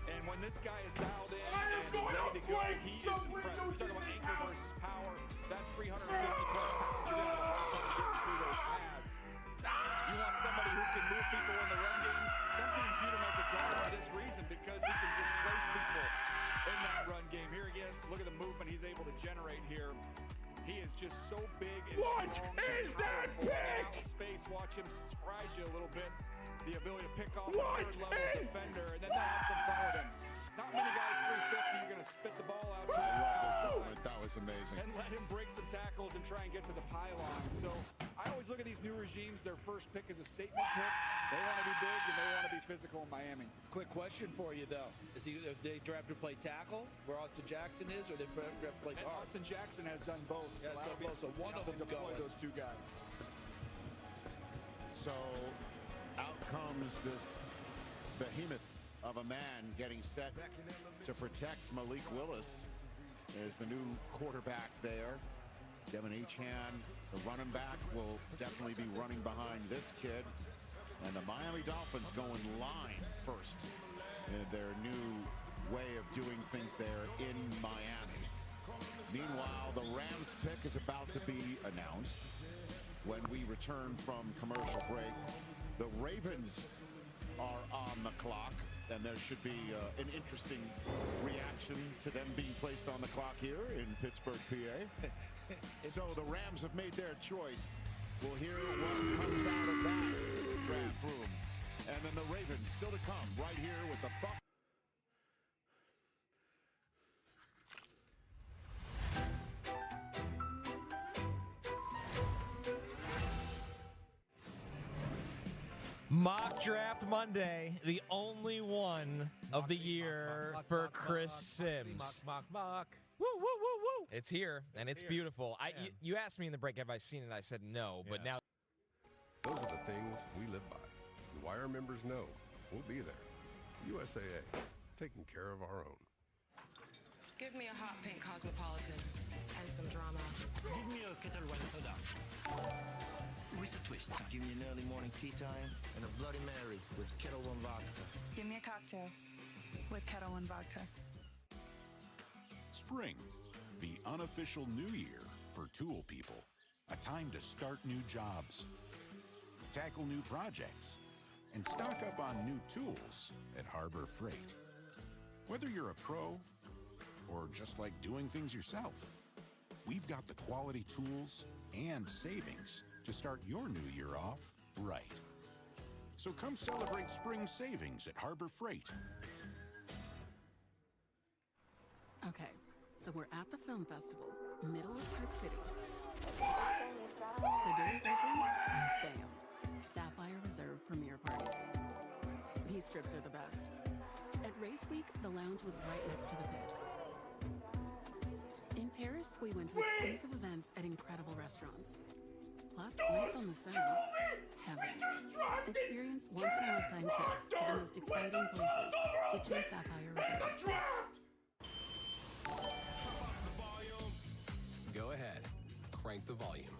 And when this guy is dialed in and ready to go, he is impressive. We're talking about ankle versus power. That 350-plus pounds, you're going to have a hard time getting through those pads. You want somebody who can move people in the run game. Some teams view him as a guard for this reason because he can displace people in that run game. Here again, look at the movement he's able to generate here. He is just so big and strong. What is that pick? Out in space, watch him surprise you a little bit. The ability to pick off a third-level defender, and then that had some fun with him. Not many guys 350. You're going to spit the ball out to him outside. That was amazing. And let him break some tackles and try and get to the pylon. So I always look at these new regimes. Their first pick is a statement pick. They want to be big and they want to be physical in Miami. Quick question for you, though. Is they drafted to play tackle, where Austin Jackson is, or they drafted to play guard? Austin Jackson has done both. So one of them deploy those two guys. So out comes this behemoth of a man getting set to protect Malik Willis as the new quarterback there. Devin Echan, the running back, will definitely be running behind this kid. And the Miami Dolphins going line first in their new way of doing things there in Miami. Meanwhile, the Rams pick is about to be announced when we return from commercial break. The Ravens are on the clock, and there should be an interesting reaction to them being placed on the clock here in Pittsburgh, PA. So the Rams have made their choice. We'll hear what comes out of that draft room. And then the Ravens still to come right here with the Buccaneers. Mock Draft Monday, the only one of the year for Chris Sims. Mock. Woo, woo, woo, woo. It's here, and it's beautiful. You asked me in the break, have I seen it? I said no, but now. Those are the things we live by. And why our members know we'll be there. USAA, taking care of our own. Give me a hot pink Cosmopolitan and some drama. Give me a Kettle One soda. With a twist. Give me an early morning tea time and a Bloody Mary with Kettle One vodka. Give me a cocktail with Kettle One vodka. Spring, the unofficial new year for tool people. A time to start new jobs, tackle new projects, and stock up on new tools at Harbor Freight. Whether you're a pro or just like doing things yourself, we've got the quality tools and savings to start your new year off right. So come celebrate spring savings at Harbor Freight. Okay, so we're at the film festival, middle of Park City. The doors open and bam, Sapphire Reserve premiere party. These trips are the best. At Race Week, the lounge was right next to the pit. In Paris, we went to exclusive events at incredible restaurants. Plus, nights on the sun, heaven. Experience once-in-a-lifetime trips to the most exciting places with Chase Sapphire Reserve. Go ahead, crank the volume.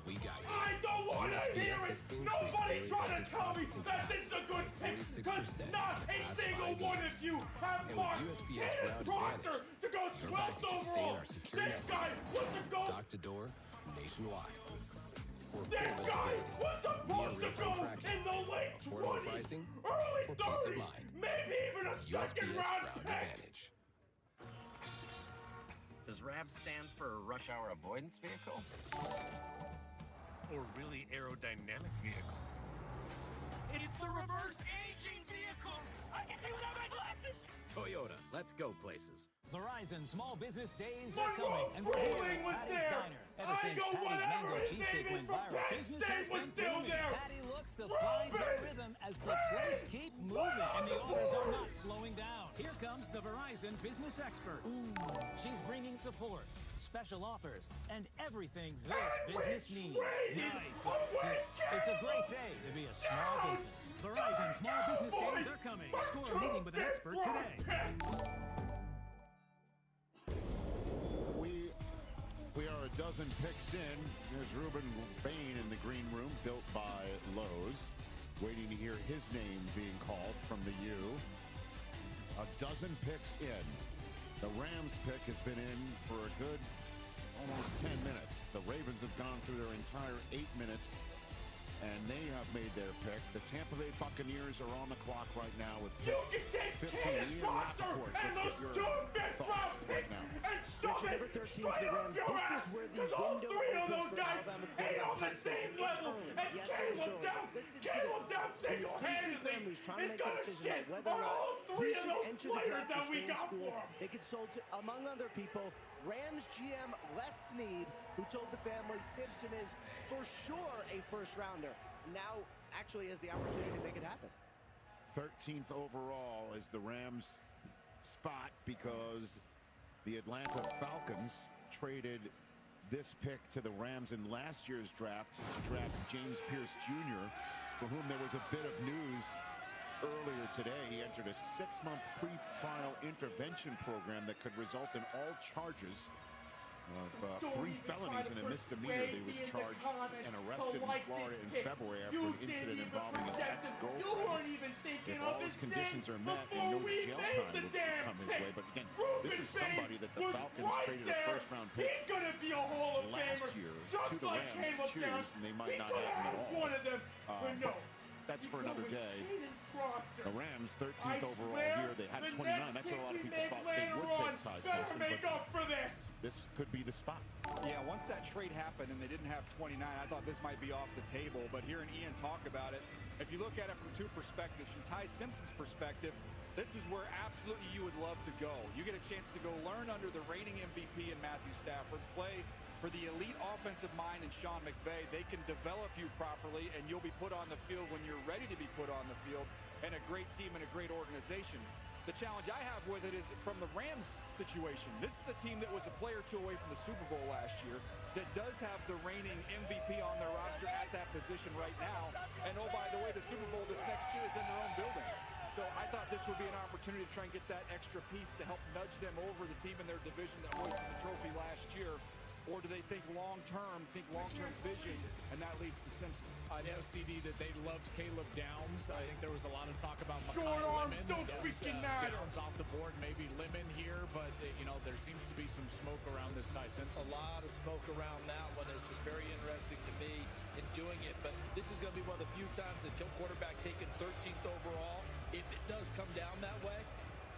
We got you. I don't want to hear it! Nobody try to tell me that this is a good pick, because not a single one of you have marked Kaden Proctor to go 12th overall! This guy was a goal! Dock to door, nationwide. This guy was supposed to go in the late 20s, early 30s, maybe even a second round pick! Advantage. Does RAV stand for Rush Hour Avoidance Vehicle? Or really aerodynamic vehicle? It is the reverse aging vehicle! I can see without my glasses! Toyota, let's go places. Verizon Small Business Days are Monroe coming, and we're here Freing at was Patty's there. Diner. Ever I since know Patty's whatever Mango his Cheesecake name is went from viral, Penn business State has was been still booming. there. Patty looks to find their rhythm as the plates keep moving, and the orders are not slowing down. Here comes the Verizon Business Expert. Ooh, she's bringing support, special offers, and everything this business needs. Nice assist. It's a great day to be a small business. Verizon Small Business Days are coming. Score a meeting with an expert today. We are a dozen dozen picks in. There's Ruben Bane in the green room, built by Lowe's, waiting to hear his name being called from the U. A dozen picks in. The Rams pick has been in for a good almost 10 minutes. The Ravens have gone through their entire 8 minutes, and they have made their pick. The Tampa Bay Buccaneers are on the clock right now with pick 15. Ian Rappaport, let's get your thoughts right now. Richard, number 13 for the Rams. This is where the window opens for Alabama quarterback Ty Simpson. It's early. Yes, it is early. Listen to this. When the Simpson family is trying to make a decision about whether or not he should enter the draft or stay in school, they consulted, among other people, Rams GM Les Snead, who told the family Simpson is for sure a first-rounder. Now actually has the opportunity to make it happen. 13th overall is the Rams spot because the Atlanta Falcons traded this pick to the Rams in last year's draft to draft James Pierce Jr., for whom there was a bit of news earlier today. He entered a 6-month pre-trial intervention program that could result in all charges of 3 felonies and a misdemeanor. He was charged and arrested in Florida in February after an incident involving his ex-girlfriend. If all his conditions are met, then no jail time would come his way. But again, this is somebody that the Falcons traded a first-round pick last year to the Rams to choose, and they might not have him at all. That's for another day. The Rams, 13th overall here. They had 29. That's what a lot of people thought they would take Ty Simpson. But this could be the spot. Yeah, once that trade happened and they didn't have 29, I thought this might be off the table. But hearing Ian talk about it, if you look at it from 2 perspectives, from Ty Simpson's perspective, this is where absolutely you would love to go. You get a chance to go learn under the reigning MVP in Matthew Stafford, play for the elite offensive mind in Sean McVay. They can develop you properly, and you'll be put on the field when you're ready to be put on the field, and a great team and a great organization. The challenge I have with it is from the Rams situation. This is a team that was a player or 2 away from the Super Bowl last year that does have the reigning MVP on their roster at that position right now. And oh, by the way, the Super Bowl this next year is in their own building. So I thought this would be an opportunity to try and get that extra piece to help nudge them over the team in their division that hoisted the trophy last year. Or do they think long-term vision, and that leads to Simpson? I know, CD, that they loved Caleb Downs. I think there was a lot of talk about Malachi Lemon. Don't freaking matter. Downs off the board, maybe Lemon here, but, there seems to be some smoke around this Ty Simpson. A lot of smoke around that one. It's just very interesting to me in doing it, but this is going to be one of the few times that quarterback taken 13th overall, if it does come down that way,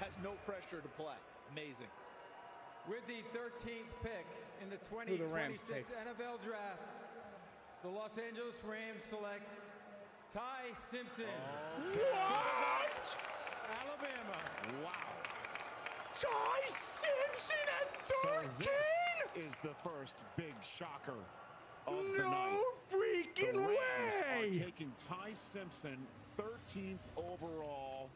has no pressure to play. Amazing. With the 13th pick in the 2026 NFL Draft, the Los Angeles Rams select Ty Simpson. What? Alabama. Wow. Ty Simpson at 13? So this is the first big shocker of the night. No freaking the Rams way! are taking Ty Simpson, 13th overall.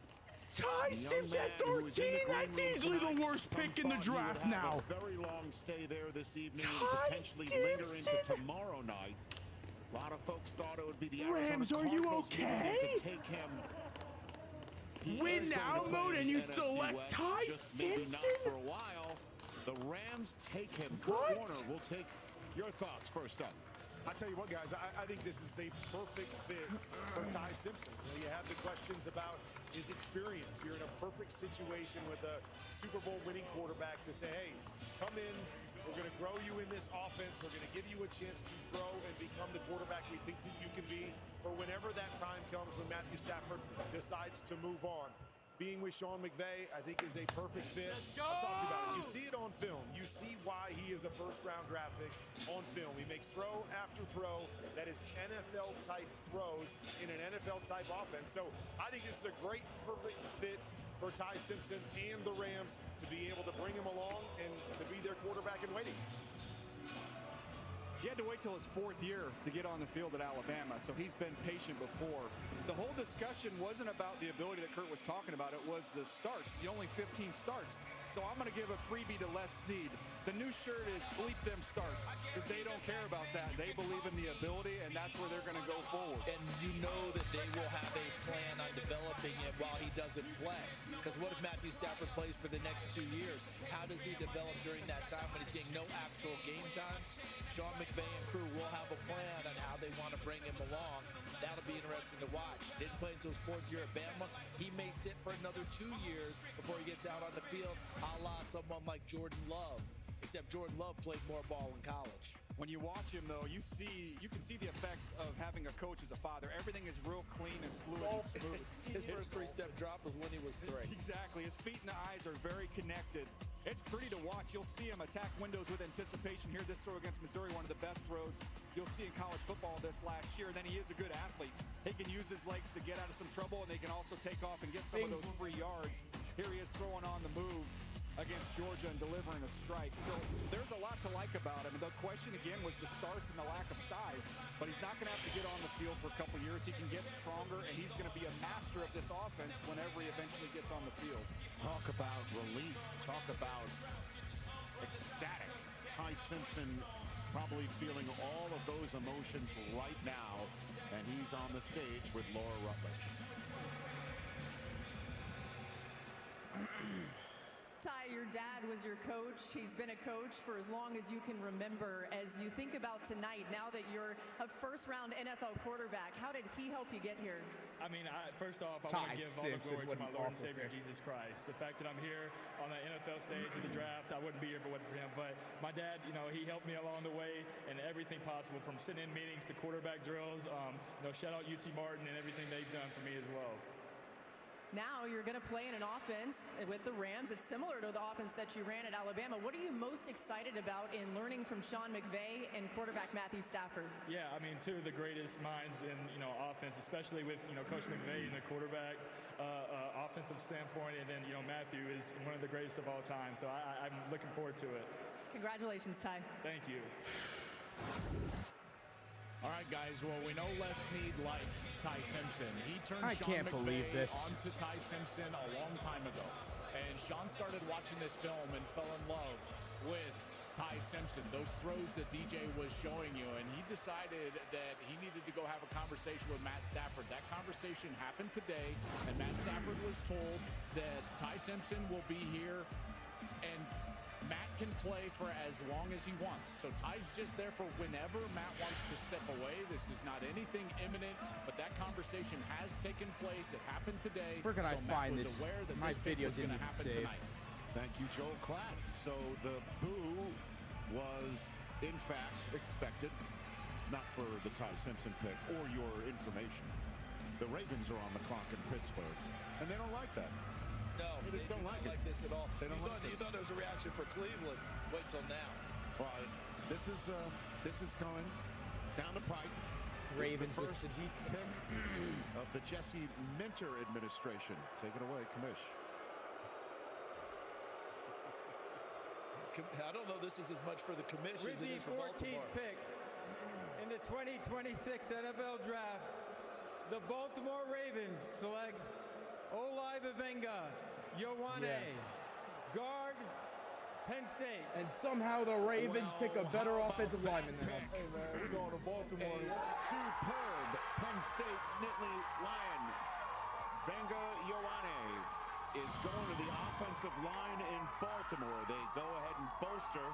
Ty Simpson at 13? That's easily the worst pick in the draft now. A very long stay there this evening and Ty potentially linger into tomorrow night. A lot of folks thought it would be the Rams, Arizona are you Cardinals okay? to take him. He Win is now going to play mode in and you NFC select West, Ty just maybe not Simpson? for a while. The Rams take him. Kurt Warner will take your thoughts first up. I tell you what, guys, I think this is the perfect fit for Ty Simpson. You have the questions about his experience. You're in a perfect situation with a Super Bowl winning quarterback to say, hey, come in, we're going to grow you in this offense, we're going to give you a chance to grow and become the quarterback we think that you can be for whenever that time comes when Matthew Stafford decides to move on. Being with Sean McVay, I think, is a perfect fit. I talked about it. You see it on film. You see why he is a first-round draft pick on film. He makes throw after throw that is NFL-type throws in an NFL-type offense. So I think this is a great, perfect fit for Ty Simpson and the Rams to be able to bring him along and to be their quarterback in waiting. He had to wait till his 4th year to get on the field at Alabama, so he's been patient before. The whole discussion wasn't about the ability that Kurt was talking about. It was the starts, the only 15 starts. So I'm going to give a freebie to Les Snead. The new shirt is bleep them starts because they don't care about that. They believe in the ability, and that's where they're going to go forward. And you know that they will have a plan on developing him while he doesn't play. Because what if Matthew Stafford plays for the next 2 years? How does he develop during that time when he's getting no actual game time? Sean McVay and crew will have a plan on how they want to bring him along. That'll be interesting to watch. Didn't play until his 4th year at Bama. He may sit for another 2 years before he gets out on the field, a la someone like Jordan Love. Except Jordan Love played more ball in college. When you watch him, though, you can see the effects of having a coach as a father. Everything is real clean and fluid and smooth. His first 3-step drop was when he was 3. Exactly. His feet and the eyes are very connected. It's pretty to watch. You'll see him attack windows with anticipation. Here, this throw against Missouri, one of the best throws you'll see in college football this last year. And then he is a good athlete. He can use his legs to get out of some trouble, and they can also take off and get some of those free yards. Here he is throwing on the move against Georgia and delivering a strike. So there's a lot to like about him. And the question again was the starts and the lack of size, but he's not going to have to get on the field for a couple years. He can get stronger, and he's going to be a master of this offense whenever he eventually gets on the field. Talk about relief. Talk about ecstatic. Ty Simpson probably feeling all of those emotions right now, and he's on the stage with Laura Rutledge. Ty, your dad was your coach. He's been a coach for as long as you can remember. As you think about tonight, now that you're a first-round NFL quarterback, how did he help you get here? I mean, first off, I want to give all the glory to my Lord and Savior, Jesus Christ. The fact that I'm here on the NFL stage of the draft, I wouldn't be here if it wasn't for him. But my dad, you know, he helped me along the way in everything possible, from sitting in meetings to quarterback drills. You know, shout out UT Martin and everything they've done for me as well. Now you're going to play in an offense with the Rams. It's similar to the offense that you ran at Alabama. What are you most excited about in learning from Sean McVay and quarterback Matthew Stafford? Yeah, I mean, two of the greatest minds in, you know, offense, especially with, you know, Coach McVay and the quarterback offensive standpoint. And then, you know, Matthew is one of the greatest of all time. So I'm looking forward to it. Congratulations, Ty. Thank you. All right, guys. Well, we know Les Snead liked Ty Simpson. He turned Sean McVay onto Ty Simpson a long time ago. And Sean started watching this film and fell in love with Ty Simpson, those throws that DJ was showing you. And he decided that he needed to go have a conversation with Matt Stafford. That conversation happened today, and Matt Stafford was told that Ty Simpson will be here and Matt can play for as long as he wants. So Ty's just there for whenever Matt wants to step away. This is not anything imminent, but that conversation has taken place. It happened today. Where can I find this? My video didn't even save. Thank you, Joel Klatt. So the boo was, in fact, expected, not for the Ty Simpson pick or your information. The Ravens are on the clock in Pittsburgh, and they don't like that. No, they just don't like this at all. They don't you thought there was a reaction for Cleveland. Wait till now. Well, this is going down the pike. Ravens the first pick of the Jesse Minter administration. Take it away, Commish. I don't know this is as much for the commish as it is for 14th Baltimore. pick in the 2026 NFL Draft, the Baltimore Ravens select Olayiwobenga Ioane, guard, Penn State. And somehow the Ravens pick a better offensive lineman than us. Hey, man, we're going to Baltimore. A superb Penn State Nittany Lion. Venga Ioane is going to the offensive line in Baltimore. They go ahead and bolster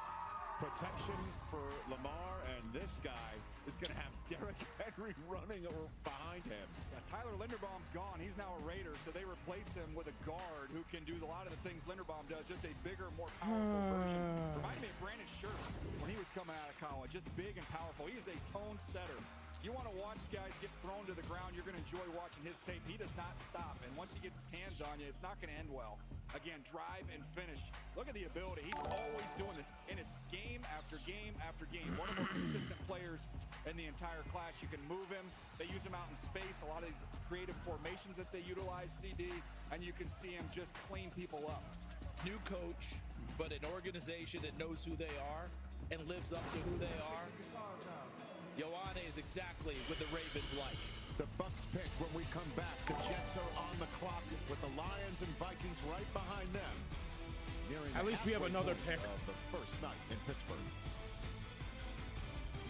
protection for Lamar, and this guy is going to have Derrick Henry running behind him. Yeah, Tyler Linderbaum's gone. He's now a Raider, so they replace him with a guard who can do a lot of the things Linderbaum does, just a bigger, more powerful version. Reminded me of Brandon Scherf when he was coming out of college, just big and powerful. He is a tone setter. You want to watch guys get thrown to the ground, you're going to enjoy watching his tape. He does not stop, and once he gets his hands on you, it's not going to end well. Again, drive and finish. Look at the ability. He's always doing this, and it's game after game after game. One of the more consistent players in the entire class. You can move him. They use him out in space. A lot of these creative formations that they utilize, CD, and you can see him just clean people up. New coach, but an organization that knows who they are and lives up to who they are. Ioane is exactly what the Ravens like. The Bucs pick when we come back. The Jets are on the clock with the Lions and Vikings right behind them. nearing At the least we have halfway another point pick. of the first night in Pittsburgh.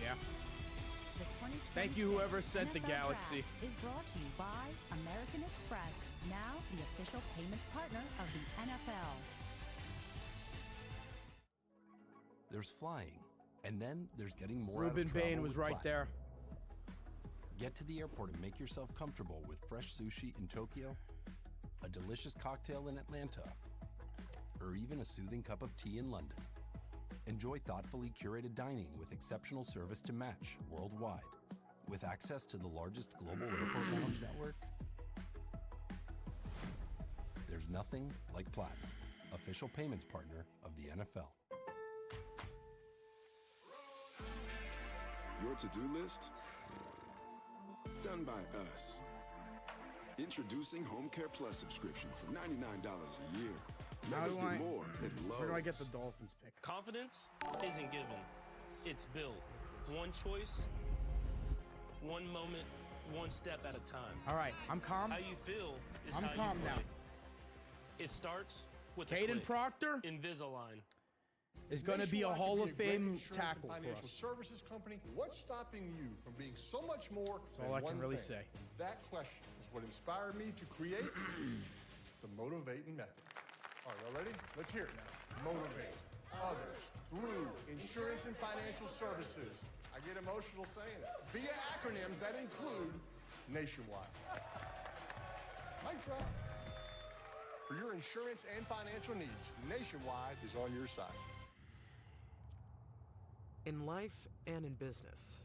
Yeah. The 2026 Thank you, whoever sent the NFL galaxy. Draft is brought to you by American Express, now the official payments partner of the NFL. There's flying, and then there's getting more out Ruben of travel Bane was with right Platinum. there. Get to the airport and make yourself comfortable with fresh sushi in Tokyo, a delicious cocktail in Atlanta, or even a soothing cup of tea in London. Enjoy thoughtfully curated dining with exceptional service to match worldwide. With access to the largest global airport lounge network, there's nothing like Platinum, official payments partner of the NFL. Your to-do list? Done by us. Introducing Home Care Plus subscription for $99 a year. How Members do get I- more at Lowe's. Where do I get the Dolphins pick? Confidence isn't given. It's built. One choice, one moment, one step at a time. All right, I'm calm. How you feel is I'm how calm you play. now. It starts with Kaden Proctor Invisalign. is going to be a Hall of Fame tackle for financial us. services company. What's stopping you from being so much more That's than all I one can really thing? say. That question is what inspired me to create the motivating method. All right, y'all ready? Let's hear it now. Motivate others through insurance and financial services. I get emotional saying it. Via acronyms that include Nationwide. Mic drop. For your insurance and financial needs, Nationwide is on your side. In life and in business,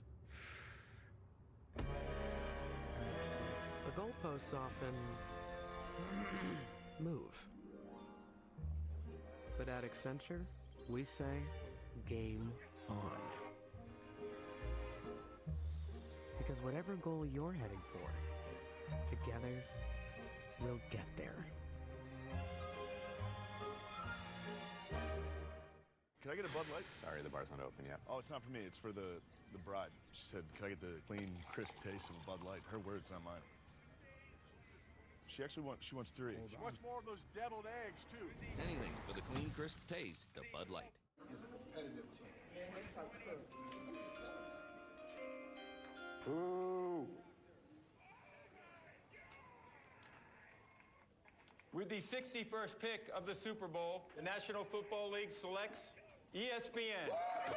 the goalposts often move. But at Accenture, we say, game on. Because whatever goal you're heading for, together, we'll get there. Can I get a Bud Light? Sorry, the bar's not open yet. Oh, it's not for me. It's for the bride. She said, can I get the clean, crisp taste of a Bud Light? Her words, not mine. She wants 3. She wants more of those deviled eggs, too. Anything for the clean, crisp taste of Bud Light. Is a competitive team. Boo! With the 61st pick of the Super Bowl, the National Football League selects ESPN. I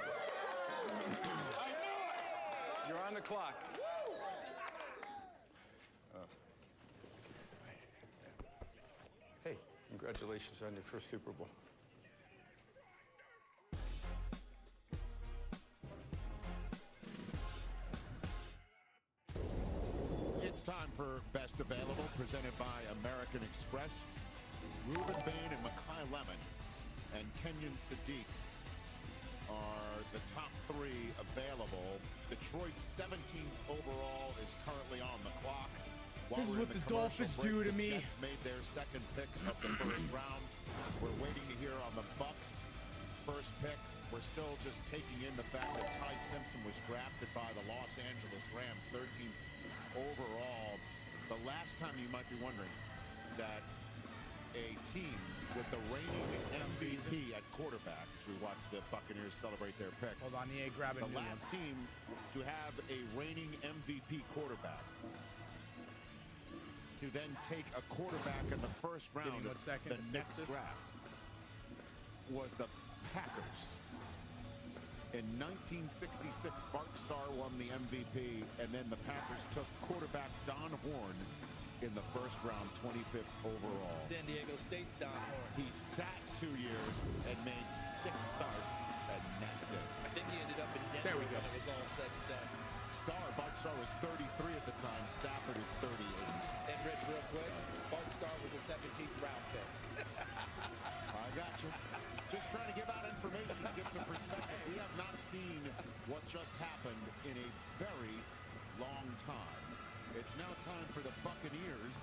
knew it! You're on the clock. Hey, congratulations on your first Super Bowl. It's time for Best Available, presented by American Express. Ruben Bane and Malachi Lemon and Kenyon Sad are the top 3 available. Detroit's 17th overall is currently on the clock. While This is we're what in the commercial Dolphins break, do to the me. Jets made their second pick of the first round. We're waiting to hear on the Bucs' first pick. We're still just taking in the fact that Ty Simpson was drafted by the Los Angeles Rams, 13th overall. The last time, you might be wondering, that a team with the reigning MVP at quarterback, as we watch the Buccaneers celebrate their pick. Hold on, he ain't grabbing The new last one. team to have a reigning MVP quarterback to then take a quarterback in the first Give me round 1 of second the to fix next this. draft was the Packers. In 1966, Bart Starr won the MVP, and then the Packers took quarterback Don Horn in the first round, 25th overall. San Diego State's Don Horn. He sat 2 years and made 6 starts, and that's it. I think he ended up in Denver There we go. when it was all said and done. Bart Starr was 33 at the time. Stafford is 38. And Rich, real quick, Bart Starr was a 17th round pick. I got you. Just trying to give out information, give some perspective. We have not seen what just happened in a very long time. It's now time for the Buccaneers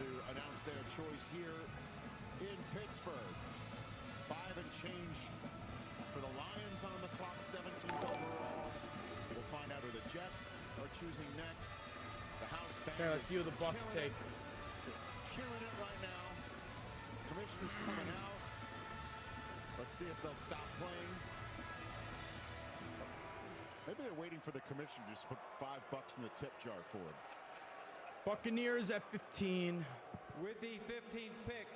to announce their choice here in Pittsburgh. 5 and change for the Lions on the clock, 17th overall. We'll find out who the Jets are choosing next. The house band Okay, let's see who the Bucs take. Just killing it right now. Commissioner's coming out. see if they'll stop playing. Maybe they're waiting for the commissioner to just put $5 in the tip jar for him. Buccaneers at 15. With the 15th pick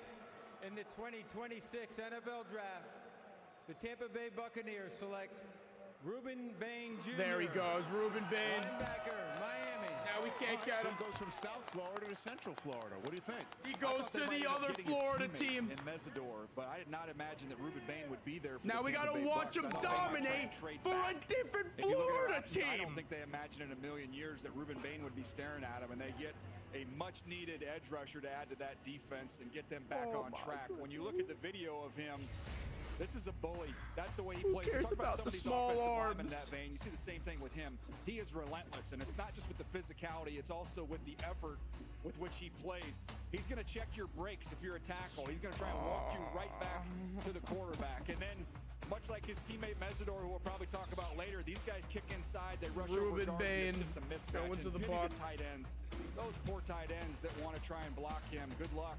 in the 2026 NFL Draft, the Tampa Bay Buccaneers select Ruben Bane Jr. There he goes, Ruben Bane. Linebacker, Miami. Now we can't get him. Goes from South Florida to Central Florida. What do you think? He goes to the other Florida team. In Mesidor, but I did not imagine that Ruben Bane would be there for now we got to watch him dominate for a different Florida team. I don't think they imagined in a million years that Ruben Bane would be staring at him, and they get a much-needed edge rusher to add to that defense and get them back on track. When you look at the video of him, this is a bully. That's the way he plays. Cares Talk about about the somebody's small offensive arms. lineman in that vein. You see the same thing with him. He is relentless, and it's not just with the physicality. It's also with the effort with which he plays. He's going to check your brakes if you're a tackle. He's going to try and walk you right back to the quarterback. And then, much like his teammate Mesidor, who we'll probably talk about later, these guys kick inside. They rush over Ruben guards. Bane It's just a mismatch. going to the pity box. the tight ends. Those poor tight ends that want to try and block him. Good luck.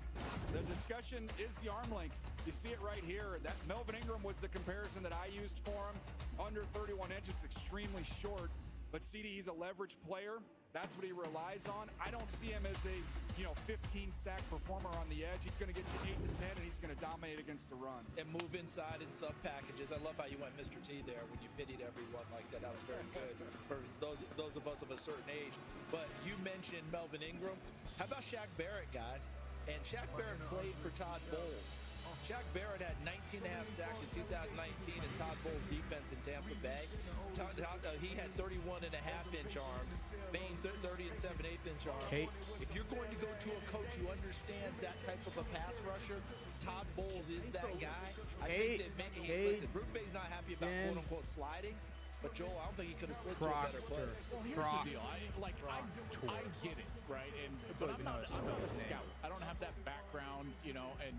The discussion is the arm length. You see it right here. That Melvin Ingram was the comparison that I used for him. Under 31 inches, extremely short. But CD, he's a leverage player. That's what he relies on. I don't see him as a 15-sack performer on the edge. He's going to get you 8 to 10, and he's going to dominate against the run. And move inside in sub packages. I love how you went Mr. T there when you pitied everyone like that. That was very good for those of us of a certain age. But you mentioned Melvin Ingram. How about Shaq Barrett, guys? And Shaq Barrett played for Todd Bowles. Shaq Barrett had 19.5 sacks in 2019 in Todd Bowles' defense in Tampa Bay. He had 31.5-inch arms. Bane 30 and 7/8-inch arms. Kate. If you're going to go to a coach who understands that type of a pass rusher, Todd Bowles is that guy. I think that listen, Ruben Bane's not happy about quote-unquote sliding. But Joel, I don't think he could have slid to a better place. Well, here's the deal. I get it, right? But I'm not a scout. I don't have that background, and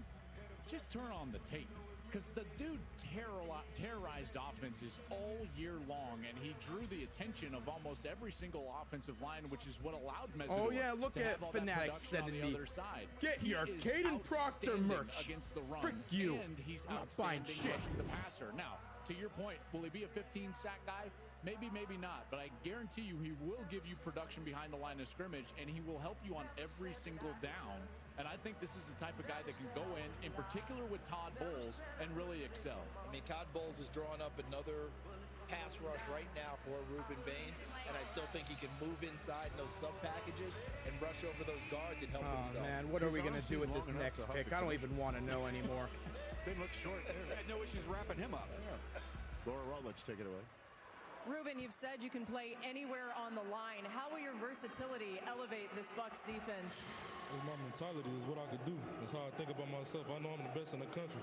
just turn on the tape. Because the dude terrorized offenses all year long, and he drew the attention of almost every single offensive line, which is what allowed Mesidor look to at have all Fanatics that production on the 70. other side. Get He your is Kaden Proctor outstanding merch. Against the run. Frick you. And he's I'm not buying outstanding shit. rushing the passer. Now, to your point, will he be a 15-sack guy? Maybe, maybe not. But I guarantee you he will give you production behind the line of scrimmage, and he will help you on every single down. And I think this is the type of guy that can go in particular with Todd Bowles, and really excel. I mean, Todd Bowles is drawing up another pass rush right now for Ruben Bane, and I still think he can move inside in those sub packages and rush over those guards and help himself. Oh man, what are we gonna do with this next pick? I don't even want to know anymore. Didn't look short there. I had no issues wrapping him up. Laura Rutledge, take it away. Ruben, you've said you can play anywhere on the line. How will your versatility elevate this Bucs defense? It's my mentality, is what I could do. It's how I think about myself. I know I'm the best in the country.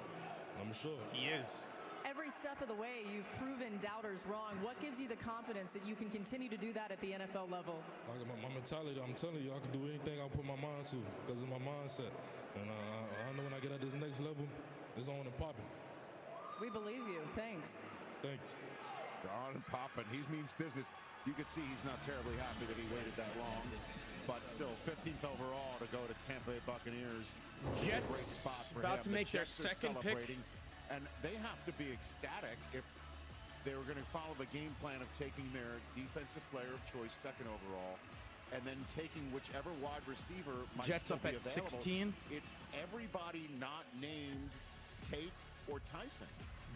I'm sure. He is. Every step of the way, you've proven doubters wrong. What gives you the confidence that you can continue to do that at the NFL level? Like my mentality, I'm telling you, I can do anything I put my mind to because it's my mindset. And I know when I get at this next level, it's on and popping. We believe you. Thanks. Thank you. They're on and popping. He means business. You can see he's not terribly happy that he waited that long. But still, 15th overall to go to Tampa Bay Buccaneers. Jets Great spot for about him. to make The their Jets are second pick. celebrating, and they have to be ecstatic if they were going to follow the game plan of taking their defensive player of choice second overall and then taking whichever wide receiver might Jets still up be at available. 16. It's everybody not named Tate or Tyson.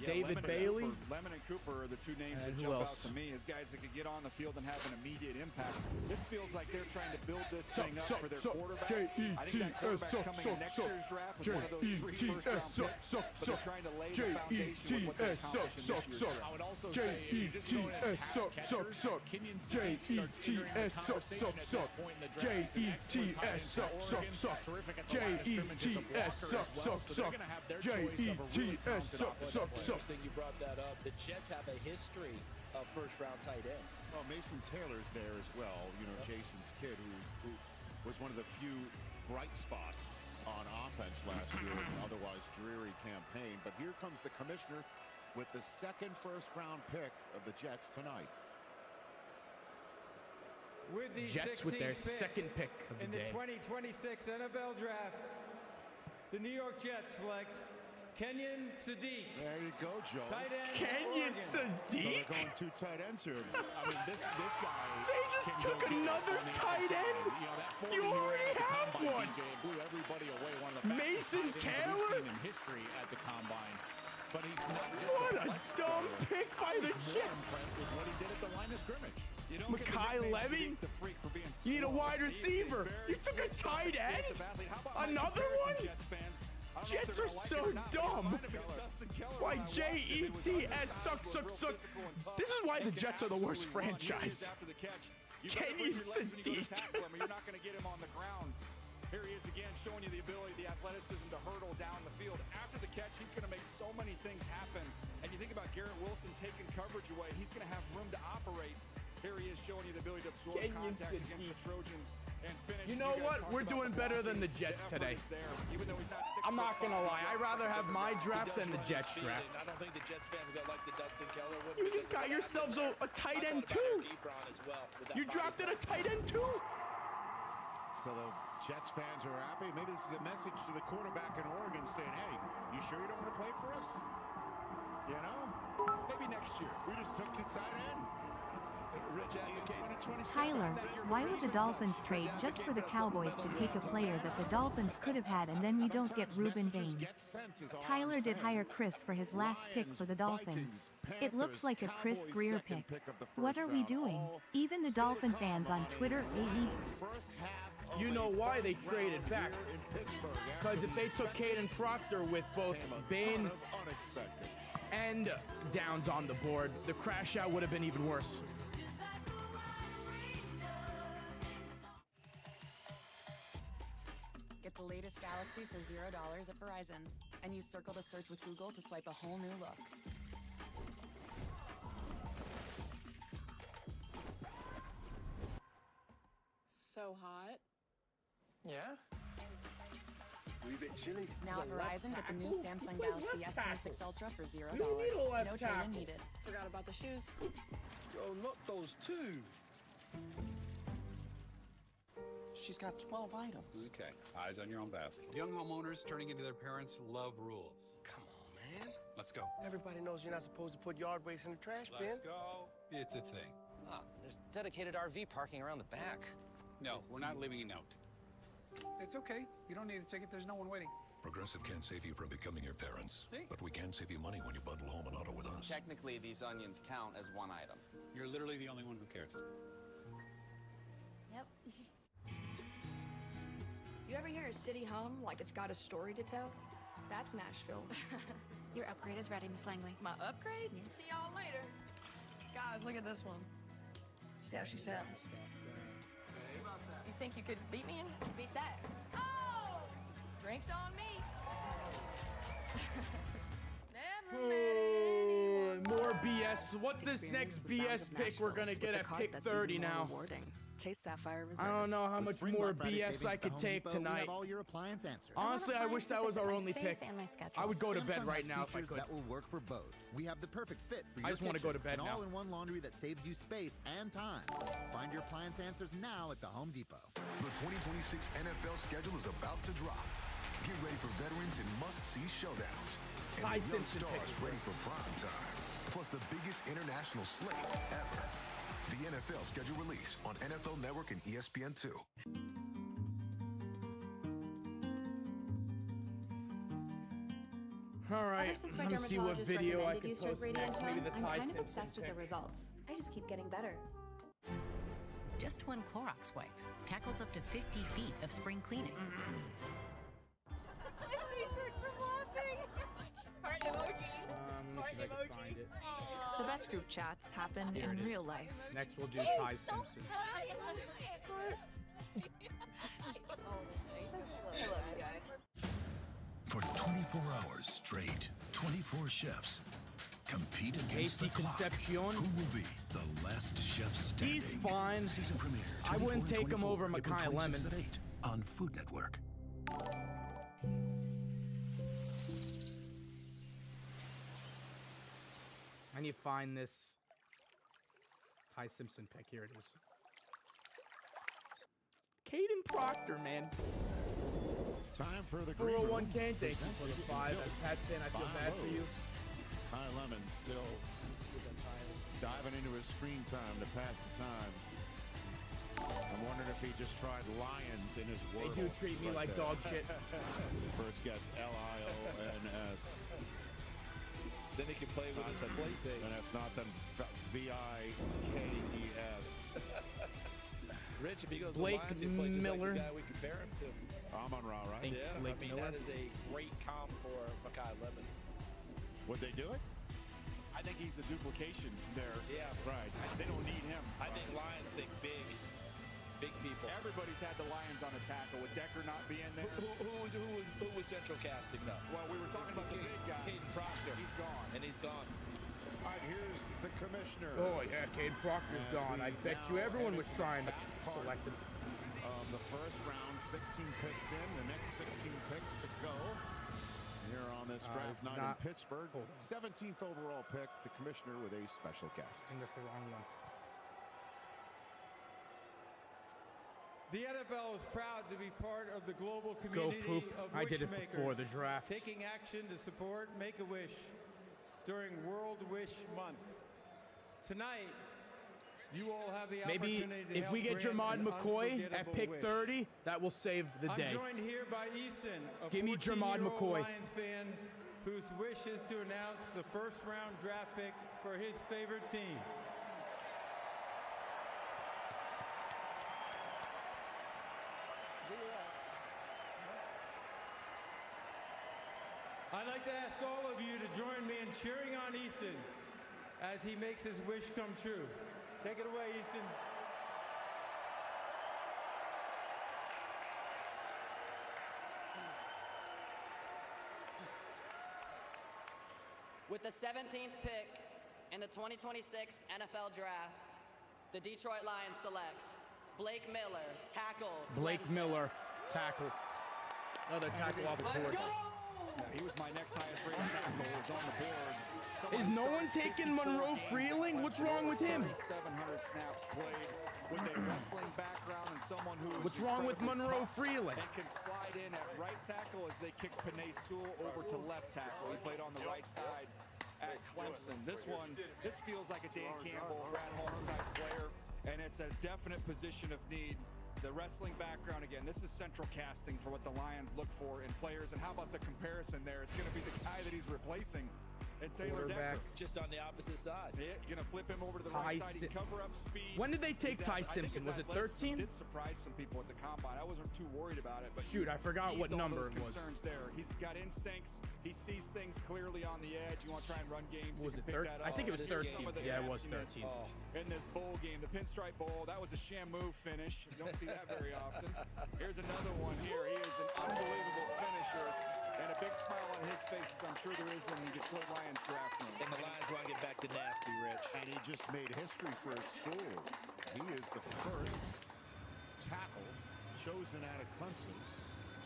David Bailey. Lemon and Cooper are the two names And that who jump out else? to me as guys that could get on the field and have an immediate impact. This feels like they're trying to build this thing up for their quarterback. I think that quarterback's coming in next year's draft with one of those 3 first-round picks, but they're trying to lay the foundation with what they accomplished in this year's draft. I would also say if you're just going in pass catchers, Kenyon Sad starts entering the conversation at this point in the draft. He's an excellent tight end for Oregon, terrific at the line of scrimmage as a blocker as well. So they're going to have their choice of a really talented offensive player. Interesting you brought that up. The Jets have a history of first-round tight ends. Well, Mason Taylor's there as well. You know, Jason's kid, who was one of the few bright spots on offense last year in an otherwise dreary campaign. But here comes the commissioner with the second first-round pick of the Jets tonight. With the Jets with their 16th pick second pick of the in day. the 2026 NFL Draft, the New York Jets select Kenyon Sad. There you go, Joe. Tight end. Kenyon Sad. So they're going 2 tight ends here. I mean, this guy. They just took another tight end. You already have one. Blew everybody away. One of the Mason Taylor in history at the combine. But he's not just what a flex dumb player. pick by the Jets. With what he did at the line of scrimmage. Malachi Lemon? You need a wide receiver. You took a tight end? Another one? Jets are so dumb. That's why Jets suck. This is why the Jets are the worst franchise. Kenyon Sad. You're not going to get him on the ground. Here he is again, showing you the ability, the athleticism to hurdle down the field. After the catch, he's going to make so many things happen. And you think about Garrett Wilson taking coverage away, he's going to have room to operate. Here he is showing you the ability to absorb Kenyon contact Sad. against the Trojans and finish. You know what? We're doing better than the Jets today. I'm not going to lie. I'd rather have my draft than the Jets draft. I don't think the Jets fans are going to like the Dustin Keller one. You just got yourselves a tight end too. You drafted a tight end too. So the Jets fans are happy. Maybe this is a message to the quarterback in Oregon saying, hey, you sure you don't want to play for us? You know? Maybe next year. We just took your tight end. Tyler, why would the Dolphins trade just for the Cowboys to take a player that the Dolphins could have had and then we don't get Ruben Bane? Tyler did hire Chris for his last pick for the Dolphins. It looks like a Chris Greer pick. What are we doing? Even the Dolphin fans on Twitter AE. You know why they traded back? Because if they took Kaden Proctor with both Bane and Downs on the board, the crash out would have been even worse. Get the latest Galaxy for $0 at Verizon. And use Circle to search with Google to swipe a whole new look. So hot. Yeah? We bit chilly. Now at Verizon, get the new Samsung Galaxy S26 Ultra for $0. No trade-in needed. Forgot about the shoes. Yo, not those two. She's got 12 items. Okay, eyes on your own basket. Young homeowners turning into their parents love rules. Come on, man. Let's go. Everybody knows you're not supposed to put yard waste in the trash bin. Let's go. It's a thing. Ah, there's dedicated RV parking around the back. No, we're not leaving a note. It's okay. You don't need a ticket. There's no one waiting. Progressive can't save you from becoming your parents. See? But we can save you money when you bundle home and auto with us. Technically, these onions count as one item. You're literally the only one who cares. Yep. You ever hear a city hum like it's got a story to tell? That's Nashville. Your upgrade is ready, Miss Langley. My upgrade? See y'all later. Guys, look at this one. See how she sounds. You think you could beat me in? Beat that. Oh! Drinks on me. Never met anyone. More BS. What's this next BS pick we're gonna get at pick 30 now? Chase Sapphire Reserve. I don't know how much more BS I could take tonight. All your appliance answers. Honestly, I wish that was our only pick. I would go to bed right now if I could. That will work for both. We have the perfect fit for your I just want to go to bed an now. all-in-one laundry that saves you space and time. Find your appliance answers now at the Home Depot. The 2026 NFL schedule is about to drop. Get ready for veterans and must-see showdowns. And Ty the young Simpson stars ready for prime time. Plus the biggest international slate ever. The NFL schedule release on NFL Network and ESPN2. All right, Ever since my let me see what dermatologist video I recommended can use for post radiant next. tone, Maybe the I'm Ty kind of Simpson obsessed with the pick. results. I just keep getting better. Just one Clorox wipe tackles up to 50 feet of spring cleaning. Heart emoji. Let me see if I can find it. The best group chats happen Here in it is. real life. Next, we'll do Ty Simpson. For 24 hours straight, 24 chefs compete against Casey the clock. Concepcion. Who will be the last chef standing? He's fine. Season premiere. I wouldn't take him 24, over April Malachi 26th Lemon. at 8 on Food Network. I need to find this Ty Simpson pick. Here it is. Kaden Proctor, man. Time for the 401 Kane, thank you for the 5. As a Pats fan, I feel bad for you. Ty Lemon still diving into his screen time to pass the time. I'm wondering if he just tried Lions in his world. They do treat me like dog shit. First guess, L-I-O-N-S. Then he can play with his play safe. And if not, then V-I-K-E-S. Rich, if he goes Blake to the Lions, he plays just Miller. like the guy we compare him to. Amon-Ra, right? Yeah, Blake I mean, Miller. that is a great comp for Malachi Lemon. Would they do it? I think he's a duplication there. Yeah. Right. They don't need him. I think Lions think big people. Everybody's had the Lions on a tackle with Decker not being there. Who was central casting though? Well, we were talking about the big guy. Caden Proctor. He's gone. And he's gone. All right, here's the commissioner. Oh, yeah, Kaden Proctor's gone. I bet you everyone was trying to select him. The first round, 16 picks in, the next 16 picks to go. Here on this draft night in Pittsburgh, 17th overall pick, the commissioner with a special guest. I think that's the wrong one. The NFL is proud to be part of the global community Go poop. of I did it wishmakers, before the draft. taking action to support Make-A-Wish during World Wish Month. Tonight, you all have the Maybe opportunity to if help we get grant Jermod an McCoy at unforgettable pick wish. 30, that will save the day. I'm joined here by Easton, a Give me Jermod 14-year-old McCoy. Lions fan whose wish is to announce the first-round draft pick for his favorite team. I'd like to ask all of you to join me in cheering on Easton as he makes his wish come true. Take it away, Easton. With the 17th pick in the 2026 NFL Draft, the Detroit Lions select Blake Miller, tackle. Blake Miller, tackle. Another tackle off the board. He was my next highest rated tackle. Was on the board. Is no one taking Monroe Freing? What's wrong with him? 3,700 snaps played with a wrestling background and someone who is What's wrong with incredibly Monroe tough Freing? and can slide in at right tackle as they kick Panay Sewell over to left tackle. He played on the right side at Clemson. This feels like a Dan Campbell, Brad Holmes type player, and it's a definite position of need. The wrestling background, again, this is central casting for what the Lions look for in players. And how about the comparison there? It's going to be the guy that he's replacing. And Taylor Decker. Just on the opposite side. Yeah, you're going to flip him over to the Ty right side. He cover up speed. When did they take Ty Simpson? Was it 13? Did surprise some people at the combine. I wasn't too worried about it. But Shoot, I forgot what number it was. Concerns there. He's got instincts. He sees things clearly on the edge. You want to try and run games. Was it 13? I think it was 13. Yeah, it was 13. In this bowl game, the Pinstripe Bowl, that was a Shamu finish. You don't see that very often. Here's another one here. He is an unbelievable finisher. And a big smile on his face, as I'm sure there is in the Detroit Lions draft room. And the Lions want to get back to nasty, Rich. And he just made history for his school. He is the first tackle chosen out of Clemson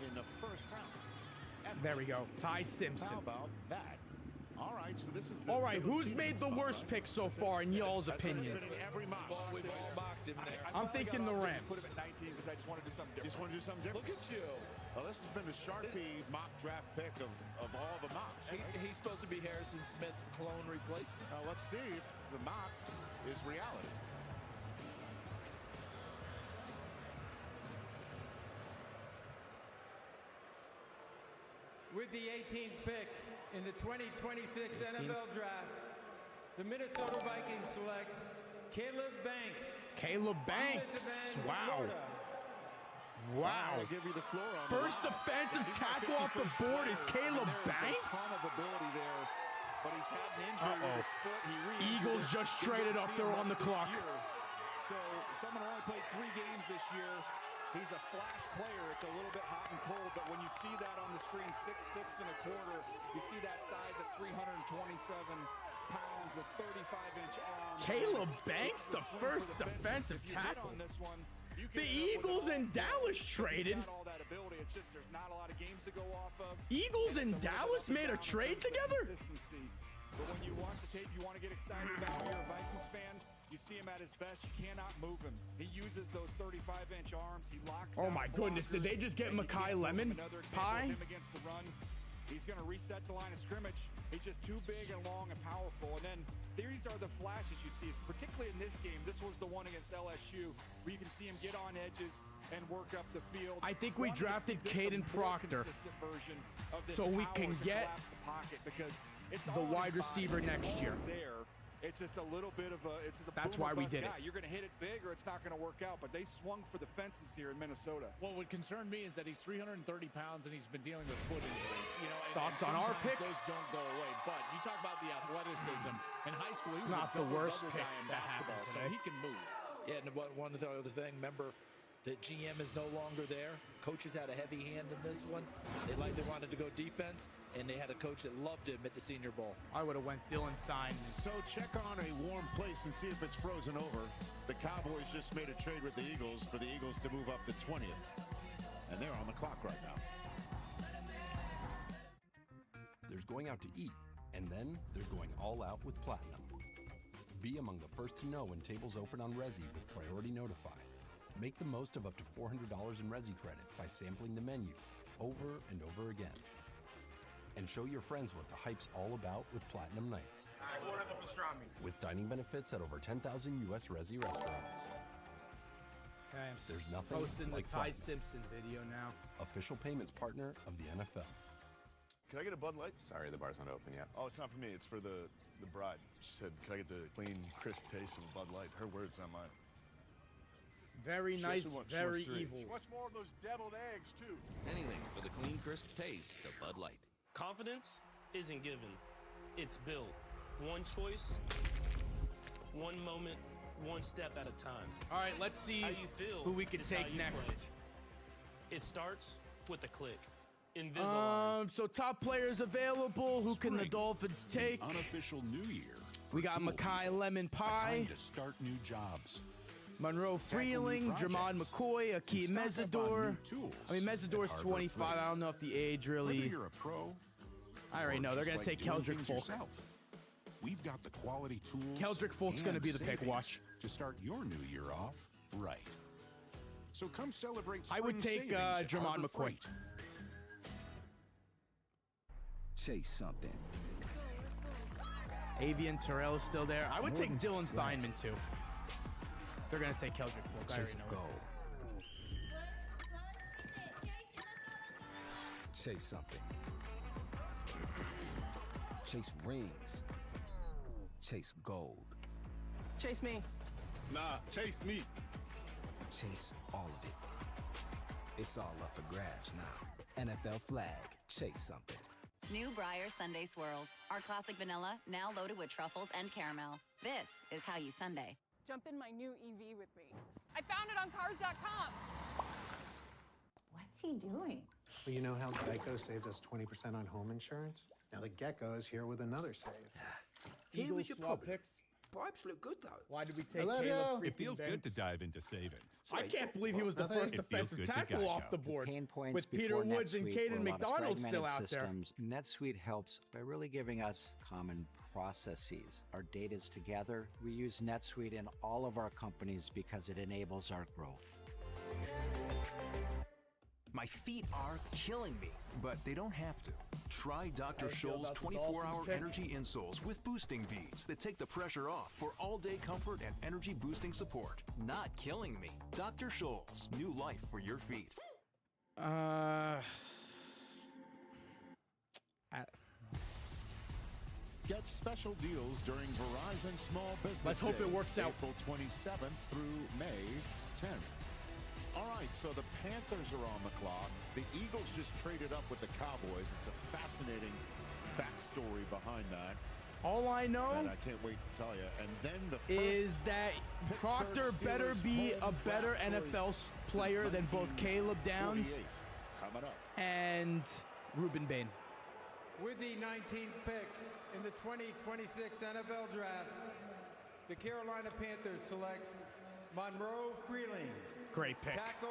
in the first round. There we go. Ty Simpson. How about that? All right, so this is All right, who's made the worst pick so far in y'all's opinion? Every mock. We've all mocked him there. I'm thinking the Rams. Put him at 19 because I just want to do something different. Just want to do something different? Look at you. Well, this has been the Sharpie mock draft pick of all the mocks. Right? He's supposed to be Harrison Smith's clone replacement. Now, let's see if the mock is reality. With the 18th pick in the 2026 NFL Draft, the Minnesota Vikings select Caleb Banks. Caleb Banks. Wow. Wow. I'll give you the floor on First defensive tackle off the board is Caleb Banks. There's a ton of ability there, but he's had an injury with his foot. Eagles just traded up there on the clock. So someone who only played 3 games this year. He's a flash player. It's a little bit hot and cold, but when you see that on the screen, 6'6 and a quarter, you see that size at 327 pounds with 35-inch arms. Caleb Banks, the first defensive tackle. The Eagles and Dallas traded. It's just there's not a lot of games to go off of. Eagles and Dallas made a trade together? But when you watch the tape, you want to get excited about it. You're a Vikings fan. You see him at his best. You cannot move him. He uses those 35-inch arms. He locks Oh out my goodness, did they just get Malachi Lemon? Another example of Pie? him against the run. He's going to reset the line of scrimmage. He's just too big and long and powerful. And then these are the flashes you see, particularly in this game. This was the one against LSU where you can see him get on edges and work up the field. I think we drafted Kaden Proctor so we can get the wide receiver next year. It's just a little bit of a, it's just a That's why we did it. You're going to hit it big or it's not going to work out, but they swung for the fences here in Minnesota. Well, what concerned me is that he's 330 pounds and he's been dealing with foot injuries. You know, Thoughts on our pick? Those don't go away, but you talk about the athleticism. In high school, he It's was not a the worst double-double pick guy in that basketball, happened so today. he can move. Yeah, and one other thing, remember that GM is no longer there. Coaches had a heavy hand in this one. They wanted to go defense, and they had a coach that loved him at the Senior Bowl. I would have went Dylan Theamman. So check on a warm place and see if it's frozen over. The Cowboys just made a trade with the Eagles for the Eagles to move up to 20th. And they're on the clock right now. There's going out to eat, and then there's going all out with Platinum. Be among the first to know when tables open on Resi with Priority Notify. Make the most of up to $400 in Resi credit by sampling the menu over and over again. And show your friends what the hype's all about with Platinum Nights. I ordered the pastrami. With dining benefits at over 10,000 U.S. Resi restaurants. Okay, I'm There's nothing posting like the Ty Platinum. Simpson video now. Official payments partner of the NFL. Can I get a Bud Light? Sorry, the bar's not open yet. Oh, it's not for me. It's for the bride. She said, can I get the clean, crisp taste of a Bud Light? Her words, not mine. Very She nice, actually wants very three. evil. She wants more of those deviled eggs, too. Anything for the clean, crisp taste of Bud Light. Confidence isn't given. It's built. One choice, one moment, one step at a time. All right, let's see How you feel who we can is how take you next. play. It starts with a click. Invisalign. So top players available. Who can the Dolphins take? Unofficial New Year. We got Malachi Lemon Pie. Time to start new jobs. Monroe Freing, Jermon McCoy, Hakee Meador. I mean, Meador's 25. I don't know if the age really. Whether you're a pro, I already know they're gonna take Kendrick Faulk. We've got the quality tools. Kendrick Faulk's gonna and be the pick. savings Watch. to start your new year off right. So come celebrate. I would spring take savings at Jermon Harbor McCoy. Freight. Chase something. Avian Terrell is still there. I would More take than Dylan just a flag. Theamman too. They're gonna take Kendrick Faulk. I Chase already a know. goal. Chase something. Chase rings. Chase gold. Chase me. Nah, chase me. Chase all of it. It's all up for grabs now. NFL flag. Chase something. New Briar Sunday Swirls. Our classic vanilla, now loaded with truffles and caramel. This is how you Sunday. Jump in my new EV with me. I found it on cars.com. What's he doing? Well, you know how Geico saved us 20% on home insurance? Now the Gecko is here with another save. Here was your problem. Picks. Pipes look good, though. Why did we take Hello, Caleb? It feels good to Banks? dive into savings. I can't believe he was the Nothing. first It feels defensive good to tackle off Geico. the board. Pain points With Peter before Woods and NetSuite Caden were a lot of McDonald still fragmented out there. systems. NetSuite helps by really giving us common processes. Our data's together. We use NetSuite in all of our companies because it enables our growth. My feet are killing me, but they don't have to. Try Dr. How do you feel Scholl's about the 24-hour Dolphins pick? energy insoles with boosting beads that take the pressure off for all-day comfort and energy boosting support. Not killing me. Dr. Scholl's, new life for your feet. Get special deals during Verizon Small Business Let's hope it Days, works out. April 27th through May 10th. All right, so the Panthers are on the clock. The Eagles just traded up with the Cowboys. It's a fascinating backstory behind that. All I know And I can't wait to tell you. And then the first is that Proctor better Steelers be a home better draft NFL choice player than both Caleb Downs 48. Coming up. and Ruben Bane. With the 19th pick in the 2026 NFL Draft, the Carolina Panthers select Monroe Freing. Great pick. Tackle,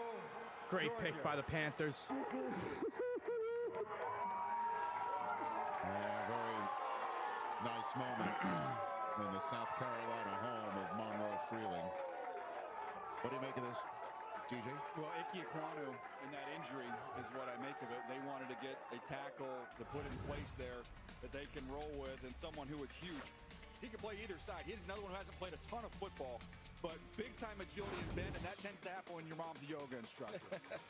Great Georgia. pick by the Panthers. Yeah, very nice moment. in the South Carolina home of Monroe Freing. What do you make of this, DJ? Well, Ike Ekwonu in that injury is what I make of it. They wanted to get a tackle to put in place there that they can roll with, and someone who is huge. He can play either side. He's another one who hasn't played a ton of football, but big-time agility and bend, and that tends to happen when your mom's a yoga instructor.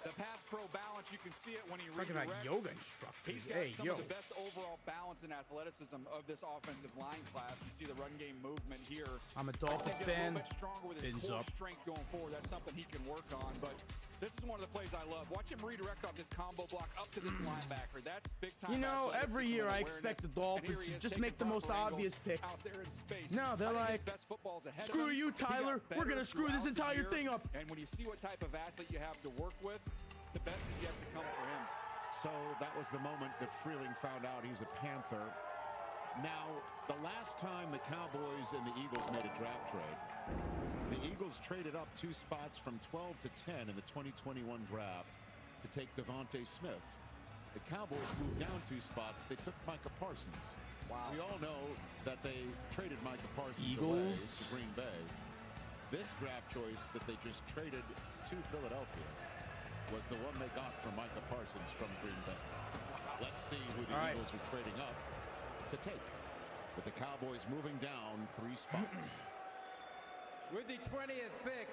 The pass pro balance, you can see it when he redirects. Talking about yoga instructors. He's got some of the best overall balance and athleticism of this offensive line class. You see the run game movement here. I'm a Dolphins fan. A little bit stronger with his core strength going forward. That's something he can work on, but this is one of the plays I love. Watch him redirect off this combo block up to this linebacker. That's big time. You know, every year I expect the Dolphins to just make the most obvious pick. Out there in space. No, they're like, screw you, Tyler. We're going to screw this entire thing up. And when you see what type of athlete you have to work with, the best is yet to come for him. So that was the moment that Freeling found out he's a Panther. Now, the last time the Cowboys and the Eagles made a draft trade, the Eagles traded up 2 spots from 12 to 10 in the 2021 draft to take Devontae Smith. The Cowboys moved down 2 spots. They took Micah Parsons. Wow. We all know that they traded Micah Parsons away to Green Bay. This draft choice that they just traded to Philadelphia was the one they got from Micah Parsons from Green Bay. Let's see who the Eagles are trading up to take. With the Cowboys moving down 3 spots. With the 20th pick.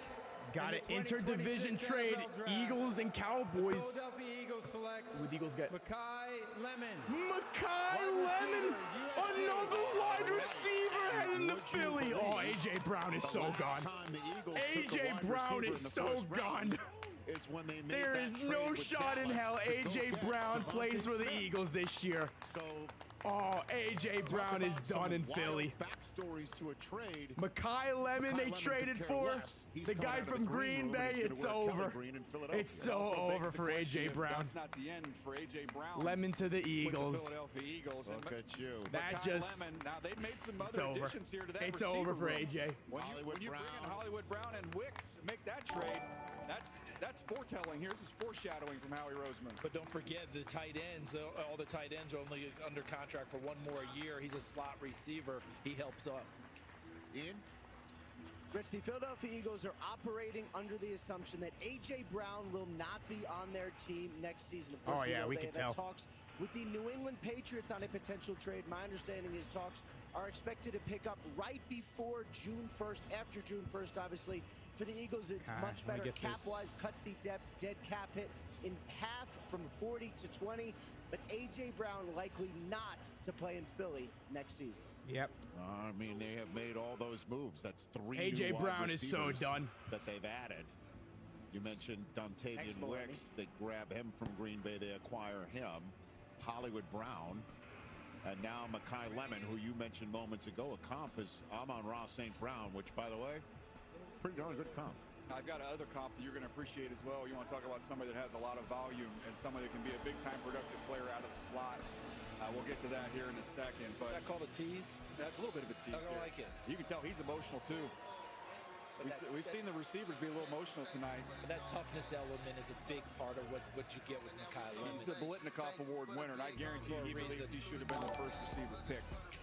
Got an interdivision trade, Eagles and Cowboys. Philadelphia Eagles select. Who the Eagles get? Malachi Lemon. Malachi Lemon, another wide receiver heading to Philly. Oh, A.J. Brown is so gone. A.J. Brown is so gone. There is no shot in hell A.J. Brown plays for the Eagles this year. Oh, A.J. Brown is done in Philly. Backstories to a trade. Malachi Lemon they traded for. The guy from Green Bay, it's over. It's so over for A.J. Brown. That's not the end for A.J. Brown. Lemon to the Eagles. Philadelphia Eagles. Look at you. That just... Lemon. Now, they've made some other additions here to that It's over for A.J. When you bring in Hollywood Brown and Wicks, make that trade, that's foretelling. Here's his foreshadowing from Howie Roseman. But don't forget the tight ends. All the tight ends are only under contract for 1 more year. He's a slot receiver. He helps up. Ian? Rich, the Philadelphia Eagles are operating under the assumption that A.J. Brown will not be on their team next season. Of course, we can tell. Talks with the New England Patriots on a potential trade. My understanding is talks are expected to pick up right before June 1st, after June 1st, obviously. For the Eagles, it's much better cap-wise, cuts the dead cap hit in half from 40 to 20, but A.J. Brown likely not to play in Philly next season. Yep. I mean, they have made all those moves. That's 3 A.J. new Brown is so done. That they've added. You mentioned Dontavian Wicks. They grab him from Green Bay. They acquire him. Hollywood Brown. And now Malachi Lemon, who you mentioned moments ago. A comp is Amon-Ra St. Brown, which, by the way, pretty darn good comp. I've got another comp that you're going to appreciate as well. You want to talk about somebody that has a lot of volume and somebody that can be a big-time productive player out of the slot. We'll get to that here in a second. But is that called a tease? That's a little bit of a tease. I don't like it. You can tell he's emotional too. We've seen the receivers be a little emotional tonight. But that toughness element is a big part of what you get with Malachi Lemon. He's the Biletnikoff Award winner, and I guarantee you he believes he should have been the first receiver picked.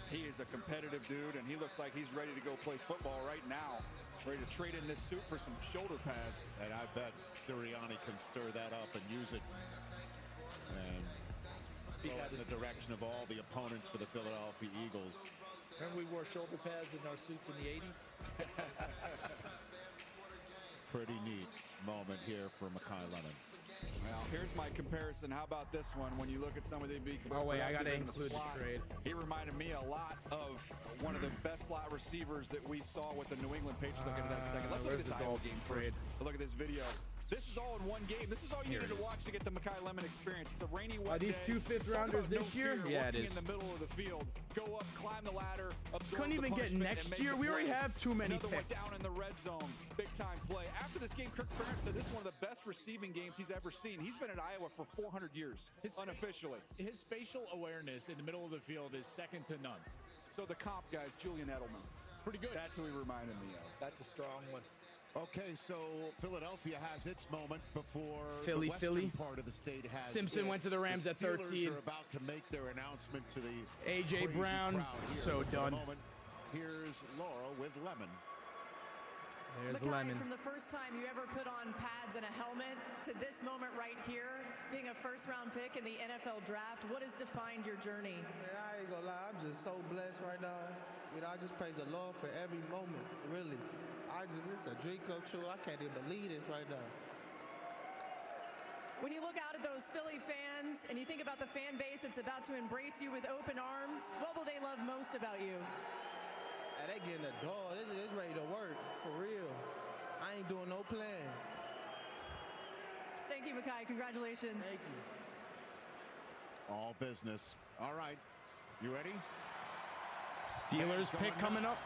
He is a competitive dude, and he looks like he's ready to go play football right now. Ready to trade in this suit for some shoulder pads. And I bet Sirianni can stir that up and use it. And go in the direction of all the opponents for the Philadelphia Eagles. Remember we wore shoulder pads in our suits in the 80s? Pretty neat moment here for Malachi Lemon. Well, here's my comparison. How about this one? When you look at some of the big... Oh, wait, I got to include the trade. He reminded me a lot of one of the best slot receivers that we saw with the New England Patriots. Look at that in a second. Let's look at this Iowa game first. Look at this video. This is all in one game. This is all you needed to watch to get the Malachi Lemon experience. It's a rainy, wet day. Are these 2 5th-rounders this year? Yeah, it is. In the middle of the field, go up, climb the ladder, absorb couldn't even get next year. We already have too many picks. picks. Down in the red zone, big-time play. After this game, Kirk Ferentz said this is one of the best receiving games he's ever seen. He's been at Iowa for 400 years, unofficially. His spatial awareness in the middle of the field is second to none. So the comp, guys, Julian Edelman. Pretty good. That's who he reminded me of. That's a strong one. Okay, so Philadelphia has its moment before Philly, the western part of the state has Simpson went to the Rams at 13. Steelers are about to make their announcement to the A.J. Brown, so done. Here's Laura with Lemon. There's Malachi, Lemon. from the first time you ever put on pads and a helmet to this moment right here, being a first-round pick in the NFL draft, what has defined your journey? Man, I ain't gonna lie, I'm just so blessed right now. You know, I just praise the Lord for every moment, really. It's a dream come true. I can't even believe this right now. When you look out at those Philly fans and you think about the fan base that's about to embrace you with open arms, what will they love most about you? Hey, they getting the door. This is ready to work, for real. I ain't doing no plan. Thank you, Makai. Congratulations. Thank you. All business. All right. You ready? Steelers pick coming up.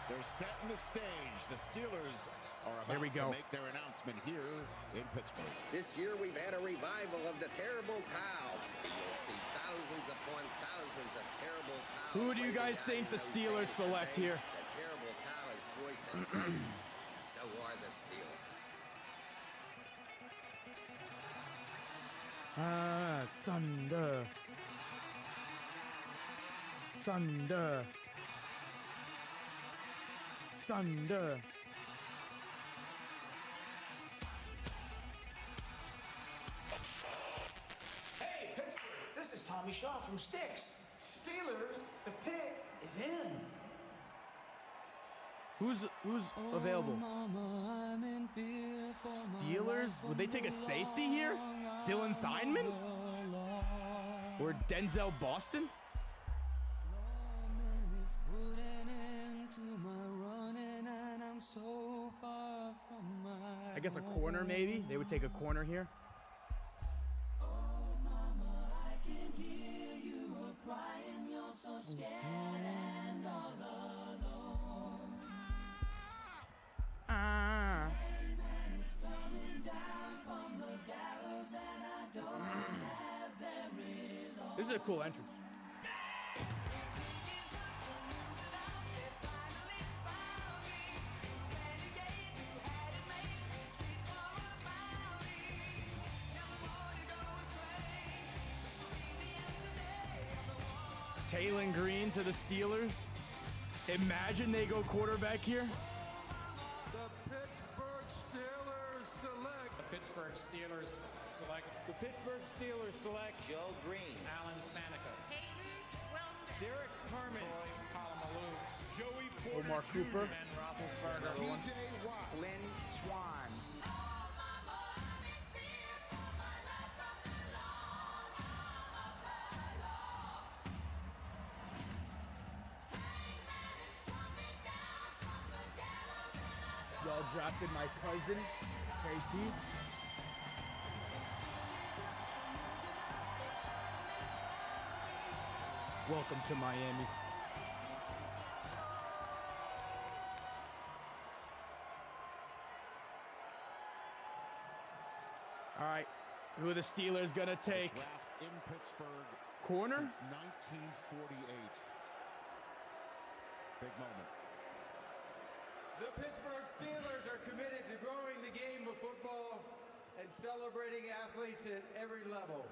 They're setting the stage. The Steelers are Here we about go. to make their announcement here in Pittsburgh. This year we've had a revival of the terrible cow. You'll see thousands upon thousands of terrible cows. Who do you guys think the Steelers select here? The terrible cow is poised to strike. So are the Steelers. Thunder. Thunder. Thunder. Hey, Pittsburgh, this is Tommy Shaw from Styx. Steelers, the pick is in. Who's available? Steelers? Would they take a safety here? Dylan Theamman? Or Denzel Boston? I guess a corner maybe? They would take a corner here. This is a cool entrance. Taylon Green to the Steelers. Imagine they go quarterback here. The Pittsburgh Steelers select. The Pittsburgh Steelers select. The Pittsburgh Steelers select. Joe Green. Alan Faneca. Peyton Wilson. Derek Harmon. Troy Polamalu. Joey Porter Omar Cooper. Ben Roethlisberger. TJ Watt. Lynn Swan. Y'all drafted my cousin, KT. Welcome to Miami. All right, who are the Steelers gonna take? Draft in Pittsburgh. Corner? Since 1948. Big moment. The Pittsburgh Steelers are committed to growing the game of football and celebrating athletes at every level.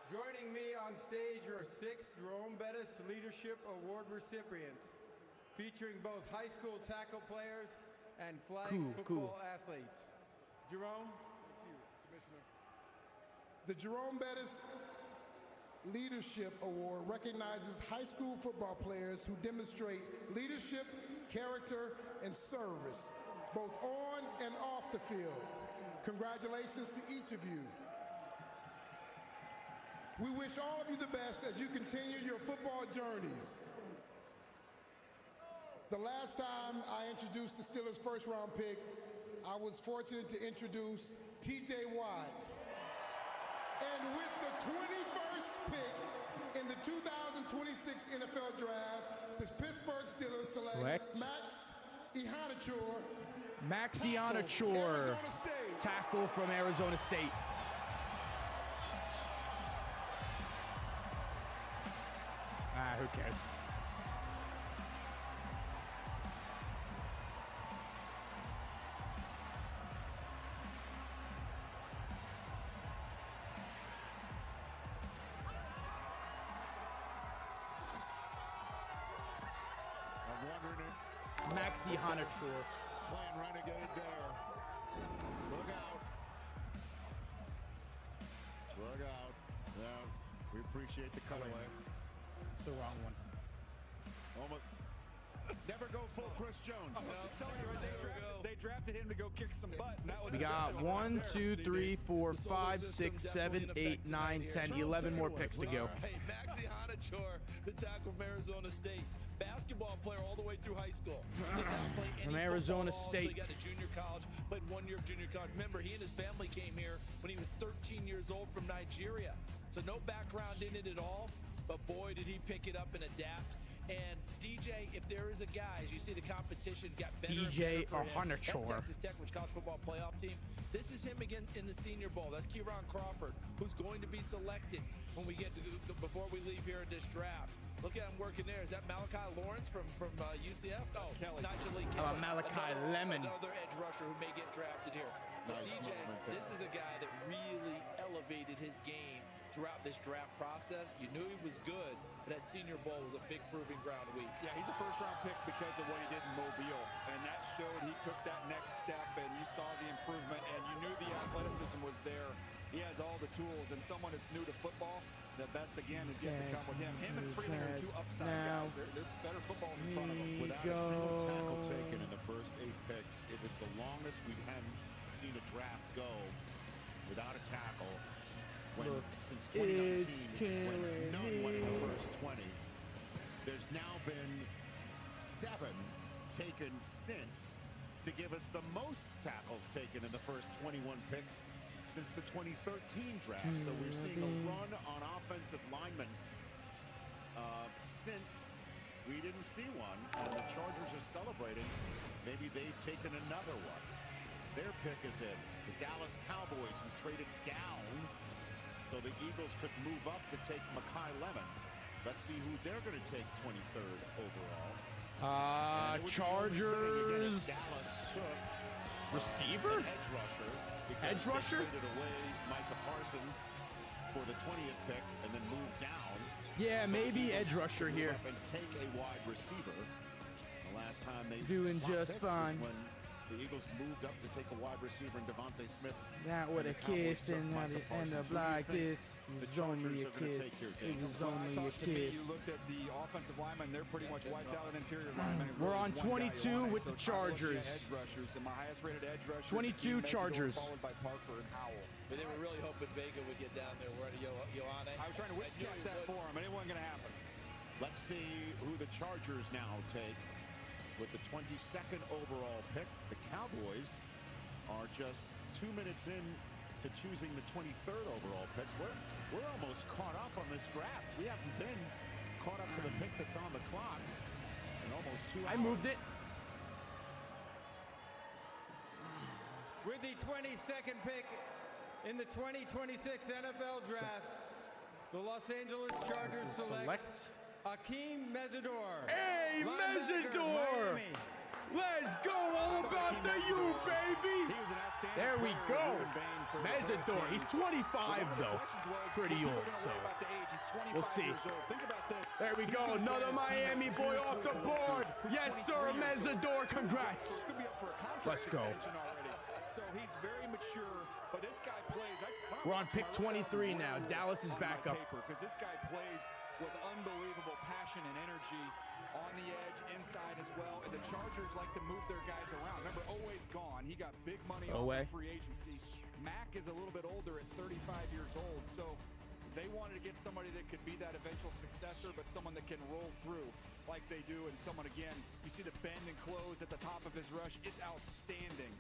Joining me on stage are 6 Jerome Bettis Leadership Award recipients, featuring both high school tackle players and flag football athletes. Jerome? Thank you, Commissioner. The Jerome Bettis Leadership Award recognizes high school football players who demonstrate leadership, character, and service, both on and off the field. Congratulations to each of you. We wish all of you the best as you continue your football journeys. The last time I introduced the Steelers' first-round pick, I was fortunate to introduce TJ Watt. And with the 21st pick in the 2026 NFL Draft, the Pittsburgh Steelers select Max Iheanacho. Max Iheanacho, tackle from Arizona State. Who cares? Maxi Hanachur. Playing renegade there. Look out. Look out. Yeah, we appreciate the cutaway. It's the wrong one. Almost. Never go full Chris Jones. They drafted him to go kick some butt. And that was We got 1, 2, 3, 4, 5, 6, 7, 8, 9, 10, 11 more picks to go. Hey, Maxi Hanachur, the tackle from Arizona State. Basketball player all the way through high school. Did not play any From Arizona football State. until he got to junior college, played 1 year of junior college. Remember, he and his family came here when he was 13 years old from Nigeria. So no background in it at all, but boy, did he pick it up and adapt. And DJ, if there is a guy, as you see the competition got better DJ and better for him. Hanachur. That's Texas Tech, which college football playoff team. This is him again in the Senior Bowl. That's Kieron Crawford, who's going to be selected when we get to before we leave here in this draft. Look at him working there. Is that Malachi Lawrence from UCF? No, Kelly. Malachi Lemon. Another edge rusher who may get drafted here. But Nice DJ, moment there. this is a guy that really elevated his game throughout this draft process. You knew he was good, but that Senior Bowl was a big proving ground week. Yeah, he's a first-round pick because of what he did in Mobile, and that showed he took that next step, and you saw the improvement, and you knew the athleticism was there. He has all the tools, and someone that's new to football, the best, again, is yet to come with him. Him and Freeman are two upside guys. They're better footballs in front of them. Without a single tackle taken in the first 8 picks, it was the longest we hadn't seen a draft go without a tackle since 2019, when none went in the first 20. There's now been 7 taken since to give us the most tackles taken in the first 21 picks since the 2013 draft. So we're seeing a run on offensive linemen since we didn't see one, and the Chargers are celebrating. Maybe they've taken another one. Their pick is in. The Dallas Cowboys, who traded down so the Eagles could move up to take Malachi Lemon. Let's see who they're going to take 23rd overall. Chargers. Dallas took receiver? an edge rusher. Edge rusher? They traded away Micah Parsons for the 20th pick and then moved down. Yeah, So maybe the Eagles edge rusher move here. up and take a wide receiver. The last time they Doing swapped just picks was fine. when the Eagles moved up to take a wide receiver in Devontae Smith. That with a and the Cowboys kiss took and Micah a Parsons. like Who do you this. think It the was only Chargers a are gonna kiss. take here, It Dave? was Well, I only a thought to me, kiss. you looked at the offensive linemen, they're pretty much wiped out an interior lineman. We're on Really one guy 22 you want. with So the top looking Chargers. at edge rushers, and my highest rated edge rushers, 22 Meador, Chargers. followed by Parker and Howell. But they were really hoping Vega would get down there. We're at Ioane. I was trying to witch-cast that for him, and it wasn't going to happen. Let's see who the Chargers now take with the 22nd overall pick. The Cowboys are just 2 minutes in to choosing the 23rd overall pick. We're almost caught up on this draft. We haven't been caught up to the pick that's on the clock in almost 2 hours. I moved it. With the 22nd pick in the 2026 NFL Draft, the Los Angeles Chargers select Hakee Meador. Hey, linebacker, Meador! Miami. Let's go! All about the U, baby! He was an outstanding There we player, go. Ruben Bane for the Meador. He's Vikings. 25 One of the though. questions was, Pretty people old, are gonna so worry about the age. He's 25 we'll see. years old. Think about this. There we He's go. gonna Another join his team Miami at boy 22 off the or board. 22. Yes, He's sir. 23 years old. Meador. Congrats. So could be up for a contract Let's go. extension already. So he's very mature, but this guy plays. We're on pick 23 now. Dallas is back up. Because this guy plays with unbelievable passion and energy on the edge, inside as well. And the Chargers like to move their guys around. Remember, Oweh's gone. He got big money off Oweh. of free agency. Mack is a little bit older at 35 years old. So they wanted to get somebody that could be that eventual successor, but someone that can roll through like they do. And someone, again, you see the bend and close at the top of his rush. It's outstanding.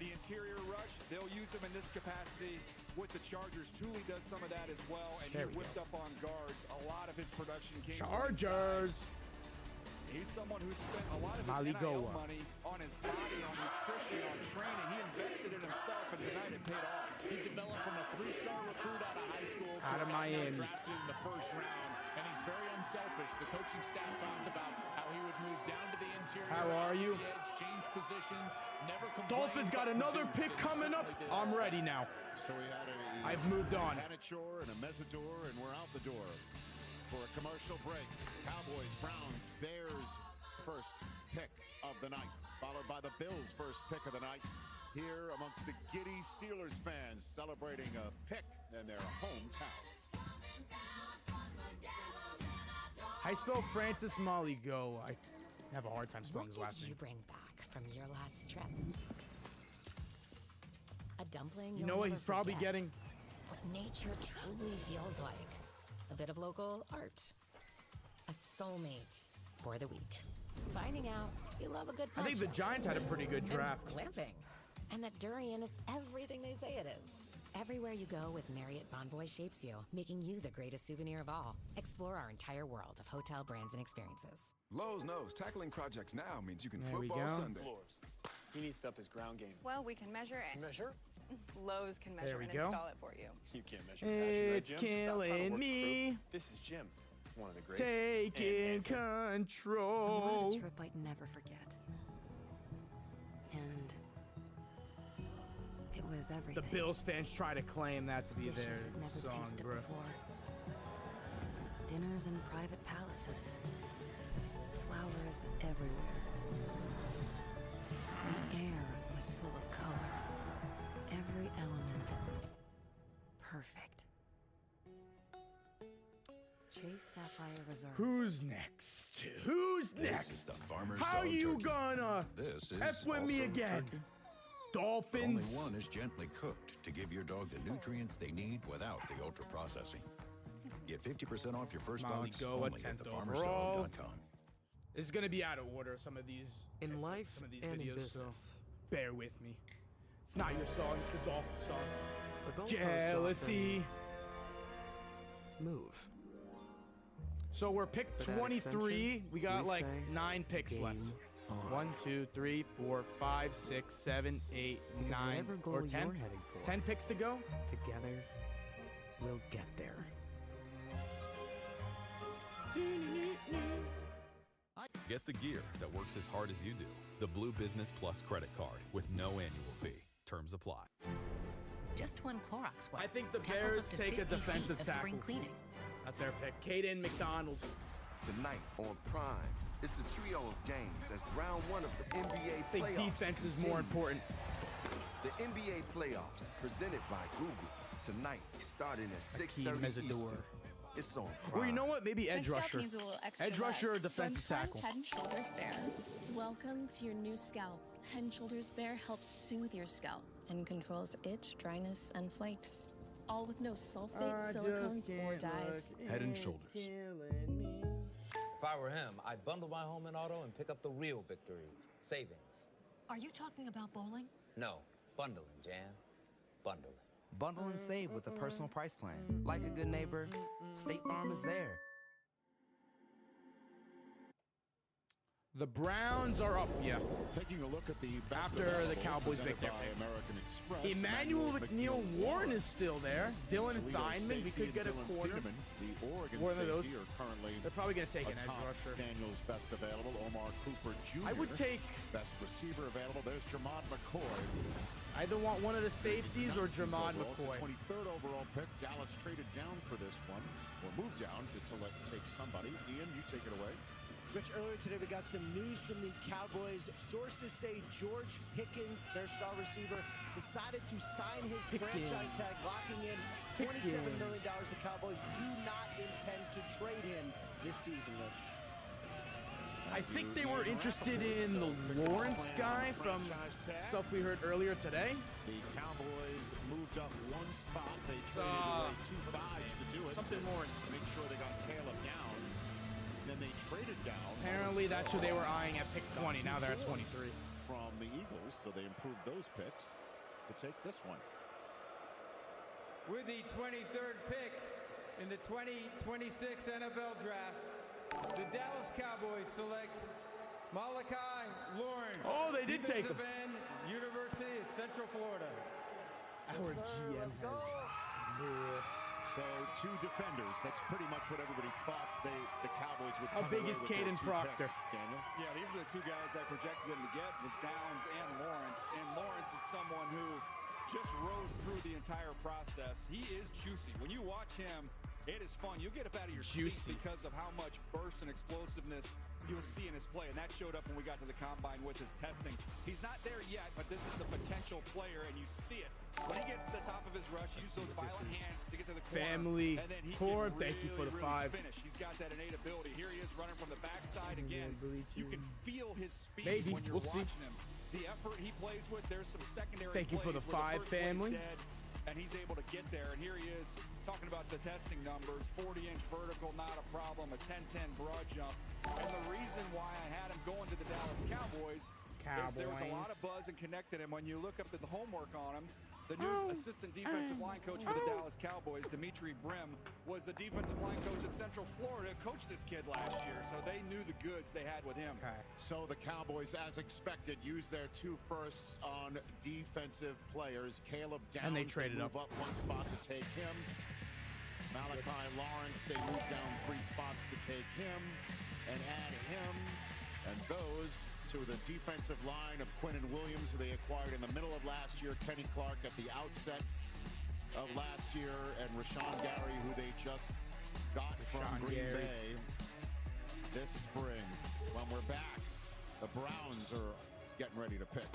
The interior rush, they'll use him in this capacity with the Chargers. Thule does some of that as well, and There he we whipped up on guards. A lot of his production came Chargers. He's someone who spent a lot of his Maligoa. NIL money on his body, on nutrition, on training. He invested in himself, and tonight it paid off. He developed from a 3-star recruit out of high school to Out of a guy Miami. drafted in the first round, and he's very unselfish. The coaching staff talked about how he would move down to the interior. How are you? the edge, change positions, never complained, Dolphins got but another produced, pick and he coming up. certainly did. I'm ready now. So we had I've moved on. Hanachur and a Meador, and we're out the door for a commercial break. Cowboys, Browns, Bears, first pick of the night, followed by the Bills' first pick of the night. Here amongst the giddy Steelers fans celebrating a pick in their hometown. How you spell Francis Maui go? I have a hard time spelling his last What did you name. bring back from your last trip? A dumpling? You know what? He's probably getting. What nature truly feels like. A bit of local art. A soulmate for the week. Finding out you love a good I think the poncho. Giants had a pretty good draft. And glamping. And that durian is everything they say it is. Everywhere you go with Marriott Bonvoy shapes you, making you the greatest souvenir of all. Explore our entire world of hotel brands and experiences. Lowe's knows tackling projects now means you can There we football go. Sunday. Floors. He needs to up his ground game. Well, we can measure it. Measure? Lowe's can measure There we and go. install it for you. You can't measure passion, right, It's Jim? Stop trying to killing work me. proof. This is Jim, one of the greats. Taking What control. a trip I'd never forget. And it was everything. The Bills fans try to claim that to be Dishes their I'd never song, tasted bro. before. Dinners in private palaces. Flowers everywhere. The air was full of color. Every element perfect. Chase Sapphire Resort. Who's next? Who's This next? is the farmer's How dog you turkey. gonna This is F with me also again? turkey. Dolphins. Only one is gently cooked to give your dog the nutrients they need without the ultra processing. Get 50% off your first Molly box Go, a only at 10th overall. thefarmersdog.com. This is gonna be out of order. Some of these In life some of these and in videos, so business. bear with me. It's not your song. It's the Dolphin song. The goalposts Jealousy. often move. So we're pick But at 23. Extension, We got we like say 9 picks left. game on. 1, 2, 3, 4, 5, 6, 7, 8, Because 9, whatever goal or 10. you're heading for, 10 picks to go. together, we'll get there. Get the gear that works as hard as you do. The Blue Business Plus credit card with no annual fee. Terms apply. Just one Clorox wipe. I think the tackles Bears up to take a 50 defensive feet of spring tackle. cleaning. At their pick. Kaden McDonald. Tonight on Prime, it's the trio of games as round one of the NBA I think playoffs defense is more important. The NBA playoffs presented by Google tonight, starting at 6:30 Meador. Eastern. It's on Prime. Or you know what? Maybe edge My scalp rusher. needs a little extra Edge rusher or love, so I'm defensive trying tackle. Head and Shoulders Bear. Welcome to your new scalp. Head and Shoulders Bear helps soothe your scalp and controls itch, dryness, and flakes. All with no sulfates, silicones, or dyes. Head and Shoulders. If I were him, I'd bundle my home and auto and pick up the real victory, savings. Are you talking about bowling? No, bundling, Jan. Bundling. Bundle and save with a personal price plan. Like a good neighbor, State Farm is there. The Browns are up. Yeah. Taking a look at the After the Cowboys make their pick. American Express. Emmanuel McNeil Warren is still there. Dylan Theamman. We could get a Dylan corner. Theamman, the Oregon One of those. safety, are currently They're probably going to take an edge atop rusher. Daniel's best available, Omar Cooper Jr. I would take best receiver available. There's Jermod McCoy. I either want one of the safeties or Jermod McCoy. It's the 23rd overall pick. Dallas traded down for this one, or moved down to take somebody. Ian, you take it away. Rich, earlier today we got some news from the Cowboys. Sources say George Pickens, their star receiver, decided to sign his franchise tag, locking in $27 million. The Cowboys do not intend to trade him this season, Rich. I think they were interested in the Lawrence guy from stuff we heard earlier today. The Cowboys moved up one spot. They traded away 2 fives to do it. Something Lawrence. Make sure they got Caleb Downs. Then they traded down. Apparently that's who they were eyeing at pick 20. Now they're at 23. From the Eagles, so they improved those picks to take this one. With the 23rd pick in the 2026 NFL Draft, the Dallas Cowboys select Malachi Lawrence. Oh, they did take him. defensive end, University of Central Florida. Our GM has more. So 2 defenders. That's pretty much what everybody thought the Cowboys would How come big away is with their Kaden 2 Proctor? picks, Daniel? Yeah, these are the 2 guys I projected them to get, was Downs and Lawrence. And Lawrence is someone who just rose through the entire process. He is juicy. When you watch him, it is fun. You'll get up out of your seat because of how much burst and explosiveness you'll see in his play, and that showed up when we got to the combine with his testing. He's not there yet, but this is a potential player, and you see it. When he gets to the top of his rush, use those violent hands to get to the corner. Family and then he core, can thank you for the really 5. finish. He's got that innate ability. Here he is running from the backside again. You can feel his speed Maybe. when you're We'll see. watching him. The effort he plays with, there's some secondary Thank you for the plays where 5, first play's family. dead, and he's able to get there. And here he is talking about the testing numbers. 40-inch vertical, not a problem. A 10-10 broad jump. And the reason why I had him going to the Dallas Cowboys is there was a lot of buzz and connected him. When you look up at the homework on him, the new assistant defensive line coach for the Dallas Cowboys, Dimitri Brim, was the defensive line coach at Central Florida, coached this kid last year, so they knew the goods they had with him. So the Cowboys, as expected, used their 2 firsts on defensive players. Caleb down, And they traded move up 1 spot to take him. Malachi Lawrence, they moved down 3 spots to take him and add him. And those to the defensive line of Quinnen Williams, who they acquired in the middle of last year, Kenny Clark at the outset of last year, and Rashawn Gary, who they just got from Green Bay this spring. When we're back, the Browns are getting ready to pick.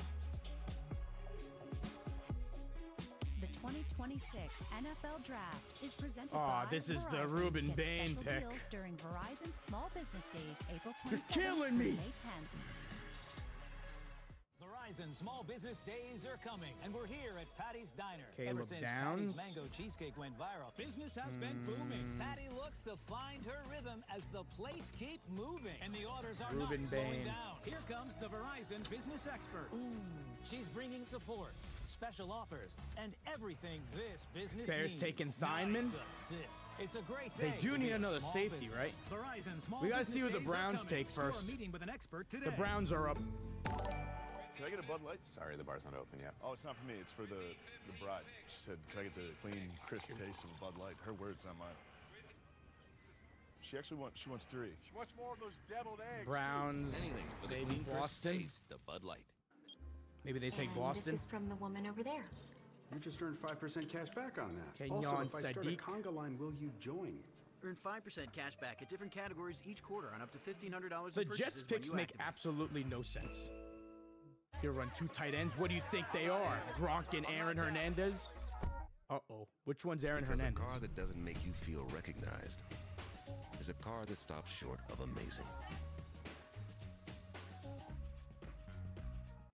The 2026 NFL Draft is presented by this is the Verizon. Ruben Get Bane special pick. deals during Verizon Small Business Days, April 27th You're killing me. through May 10th. Verizon Small Business Days are coming, and we're here at Patty's Diner. Caleb Ever since Downs. Patty's Mango Cheesecake went viral, business has been booming. Patty looks to find her rhythm as the plates keep moving, and the orders are Ruben not slowing Bane. down. Here comes the Verizon business expert. She's bringing support, special offers, and everything this business Bears needs. taking Thineman. Nice assist. It's a great They day do to need be a another small safety, business. right? Verizon Small We gotta Business see who the Days are Browns coming. take Score a first. meeting with an expert today. The Browns are up. Can I get a Bud Light? Sorry, the bar's not open yet. Oh, it's not for me. It's for the bride. She said, can I get the clean, crisp taste of a Bud Light? Her words, not mine. She actually wants 3. She wants more of those deviled eggs. Browns, maybe Boston. The Bud Light. Maybe they take And Boston. This is from the woman over there. You just earned 5% cash back on that. Kenyon Also, if I start a Sadiq. conga line, will you join? Earn 5% cash back at different categories each quarter on up to $1,500 The in purchases Jets picks when you make activate. absolutely no sense. They run 2 tight ends. What do you think they are? Gronk and Aaron Hernandez? Uh-oh. Which one's Aaron Because Hernandez? a car that doesn't make you feel recognized is a car that stops short of amazing.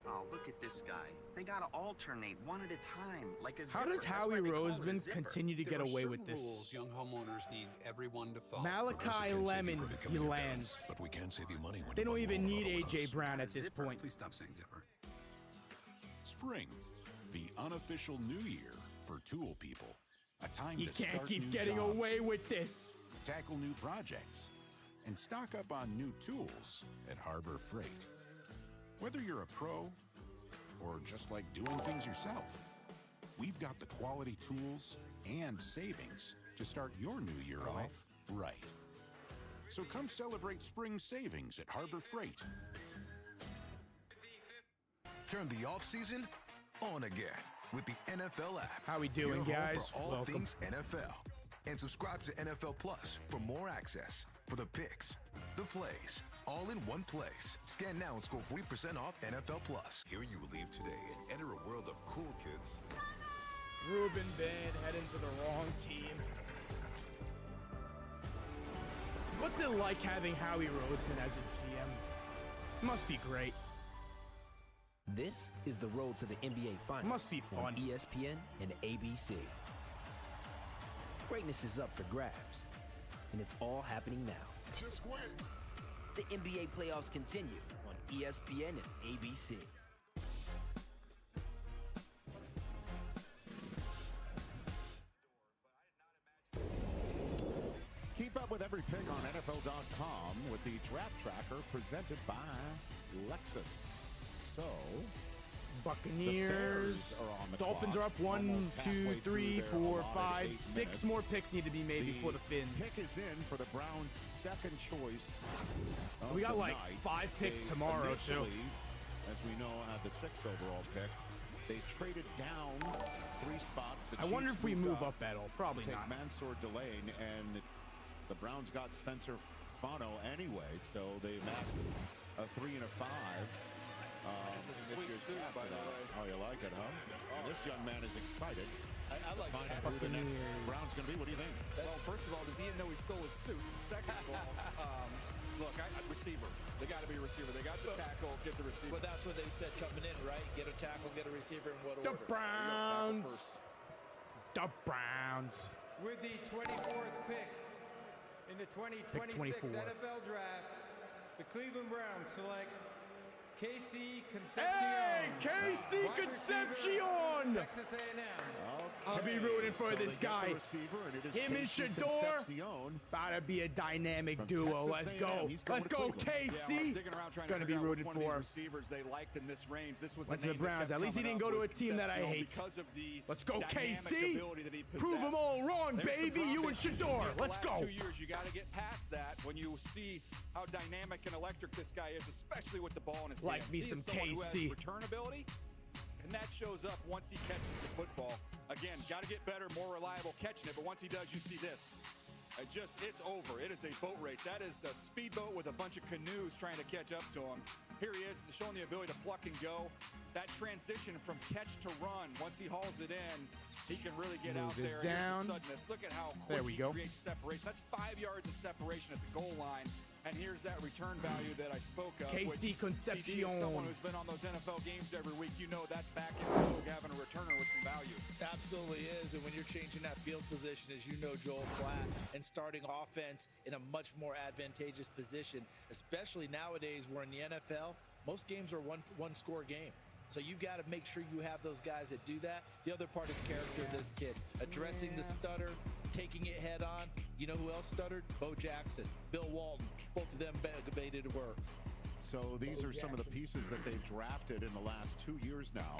Oh, look at this guy. They gotta alternate one at a time, like a How zipper. does That's Howie why they call it a Roseman zipper. continue to get away with this? Rules young homeowners need everyone to follow. Malachi Lemon, he lands. But we can save you money when They you don't buy even more need auto A.J. loans. Brown at this Zipper. point. Please stop saying zipper. Spring, the unofficial new year for tool people. A time You to can't start keep new getting jobs, away with this. tackle new projects, and stock up on new tools at Harbor Freight. Whether you're a pro or just like doing things yourself, we've got the quality tools and savings to start your new year off right. So come celebrate spring savings at Harbor Freight. Turn the off-season on again with the NFL app. How we doing, Your home guys? For all Welcome. things NFL. And subscribe to NFL Plus for more access for the picks, the plays, all in one place. Scan now and score 40% off NFL Plus. Here you leave today and enter a world of cool kids. Ruben Bane heading to the wrong team. What's it like having Howie Roseman as a GM? Must be great. This is the road to the NBA Finals. Must be fun. On ESPN and ABC. Greatness is up for grabs, and it's all happening now. Just win. The NBA playoffs continue on ESPN and ABC. Keep up with every pick on NFL.com with the Draft Tracker presented by Lexus. So, Buccaneers. are on the Dolphins clock, are up 1, almost 2, halfway 3, through their 4, allotted 5, 8 6 minutes. more picks need to be made before the Pick Fins. is in for the Browns' second choice. We got of the like night. 5 picks They tomorrow, too. initially, as we know, had the 6th overall pick. They traded down 3 spots. The I wonder Chiefs if we moved move up at all. Probably to take not. Mansour Delane, and the Browns got Spencer Fano anyway, so they've asked a 3 and a 5. It's a sweet suit, by the way. Oh, you like it, huh? Oh. This young man is excited. I like find out who the next Brown's going to be. What do you think? Well, first of all, does Ian know he stole his suit? Second of all, look, receiver. They got to be a receiver. They got the tackle, get the receiver. But that's what they said coming in, right? Get a tackle, get a receiver, in what the order? Browns. The Browns. With the 24th pick in the 2026 NFL Draft, the Cleveland Browns select Casey Concepcion. Hey, Casey Concepcion! Texas A&M. I'll be rooting for this guy. Him and Shador, about to be a dynamic duo. Let's go. Let's go, Casey. Gonna be rooting for him. They liked in this range. This was went to the Browns. At least he didn't go to a team that I hate. Let's go, Casey. Prove them all wrong, baby. You and Shador. Let's go. 2 years, you got to get past that when you see how dynamic and electric this guy is, especially with the ball in his hands. Like me some KC. Return ability, and that shows up once he catches the football. Again, got to get better, more reliable catching it, but once he does, you see this. It's over. It is a boat race. That is a speedboat with a bunch of canoes trying to catch up to him. Here he is, showing the ability to pluck and go. That transition from catch to run, once he hauls it in, he can really get out there. Down. The suddenness. Look at how quick he creates separation. That's 5 yards of separation at the goal line. And here's that return value that I spoke of. Casey Concepcion. Someone who's been on those NFL games every week, you know that's back in the vogue, having a returner with some value. Absolutely is, and when you're changing that field position, as you know, Joel, flat, and starting offense in a much more advantageous position, especially nowadays where in the NFL, most games are one-score game. So you've got to make sure you have those guys that do that. The other part is character of this kid. Addressing the stutter, taking it head on. You know who else stuttered? Bo Jackson, Bill Walton. Both of them made it work. So these are some of the pieces that they've drafted in the last 2 years now.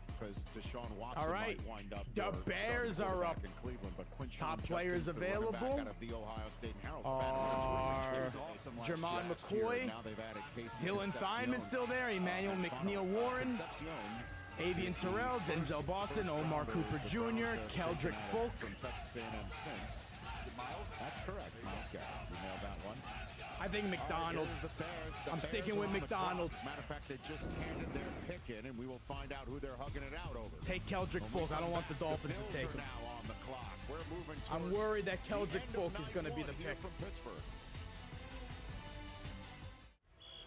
Because Deshaun Watson might wind up. The Bears are up. In Cleveland, but top players available out of the Ohio State Herald are Jermon McCoy, Dylan Theamman still there, Emmanuel McNeil Warren, Avian Terrell, Denzel Boston, Omar Cooper Jr., Kendrick Faulk. From Texas A&M since. Miles? That's correct, Miles. You nailed that one. I think McDonald. I'm sticking with McDonald. Matter of fact, they just handed their pick in, and we will find out who they're hugging it out over. Take Kendrick Faulk. I don't want the Dolphins to take him. Now on the clock. We're moving. I'm worried that Kendrick Faulk is going to be the pick. From Pittsburgh.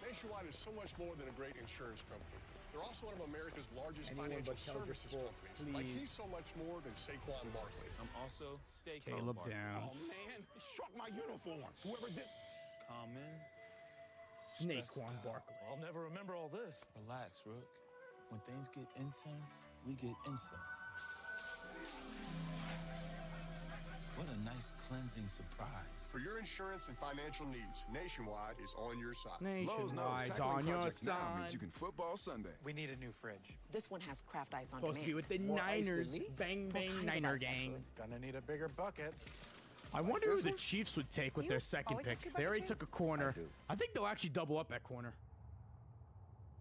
Nationwide is so much more than a great insurance company. They're also one of America's largest financial services companies. Like he's so much more than Saquon Barkley. I'm also Caleb down. Oh man, he struck my uniform. Whoever did. Calm in. Saquon Barkley. I'll never remember all this. Relax, Rook. When things get intense, we get incense. What a nice cleansing surprise. For your insurance and financial needs, Nationwide is on your side. Nationwide on your side. Means you can football Sunday. We need a new fridge. This one has craft ice on Supposed to be with the More Niners. ice than me? Bang, All bang, kinds of Niner ice, gang. actually. Gonna need a bigger bucket. I wonder who the Chiefs would take with their second always have pick. two They already bucket took a corner. I think they'll actually double up at corner.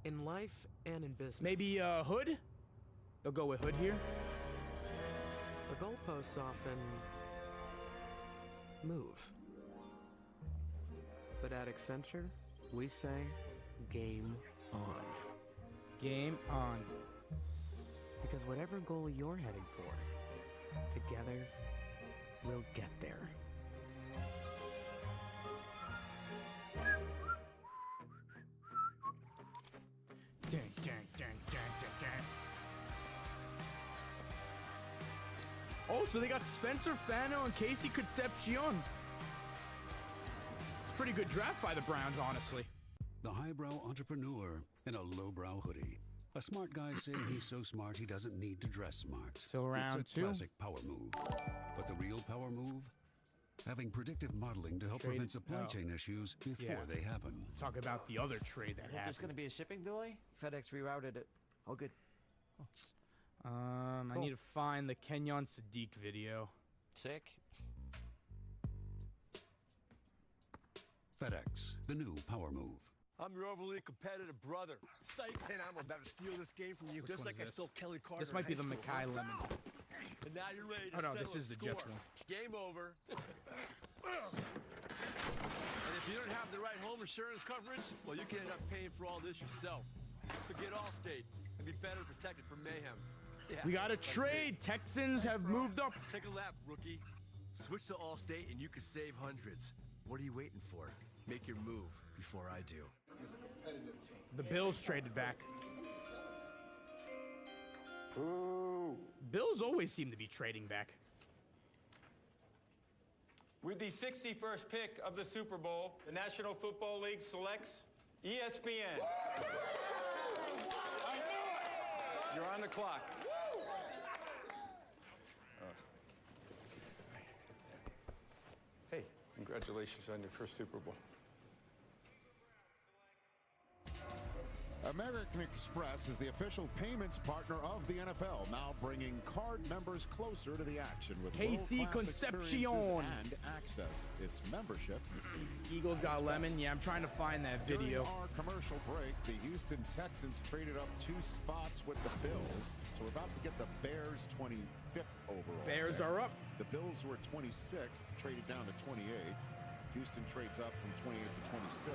In life and in business. Maybe Hood? They'll go with Hood here. The goalposts often move. But at Accenture, we say game on. Game on. Because whatever goal you're heading for, together, we'll get there. Dang, dang, dang, dang, dang, dang. Oh, so they got Spencer Fano and Casey Concepcion. It's a pretty good draft by the Browns, honestly. The highbrow entrepreneur in a lowbrow hoodie. A smart guy saying he's so smart he doesn't need to dress smart. So round it's a two. classic power move. But the real power move? Having predictive modeling to help prevent supply chain issues before they happen. Talk about the other trade that happened. There's going to be a shipping delay? FedEx rerouted it. All good. I need to find the Kenyon Sad video. Sick. FedEx, the new power move. I'm your overly competitive brother. Psych, and I'm about to steal this game from you, just like I stole Kelly Carter. This might be the Malachi Lemon. And now you're ready to Oh no, settle this is the score. Jets one. Game over. If you don't have the right home insurance coverage, well, you can end up paying for all this yourself. So get Allstate and be better protected from mayhem. Yeah, We got a trade. Texans have moved up. Take a lap, rookie. Switch to Allstate and you can save hundreds. What are you waiting for? Make your move before I do. The Bills traded back. Bills always seem to be trading back. With the 61st pick of the Super Bowl, the National Football League selects ESPN. You're on the clock. Hey, congratulations on your first Super Bowl. American Express is the official payments partner of the NFL, now bringing card members closer to the action with KC world-class Concepcion experiences and access. Its membership. Eagles got Lemon. Yeah, I'm trying to find that video. During our commercial break, the Houston Texans traded up 2 spots with the Bills. So we're about to get the Bears 25th overall. Bears are up. The Bills were 26th, traded down to 28. Houston trades up from 28 to 26.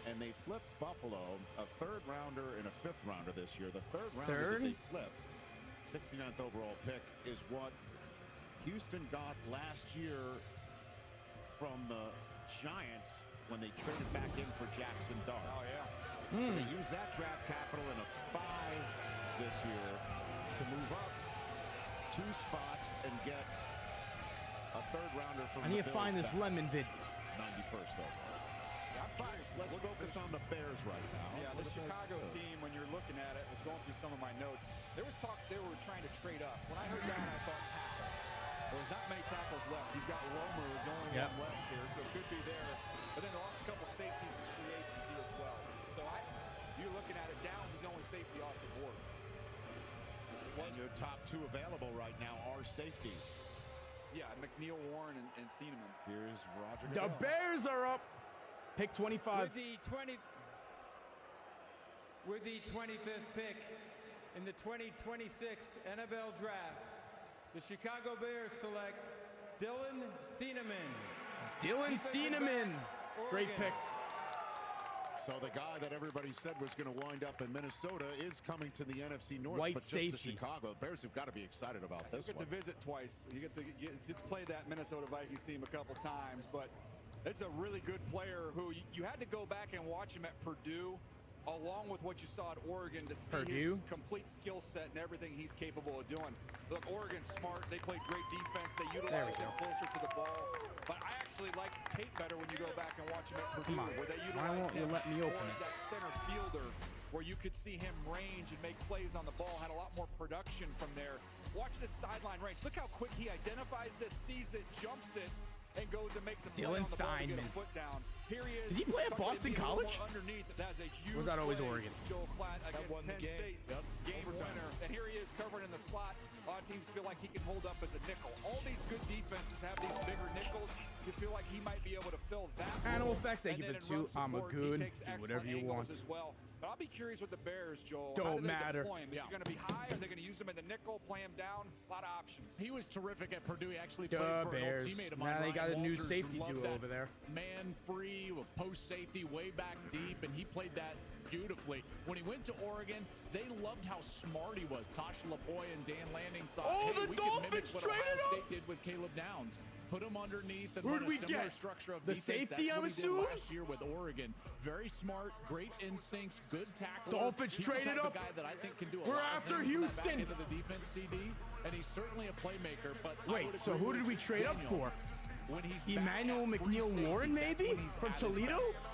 And they flipped Buffalo, a 3rd rounder and a 5th rounder this year. The 3rd rounder that they flipped, 69th overall pick, is what Houston got last year from the Giants when they traded back in for Jackson Dart. Oh, yeah. So they used that draft capital in a 5 this year to move up 2 spots and get a 3rd rounder from I need to find this Lemon vid. 91st though. Let's focus on the Bears right now. Yeah, the Chicago team, when you're looking at it, was going through some of my notes. There was talk they were trying to trade up. When I heard that, I thought tackle. There's not many tackles left. You've got Romer, who's the only one left here, so it could be there. But then they lost a couple safeties in free agency as well. So you're looking at it, Downs is the only safety off the board. And your top 2 available right now are safeties. Yeah, McNeil, Warren, and Theamman. Here's Roger The Goodell. Bears are up. Pick 25. With the 25th pick in the 2026 NFL Draft, the Chicago Bears select Dylan Theamman. Dylan Theamman. Great pick. So the guy that everybody said was going to wind up in Minnesota is coming to the NFC North, White but just safety. to Chicago. The Bears have got to be excited about this You get one. to visit twice. You get to play that Minnesota Vikings team a couple times, but it's a really good player who you had to go back and watch him at Purdue, along with what you saw at Oregon, to see his complete skill set and everything he's capable of doing. Look, Oregon's smart. They played great defense. They utilized him closer to the ball. But I actually like Tate better when you go back and watch him at Purdue, where they utilized him more as that center fielder, where you could see him range and make plays on the ball, had a lot more production from there. Watch this sideline range. Look how quick he identifies this, sees it, jumps it, and goes and makes a play on the ball to get a foot down. Here he is. Did he play at Boston College? Underneath, that's a huge Was that always play. Oregon? Joel Klatt against won the Penn game. State. Game winner. And here he is covered in the slot. A lot of teams feel like he can hold up as a nickel. All these good defenses have these bigger nickels. You feel like he might be able to fill that Animal role. effects, thank And you then for in 2. run I'm a support, goon. he takes Do whatever excellent you angles want. as well. But I'll be curious with the Bears, Joel. Don't How do they matter. deploy him? Is he going to be high? Are they going to use him in the nickel, play him down? A lot of options. He was terrific at Purdue. He actually Duh, played for Bears. an old teammate of mine, Now they got Ryan a new Walters, safety who loved duo that over there. Man free with post safety way back deep, and he played that beautifully. When he went to Oregon, they loved how smart he was. Tosh LaPoy and Dan Lanning thought, Oh, hey, the we can mimic Dolphins what traded Ohio up! State did with Caleb Downs. Put him underneath and Who'd run we a similar get? structure of The defense. safety, That's I'm what he did assuming? last year with Oregon. Very smart, great instincts, good tackler. Dolphins He's traded the type up. of guy that I think can do a We're lot after of things from the Houston. back end of the defense, CD, and he's certainly a playmaker. But I Wait, would so agree who did with we trade up Daniel. for? When he's Emmanuel back at free McNeil safety, Warren, that's maybe? when he's From at his Toledo? best.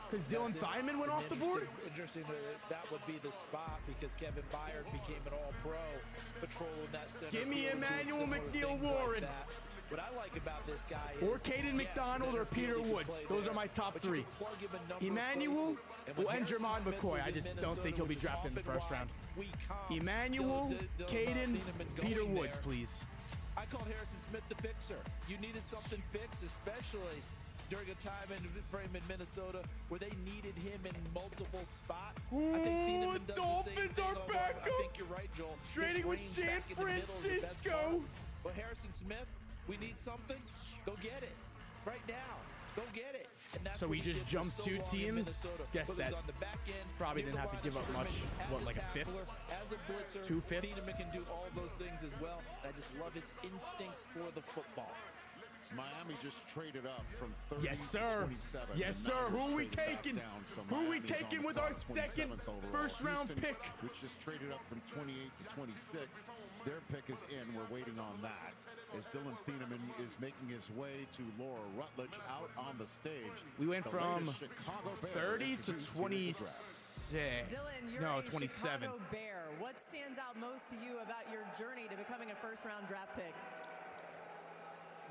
Because Dylan Theamman went off the board? Interesting that would be the spot because Kevin Byard became an all-pro patrolling that center. Give me field, doing Emmanuel similar McNeil things like Warren. that. What I like about this guy Or is, Caden yes, McDonald or center Peter field, he can Woods. play Those there, are my top but you 3. can plug him in a number of Emmanuel places. And when and Harrison Jermon Smith McCoy. was I in just don't Minnesota, think he'll be which is drafted in the off and first round. wide, we comped Emmanuel, Dylan Caden, Theamman Peter going Woods, there. please. I called Harrison Smith the fixer. You needed something fixed, especially during a time frame in Minnesota where they needed him in multiple spots. I think Theamman does Dolphins the same are thing. back I think you're right, Joel. Trading His with range San back in the middle is the best Francisco. part. But Harrison Smith, we need something. Go get it right now. go get it. And that's So what we he just did for jumped so 2 long in teams. Minnesota. Guess Whether that it's on the back end, probably didn't have to give up much. What, like a fifth? As a blitzer, 2 fifths? Thielemann can do all those things as well. I just love his instincts for the football. Miami just traded up from 30 Yes, sir. to 27. Yes, sir. Who are we taking? Who are we Miami's taking on with the our clock, second 27th overall. first-round Houston, pick? which just traded up from 28 to 26. Their pick is in. We're waiting on that. As Dylan Theamman is making his way to Laura Rutledge out on the stage. We went The from latest Chicago Bear 30 to introduced here at the draft. 26. Dylan, you're No, a 27. Chicago Bear. What stands out most to you about your journey to becoming a first-round draft pick?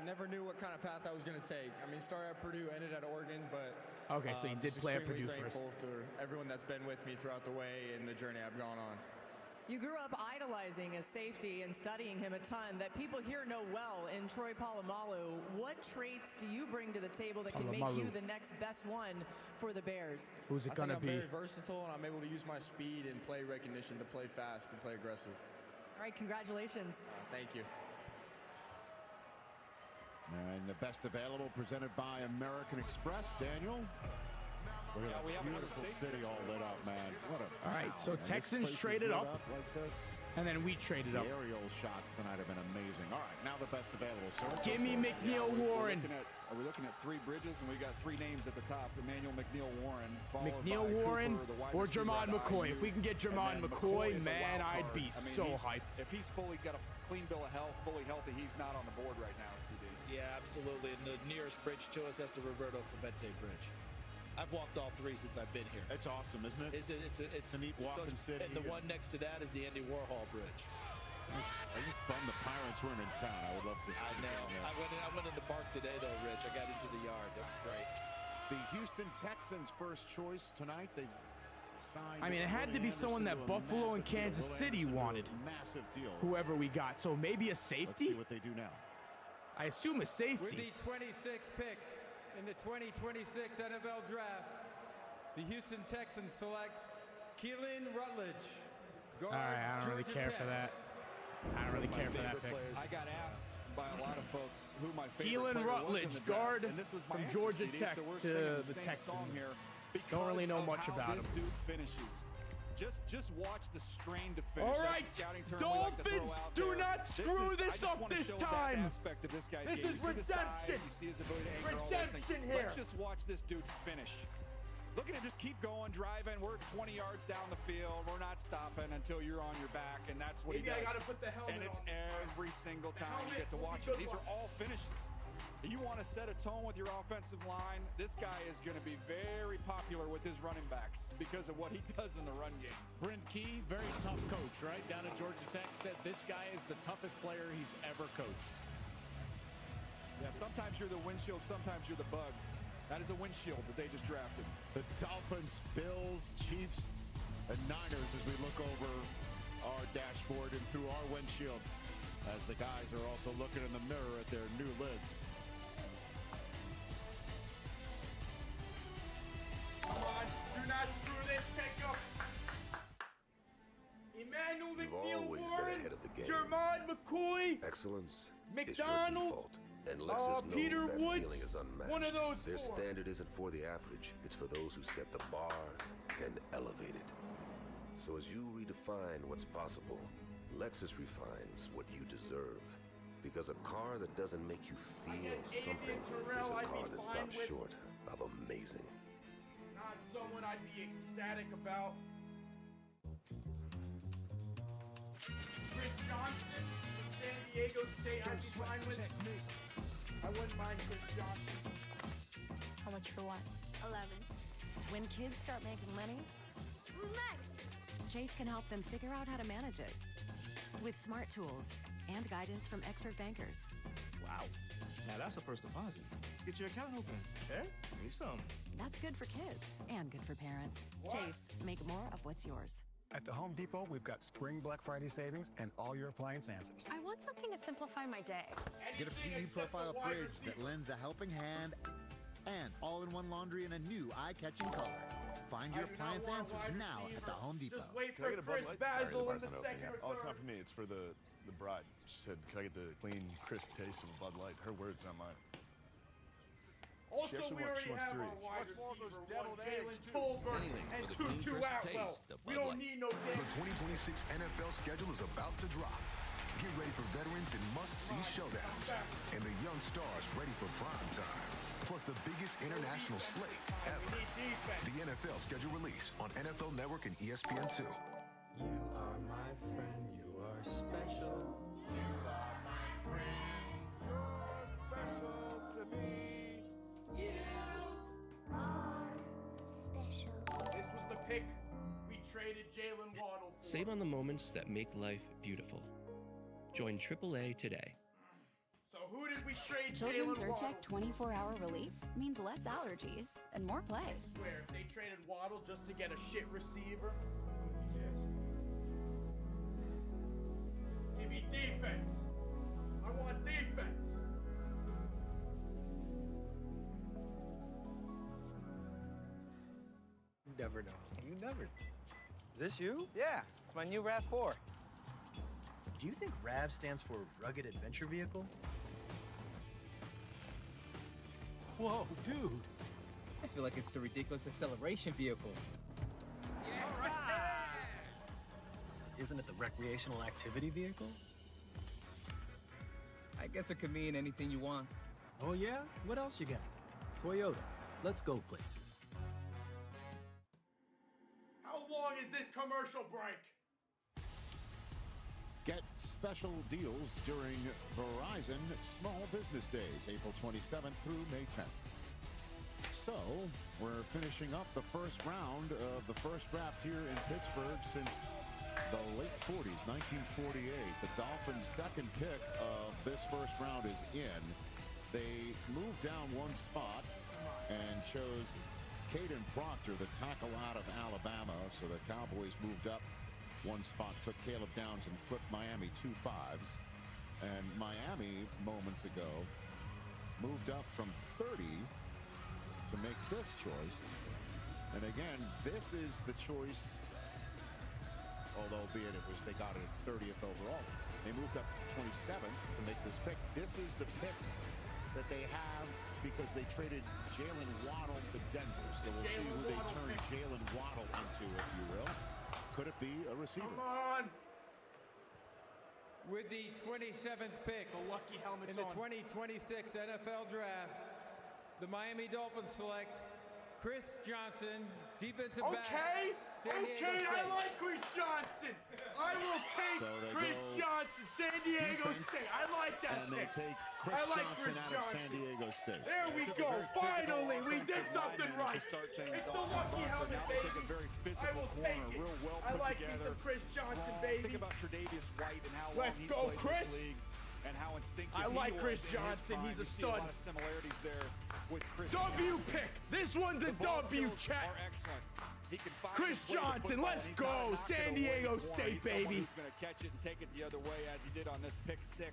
Never knew what kind of path I was going to take. I mean, started at Purdue, ended at Oregon, but Okay, so you did just play at extremely Purdue first. thankful to everyone that's been with me throughout the way and the journey I've gone on. You grew up idolizing a safety and studying him a ton that people here know well in Troy Polamalu. What traits do you bring to the table that can make you the next best one for the Bears? Who's it gonna I'm be? very versatile, and I'm able to use my speed and play recognition to play fast and play aggressive. All right, congratulations. Thank you. And the best available presented by American Express. Daniel? Look at that beautiful city all lit up, man. What a All right, so and this Texans place is traded lit up, like this. and then we traded up. The aerial shots tonight have been amazing. All right, now the best available, sir. Give me McNeil Warren. We're looking at 3 bridges, and we got 3 names at the top. Emmanuel McNeil Warren, followed McNeil by Warren Cooper, the wide or receiver Jermon at McCoy. IU. If we can get And Jermon then McCoy, is a man, wild I'd card. be I mean, so he's- hyped. If he's fully got a clean bill of health, fully healthy, he's not on the board right now, CD. Yeah, absolutely. And the nearest bridge to us, that's the Roberto Clemente Bridge. I've walked all 3 since I've been here. It's awesome, isn't it? It's a neat walking city. And the one next to that is the Andy Warhol Bridge. I just bummed the Pirates weren't in town. I would love to. I know. I went in the park today, though, Rich. I got into the yard. That's great. The Houston Texans' first choice tonight. They've signed. I mean, it had to be someone that Buffalo and Kansas City wanted. Massive deal. Whoever we got. So maybe a safety? Let's see what they do now. I assume a With safety. the 26th pick in the 2026 NFL Draft, the Houston Texans select Keelan Rutledge. All right, I don't really Georgia care Tech. for that. I don't really care for that pick. I got asked by a lot of folks who my favorite Keelan player was in Rutledge, the draft, guard and this was my from answer, Georgia CD, Tech so we're to singing the same Texans. song here Don't really know because much of how about this him. dude finishes. Just watch the strain to finish. All That's right, the scouting term we like to throw Dolphins, out do there. not screw I this just up wanna this show time. That aspect of this guy's This game. is You see the size, redemption. you see his ability to anchor all those things. Redemption here. Let's just watch this dude finish. Look at him just keep going, driving. We're 20 yards down the field. We're not stopping until you're on your back, and that's what Maybe he does. I gotta put the helmet and it's on this time. every single time you helmet get to will be watch good it. These one. are all finishes. You want to set a tone with your offensive line, this guy is going to be very popular with his running backs because of what he does in the run game. Brent Key, very tough coach, right? Down at Georgia Tech, said this guy is the toughest player he's ever coached. Yeah, sometimes you're the windshield, sometimes you're the bug. That is a windshield that they just drafted. The Dolphins, Bills, Chiefs, and Niners as we look over our dashboard and through our windshield as the guys are also looking in the mirror at their new lids. Come on, do not screw this pick up. Emmanuel You've McNeil always been Warren, ahead of the game. Jermon McCoy, Excellence is your McDonald, default. And Lexus knows Peter that Woods, feeling is unmatched. one of those Their four. standard isn't for the average. It's for those who set the bar and elevate it. So as you redefine what's possible, Lexus refines what you deserve. Because a car that doesn't make you feel something is Terrell, a I'd be car that fine stops with. short of amazing. Not someone I'd be ecstatic about. Chris Johnson from San Diego State, I'd be fine with. I wouldn't mind Chris Johnson. How much for what? 11. When kids start making money, Who's next? Chase can help them figure out how to manage it. With smart tools and guidance from expert bankers. Wow. Now that's a first deposit. Let's get your account open. Okay? Need some. That's good for kids and good for parents. Chase, make more of what's yours. At the Home Depot, we've got spring Black Friday savings and all your appliance answers. I want something to simplify my day. Get a GE profile fridge that lends a helping hand and all-in-one laundry in a new eye-catching color. Find your appliance answers now at the Home Depot. Just wait Can I for get a Bud Chris Light? Basil in bar's the not open second yet. or Oh, it's third. not for me. It's for the bride. She said, "Can I get the clean, crisp taste of a Bud Light?" Her words, not mine. Also, actually we wants- already she wants have 3. our wide receiver, deviled Jalen eggs, too. Tolbert Anything and for the clean, Tutu crisp Atwell. taste of We Bud don't Light. need no The damn. 2026 NFL schedule is about to drop. Get ready for veterans and must-see showdowns, and the young stars ready for prime time. Plus the biggest international slate ever. The NFL schedule release on NFL Network and ESPN2. You are my friend, you are special. You are my friend, You're special to me. you are special. This was the pick we traded Jalen Waddle for. Save on the moments that make life beautiful. Join AAA today. So who did we trade Children's Jalen Waddle? Zyrtec 24-hour relief means less allergies and more play. I swear, if they traded Waddle just to get a shit receiver, give me defense. I want defense. You never know. You never. Is this you? Yeah, it's my new RAV4. Do you think RAV stands for Rugged Adventure Vehicle? Whoa, dude. I feel like it's the ridiculous acceleration vehicle. Isn't it the recreational activity vehicle? I guess it could mean anything you want. Oh yeah? What else you got? Toyota. Let's go places. How long is this commercial break? Get special deals during Verizon Small Business Days, April 27th through May 10th. So, we're finishing up the first round of the first draft here in Pittsburgh since the late 40s, 1948. The Dolphins' second pick of this first round is in. They moved down one spot and chose Kaden Proctor, the tackle out of Alabama. So the Cowboys moved up one spot, took Caleb Downs and flipped Miami 2 5s. And Miami, moments ago, moved up from 30 to make this choice. And again, this is the choice, although albeit it was they got it at 30th overall. They moved up to 27th to make this pick. This is the pick that they have because they traded Jalen Waddle to Denver. So we'll see who they turn Jalen Waddle into, if you will. Could it be a receiver? Come on. With the 27th pick The lucky helmet's in the on. 2026 NFL Draft, the Miami Dolphins select Chris Johnson, defensive back. Okay, San Diego okay, I State. like Chris Johnson. I will take So they Chris go Johnson, San Diego defense, State. I like that And they pick. take Chris I like Johnson Chris out Johnson. of San Diego State. There we Took a go. very physical Finally, we did offensive something lineman right. to start things It's the off. lucky But helmet, now they take baby. a very I physical will corner, take it. real well I put like me together. some Chris Johnson, strong. baby. Think about Tre'Davious White and how Let's long he's go, played Chris. in this league and how instinctive I like he Chris was in his Johnson. prime. He's a You see stud. a lot of similarities there with Chris W Johnson. pick. This one's a The ball W skills check. are excellent. He can find Chris his way to Johnson, football, let's and he's not go. knocking San away Diego the corner. State, He's someone baby. who's going to catch it and take it the other way as he did on this pick 6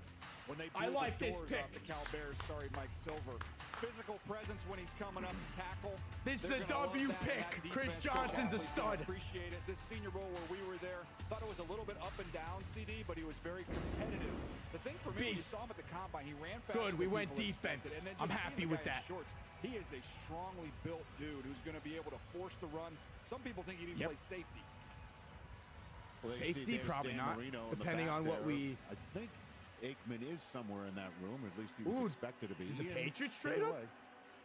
when they I blew like the this doors pick. off the Cal Bears. Sorry, Mike Silver. Physical presence when he's coming up to tackle. This is They're a gonna love W that, pick. and that Chris defense, Johnson's a Coach Hafley's gonna stud. Appreciate it. This Senior Bowl where we were there, thought it was a little bit up and down, CD, but he was very competitive. The thing for me, when you Beast. saw him at the combine, he ran faster Good, we than went people expected. defense. And then I'm just happy seeing the with guy in that. shorts, he is a strongly built dude who's going to be able to force the run. Some people think he'd even Yep. play safety. Well, there you see Safety, there's probably Dan not, Marino in the depending back on what there. we- I think Aikman is somewhere in that room, or at least he was Ooh, expected to be. the He and Patriots Fade trade up? away.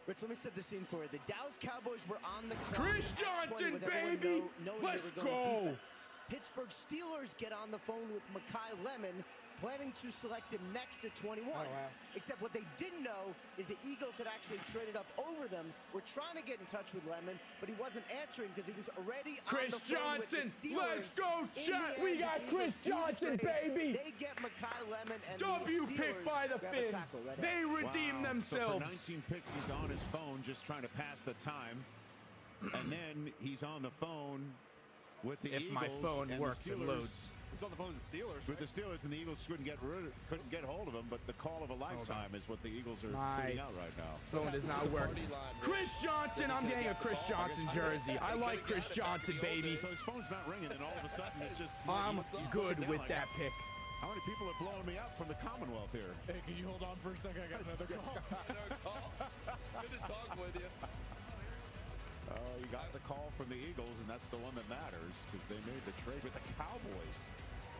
Rich, let me set the scene for you. The Dallas Cowboys were on the clock. Chris at 20 Johnson, with everyone baby! knowing Let's they were going go! defense. Pittsburgh Steelers get on the phone with Malachi Lemon, planning to select him next at 21. Oh, wow. Except what they didn't know is the Eagles had actually traded up over them. Were trying to get in touch with Lemon, but he wasn't answering because he was already Chris on the phone with the Johnson, Steelers. let's go, In the chat. end, We the got Eagles Chris do the Johnson, trade. baby. They get Malachi Lemon and W the pick Steelers by the grab a Fins. tackle right They after. redeem Wow. themselves. So for 19 picks, he's on his phone just trying to pass the time. And then he's on the phone with the If Eagles. my phone and works the and Steelers. loads. He's on the phone with the Steelers. With the Steelers, and the Eagles couldn't get hold of him, but the call of a lifetime is what the Eagles are tweeting out right now. Phone does not work. Chris Johnson, I'm getting a Chris Johnson jersey. I like Chris Johnson, baby. So his phone's not ringing, and all of a sudden it just... I'm good with that pick. How many people are blowing me up from the Commonwealth here? Hey, can you hold on for a second? I got another call. Good to talk with you. You got the call from the Eagles, and that's the one that matters because they made the trade with the Cowboys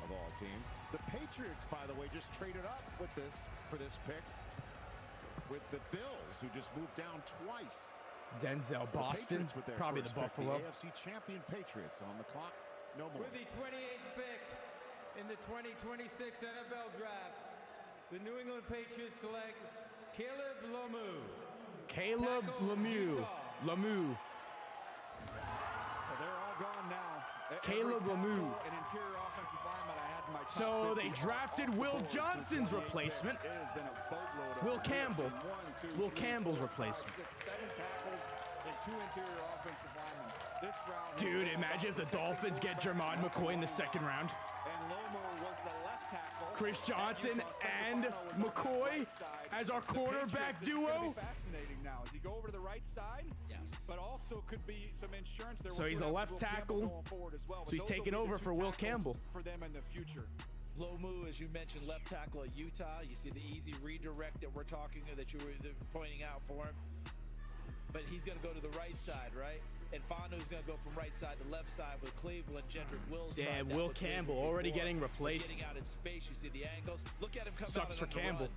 of all teams. The Patriots, by the way, just traded up with this for this pick with the Bills, who just moved down twice. Denzel Boston, probably the Buffalo. The AFC champion Patriots on the clock. No more. With the 28th pick in the 2026 NFL Draft, the New England Patriots select Caleb Lemu. Caleb Lemu. Lemu. Well, they're all gone now. Caleb Lemu. An interior offensive lineman I had in my top So 50 they drafted Will Johnson's replacement. It has been a boatload of Will Campbell. Will 1, 2, 3, Campbell's 4, 5, replacement. 6, 7 tackles and 2 interior offensive linemen. This round. Dude, imagine if the Dolphins get Jermod McCoy in the second round. And Lomo was the left tackle. Chris Johnson and McCoy as our quarterback duo. Fascinating now. As he go over to the right side? Yes. But also could be some insurance there. So he's a left tackle. So he's taking over for Will Campbell. For them in the future. Lomu, as you mentioned, left tackle at Utah. You see the easy redirect that we're talking, that you were pointing out for him. But he's going to go to the right side, right? And Fondo's going to go from right side to left side with Cleveland, Jedrick Wills. Damn, Will Campbell already getting replaced. Getting out in space, you see the angles. Look at him come Sucks out for Campbell.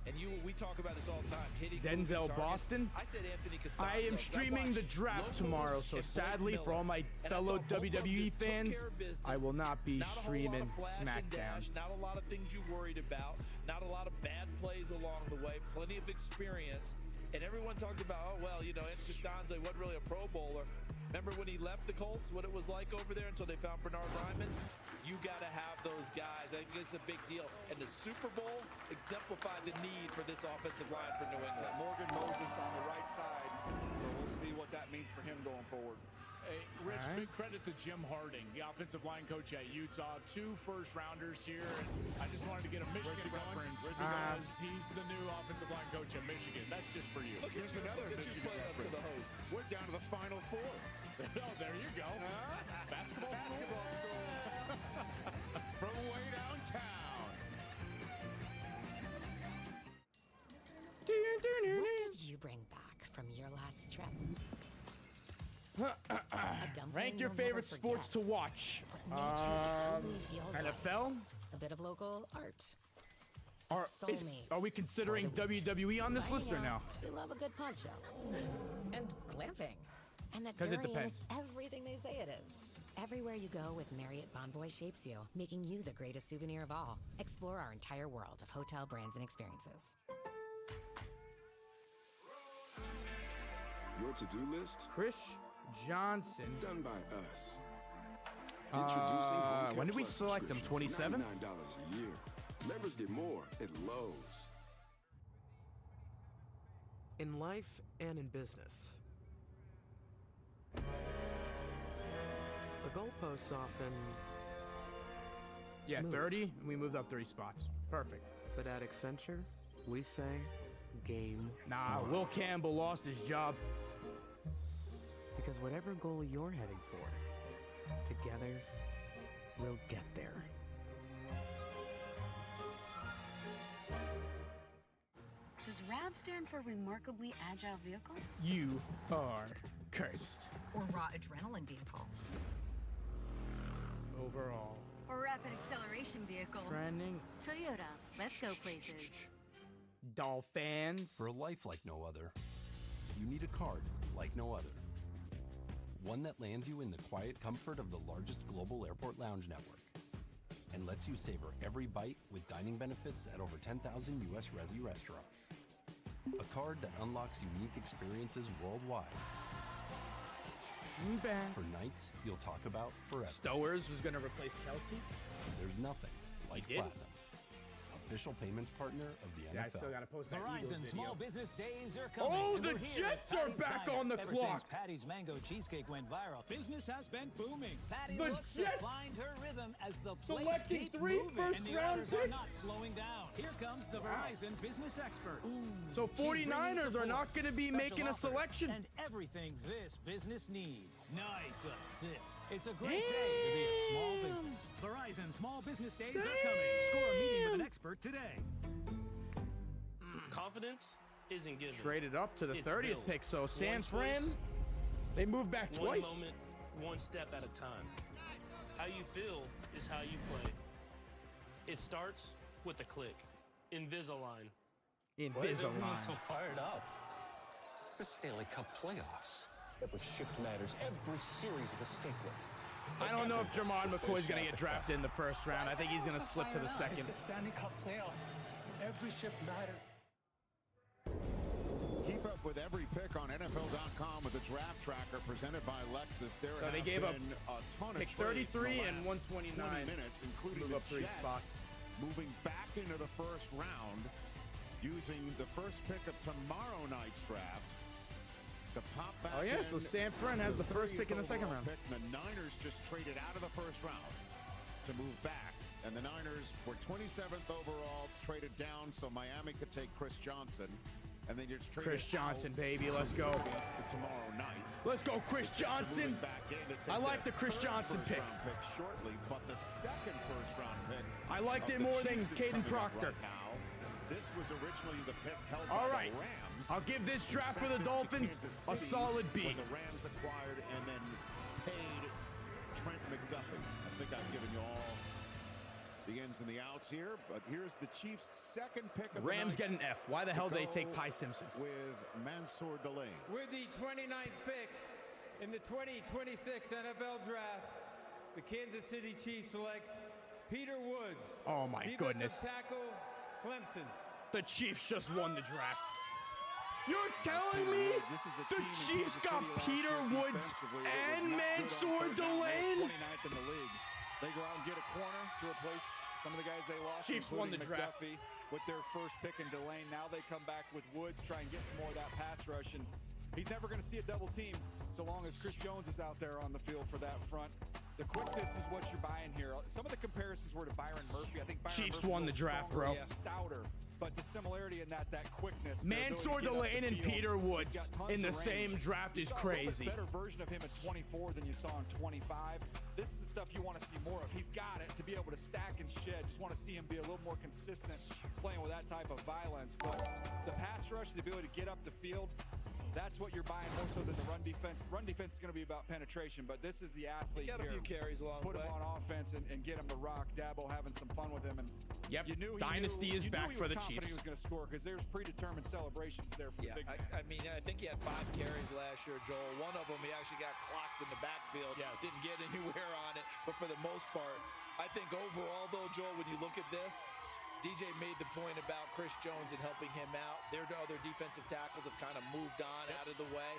And we talk about this all the time. Hitting Denzel Boston. I said Anthony Costanzo. I am streaming the draft tomorrow, so sadly for all my fellow WWE fans, I will not be streaming SmackDown. Not a lot of things you worried about. Not a lot of bad plays along the way. Plenty of experience. And everyone talked about, oh, well, you know, Anthony Costanzo wasn't really a Pro Bowler. Remember when he left the Colts, what it was like over there until they found Bernard Ryman? You got to have those guys. I think it's a big deal. And the Super Bowl exemplified the need for this offensive line for New England. Morgan Moses on the right side. So we'll see what that means for him going forward. Hey, Rich, big credit to Jim Harding, the offensive line coach at Utah. 2 first-rounders here. And I just wanted to get a Michigan reference because he's the new offensive line coach at Michigan. That's just for you. Here's another Michigan reference. To the host. We're down to the Final Four. Oh, there you go. Basketball school. From way downtown. What did you bring back from your last trip? Rank your favorite sports to watch. NFL? A bit of local art. Are we considering WWE on this list or no? We love a good poncho. And glamping. And that 'Cause it durian depends. is everything they say it is. Everywhere you go with Marriott Bonvoy shapes you, making you the greatest souvenir of all. Explore our entire world of hotel brands and experiences. Your to-do list? Chris Johnson. Done by us. Introducing Home Care when did we Plus select them? 27? $99 a year. Members get more at Lowe's. In life and in business, the goalposts often Yeah, move. 30. We moved up 30 spots. Perfect. But at Accenture, we say game Nah, on. Will Campbell lost his job. Because whatever goal you're heading for, together, we'll get there. Does RAV stand for Remarkably Agile Vehicle? You are cursed. Or Raw Adrenaline Vehicle? Overall. Or Rapid Acceleration Vehicle? Trending. Toyota, let's go places. Dolphins. For a life like no other, you need a card like no other. One that lands you in the quiet comfort of the largest global airport lounge network and lets you savor every bite with dining benefits at over 10,000 U.S. Resi restaurants. A card that unlocks unique experiences worldwide. For nights you'll talk about forever. Stowers was going to replace Kelsey. There's nothing like did? Platinum, official payments partner of the NFL. Yeah, I still got to post that Eagles Verizon video. Small Business Days are coming. Oh, and the we're here Jets at are Patty's back Diner. on the Ever clock. Since Patty's Mango Cheesecake went viral, business has been booming. Patty The looks Jets to find her rhythm as the selecting plates keep 3 moving, first and the round others are not picks. slowing down. Here comes the Verizon business expert. So She's bringing 49ers are support, not going to be special making a offers, selection. and everything this business needs. Nice assist. It's a great day to be a small business. Verizon Small business days are coming. Score a meeting with an expert today. Confidence isn't given. Traded up to the 30th built. pick, so One San Fran, choice, they moved back one twice. moment, one step at a time. How you feel is how you play. It starts with a click. Invisalign. Why is everyone so fired up? It's a Stanley Cup playoffs. Every shift matters. Every series is a statement. I don't know if Jermon McCoy's going to get drafted in the first round. I think he's going to slip to the second. It's the Stanley Cup playoffs. Every shift matters. Keep up with every pick on NFL.com with the draft tracker presented by Lexus. So they gave up a ton of pick 33 and 129. 20 minutes, including the three Jets, spots. moving back into the first round, using the first pick of tomorrow night's draft to pop back. Oh yeah, so San Fran has the first pick in the second round. Pick. The Niners just traded out of the first round to move back, and the Niners were 27th overall, traded down so Miami could take Chris Johnson. And then you're just Chris Johnson, baby, let's go. To tomorrow night. Let's go, Chris Johnson. I like the Chris Johnson pick. Pick shortly, but the second first-round pick. I liked it more than Kaden Proctor. Right now. This was originally the pick held All by right, the Rams. I'll give this draft for the Dolphins a solid B. When the Rams acquired and then paid Trent McDuffie. I think I've given you all the ins and the outs here, but here's the Chiefs' second pick of Rams the get an F. Why the hell did they take Ty Simpson? With Mansour Delane. With the 29th pick in the 2026 NFL Draft, the Kansas City Chiefs select Peter Woods. Oh my goodness. Tackle, Clemson. The Chiefs just won the draft. You're telling me the Chiefs got Peter Woods and Mansour Delane? 29th in the league. They go out and get a corner to replace some of the guys they lost. Chiefs won the draft McDuffie with their first pick in Delane. Now they come back with Woods, try and get some more of that pass rush. And he's never going to see a double team so long as Chris Jones is out there on the field for that front. The quickness is what you're buying here. Some of the comparisons were to Byron Murphy. I think Byron Chiefs Murphy's won the draft, stronger, bro. yeah, stouter. But the similarity in that quickness. Mansour Delane and Peter Woods in the same draft is crazy. Better version of him at 24 than you saw in 25. This is the stuff you want to see more of. He's got it to be able to stack and shed. Just want to see him be a little more consistent playing with that type of violence. But the pass rush, the ability to get up the field, that's what you're buying more so than the run defense. Run defense is going to be about penetration, but this is the athlete Got a here. few carries along Put the him way. on offense and get him to rock. Dabo having some fun with him. And yep, you knew Dynasty is back for the Chiefs. He was going to score because there's predetermined celebrations there for the big man. I mean, I think he had 5 carries last year, Joel. One of them, he actually got clocked in the backfield. Yes. Didn't get anywhere on it, but for the most part, I think overall, though, Joel, when you look at this, DJ made the point about Chris Jones and helping him out. Their other defensive tackles have kind of moved on out of the way.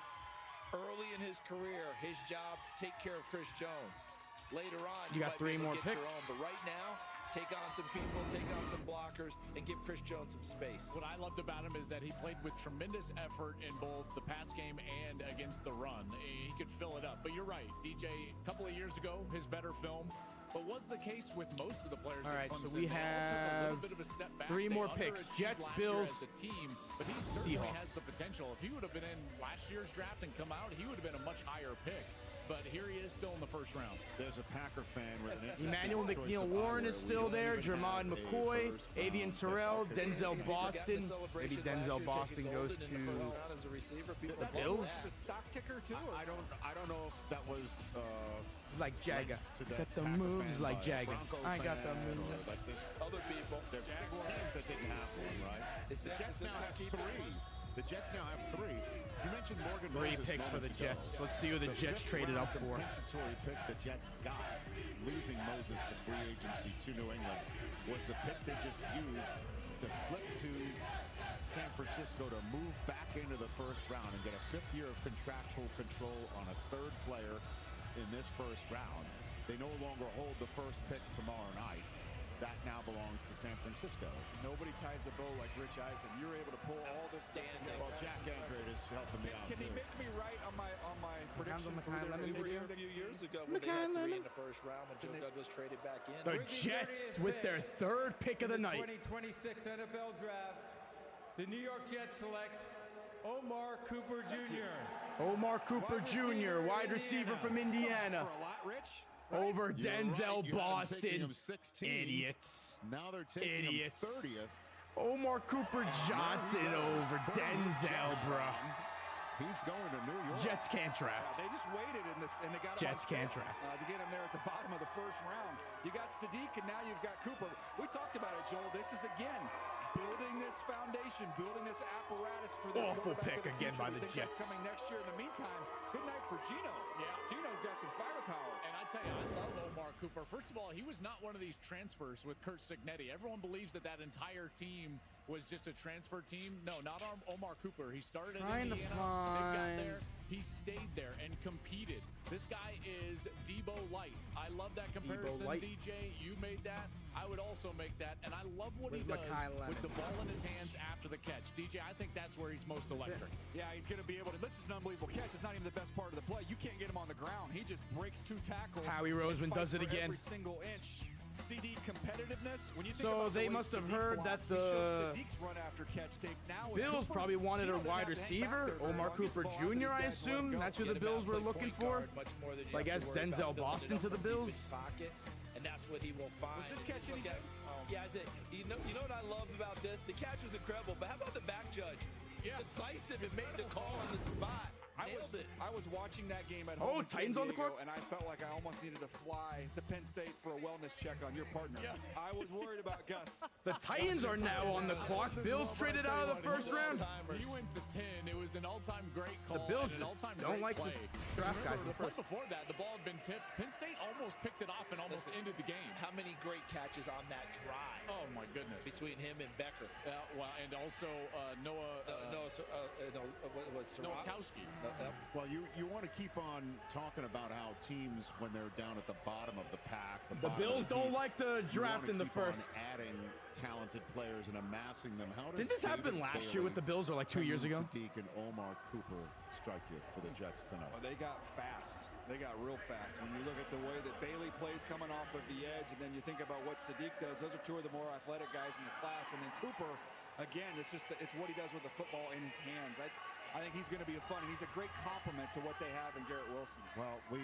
Early in his career, his job, take care of Chris Jones. Later on, you got 3 more picks. But right now, take on some people, take on some blockers, and give Chris Jones some space. What I loved about him is that he played with tremendous effort in both the pass game and against the run. He could fill it up. But you're right, DJ, a couple of years ago, his better film. But was the case with most of the players. All right, that so Clemson, we they all took a have little bit of a step back. 3 They more picks. underachieved Jets, last year Bills, as a team, but he certainly Seahawks. has the potential. If he would have been in last year's draft and come out, he would have been a much higher pick. But here he is still in the first round. There's a Packer fan. Emmanuel McNeil-Warren is still there. Jermon McCoy, Avian Terrell, Denzel Boston. Maybe Denzel Boston goes to the Bills. The stock ticker too. I don't know if that was like Jagger. Got the moves like Jagger. I got the moves. Like this. Other people. There's teams that didn't have one, right? The Jets now have 3. The Jets now have 3. You mentioned Morgan 3 Moses picks for the moments ago. Jets. Let's see who the Jets traded up for. The compensatory pick the Jets got, losing Moses to free agency to New England, was the pick they just used to flip to San Francisco to move back into the first round and get a 5th year of contractual control on a 3rd player in this first round. They no longer hold the first pick tomorrow night. That now belongs to San Francisco. Nobody ties a bow like Rich Eisen. You're able to pull all this stuff together. Well, Jack Andrade is helping me out. Can he make me right on my prediction for their We were here a few years ago when they had 3 in the first round when Joe Douglas traded back in. The Jets with their 3rd pick of the night. 2026 NFL Draft, the New York Jets select Omar Cooper Jr. Omar Cooper Jr., wide receiver from Indiana. For a lot, Rich. Over You're Denzel right. You had him taking Boston. him 16. Idiots. Now they're taking him 30th. Omar Cooper Johnson over Denzel, bruh. He's going to New York. Jets can't draft. They just waited in this, and they got Jets him on can't draft. to get him there at the bottom of the first round. You got Sadiq, and now you've got Cooper. We talked about it, Joel. This is, again, building this foundation, building this apparatus for the awful pick for the again by the Think Jets. that's coming next year. In the meantime, good night for Gino. Yeah. Gino's got some firepower. And I tell you, I love Omar Cooper. First of all, he was not one of these transfers with Curt Cignetti. Everyone believes that entire team was just a transfer team. No, not Omar Cooper. He started in Indiana. Sig got there. He stayed there and competed. This guy is Debo Light. I love that comparison, DJ. You made that. I would also make that. And I love what he does with the ball in his hands after the catch. DJ, I think that's where he's most electric. Yeah, he's going to be able to. This is an unbelievable catch. It's not even the best part of the play. You can't get him on the ground. He just breaks 2 tackles. Howie Roseman does it again. Every single inch. CD competitiveness. When you think So about they the way must have Sadiq heard blocks, that we showed the Sadiq's run after catch tape. Now with Bills Cooper, probably wanted Gino a didn't wide have to hang back receiver, there very Omar long. Cooper Get the ball out to Jr. these I guys and let assume go. that's who Get the him Bills out, were play looking point for. guard much more than you So I have to guess worry about Denzel filling it Boston up to the from deep Bills. in pocket, and that's what he will find. Was this catch anything? Yeah, you know what I love about this? The catch was incredible, but how about the back judge? Yeah. Decisive and made the call on the spot. I was watching that game at Oh, home in San Titans on the Diego, clock? and I felt like I almost needed to fly to Penn State for a wellness check on your partner. Yeah. I was worried about Gus. The Titans are now on the clock. Bills traded out of the first round. He went to 10. It was an all-time great call. The Bills and an all-time don't great like to play. draft guys in the Remember, first. before that, the ball had been tipped. Penn State almost picked it off and almost ended the game. How many great catches on that drive? Oh, my goodness. Between him and Becker. Well, and also Noah Nowakowski. Well, you want to keep on talking about how teams, when they're down at the bottom of the pack, The Bills don't like to draft in the first. Adding talented players and amassing them. How does Didn't this happen David last Bailey, year with the Bills or like 2 years ago? Sadiq and Omar Cooper strike you for the Jets tonight? Well, they got fast. They got real fast. When you look at the way that Bailey plays coming off of the edge, and then you think about what Sadiq does, those are 2 of the more athletic guys in the class. And then Cooper, again, it's what he does with the football in his hands. I think he's going to be fun, and he's a great compliment to what they have in Garrett Wilson. Well, we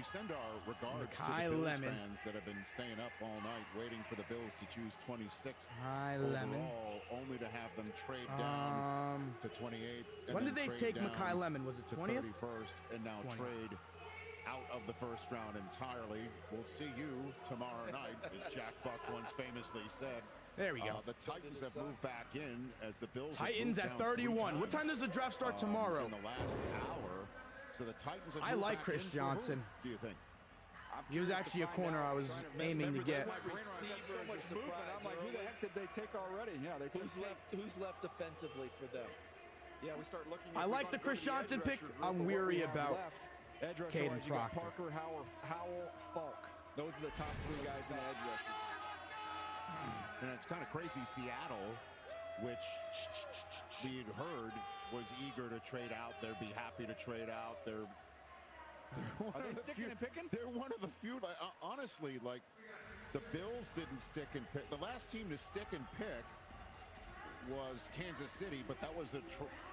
send our regards Malachi to the Bills Lemon. fans that have been staying up all night waiting for the Bills to choose 26th Malachi Lemon. overall, only to have them trade down to 28th. And When then did they trade take down Malachi Lemon? Was it to 20th? 31st, and now 20th. trade out of the first round entirely. We'll see you tomorrow night, as Jack Buck once famously said. There we go. The Titans have moved back in as the Bills Titans have at moved down 31. What time does the draft start tomorrow? in the last hour. So the Titans have I moved like back Chris in for Johnson. who, do you think? He was actually a corner I was aiming to get. My brain got so much movement. I'm like, who the heck did they take already? Yeah, they took Who's left defensively for them? Yeah, we start looking. I like the Chris Johnson pick. I'm weary about edge rushers. Kaden You got Proctor. Parker, Howell, Faulk. Those are the top 3 guys in the edge rushers. And it's kind of crazy. Seattle, which we had heard was eager to trade out. They'd be happy to trade out. They're Are they sticking and picking? They're one of the few. Like, honestly, like the Bills didn't stick and pick. The last team to stick and pick was Kansas City, but that was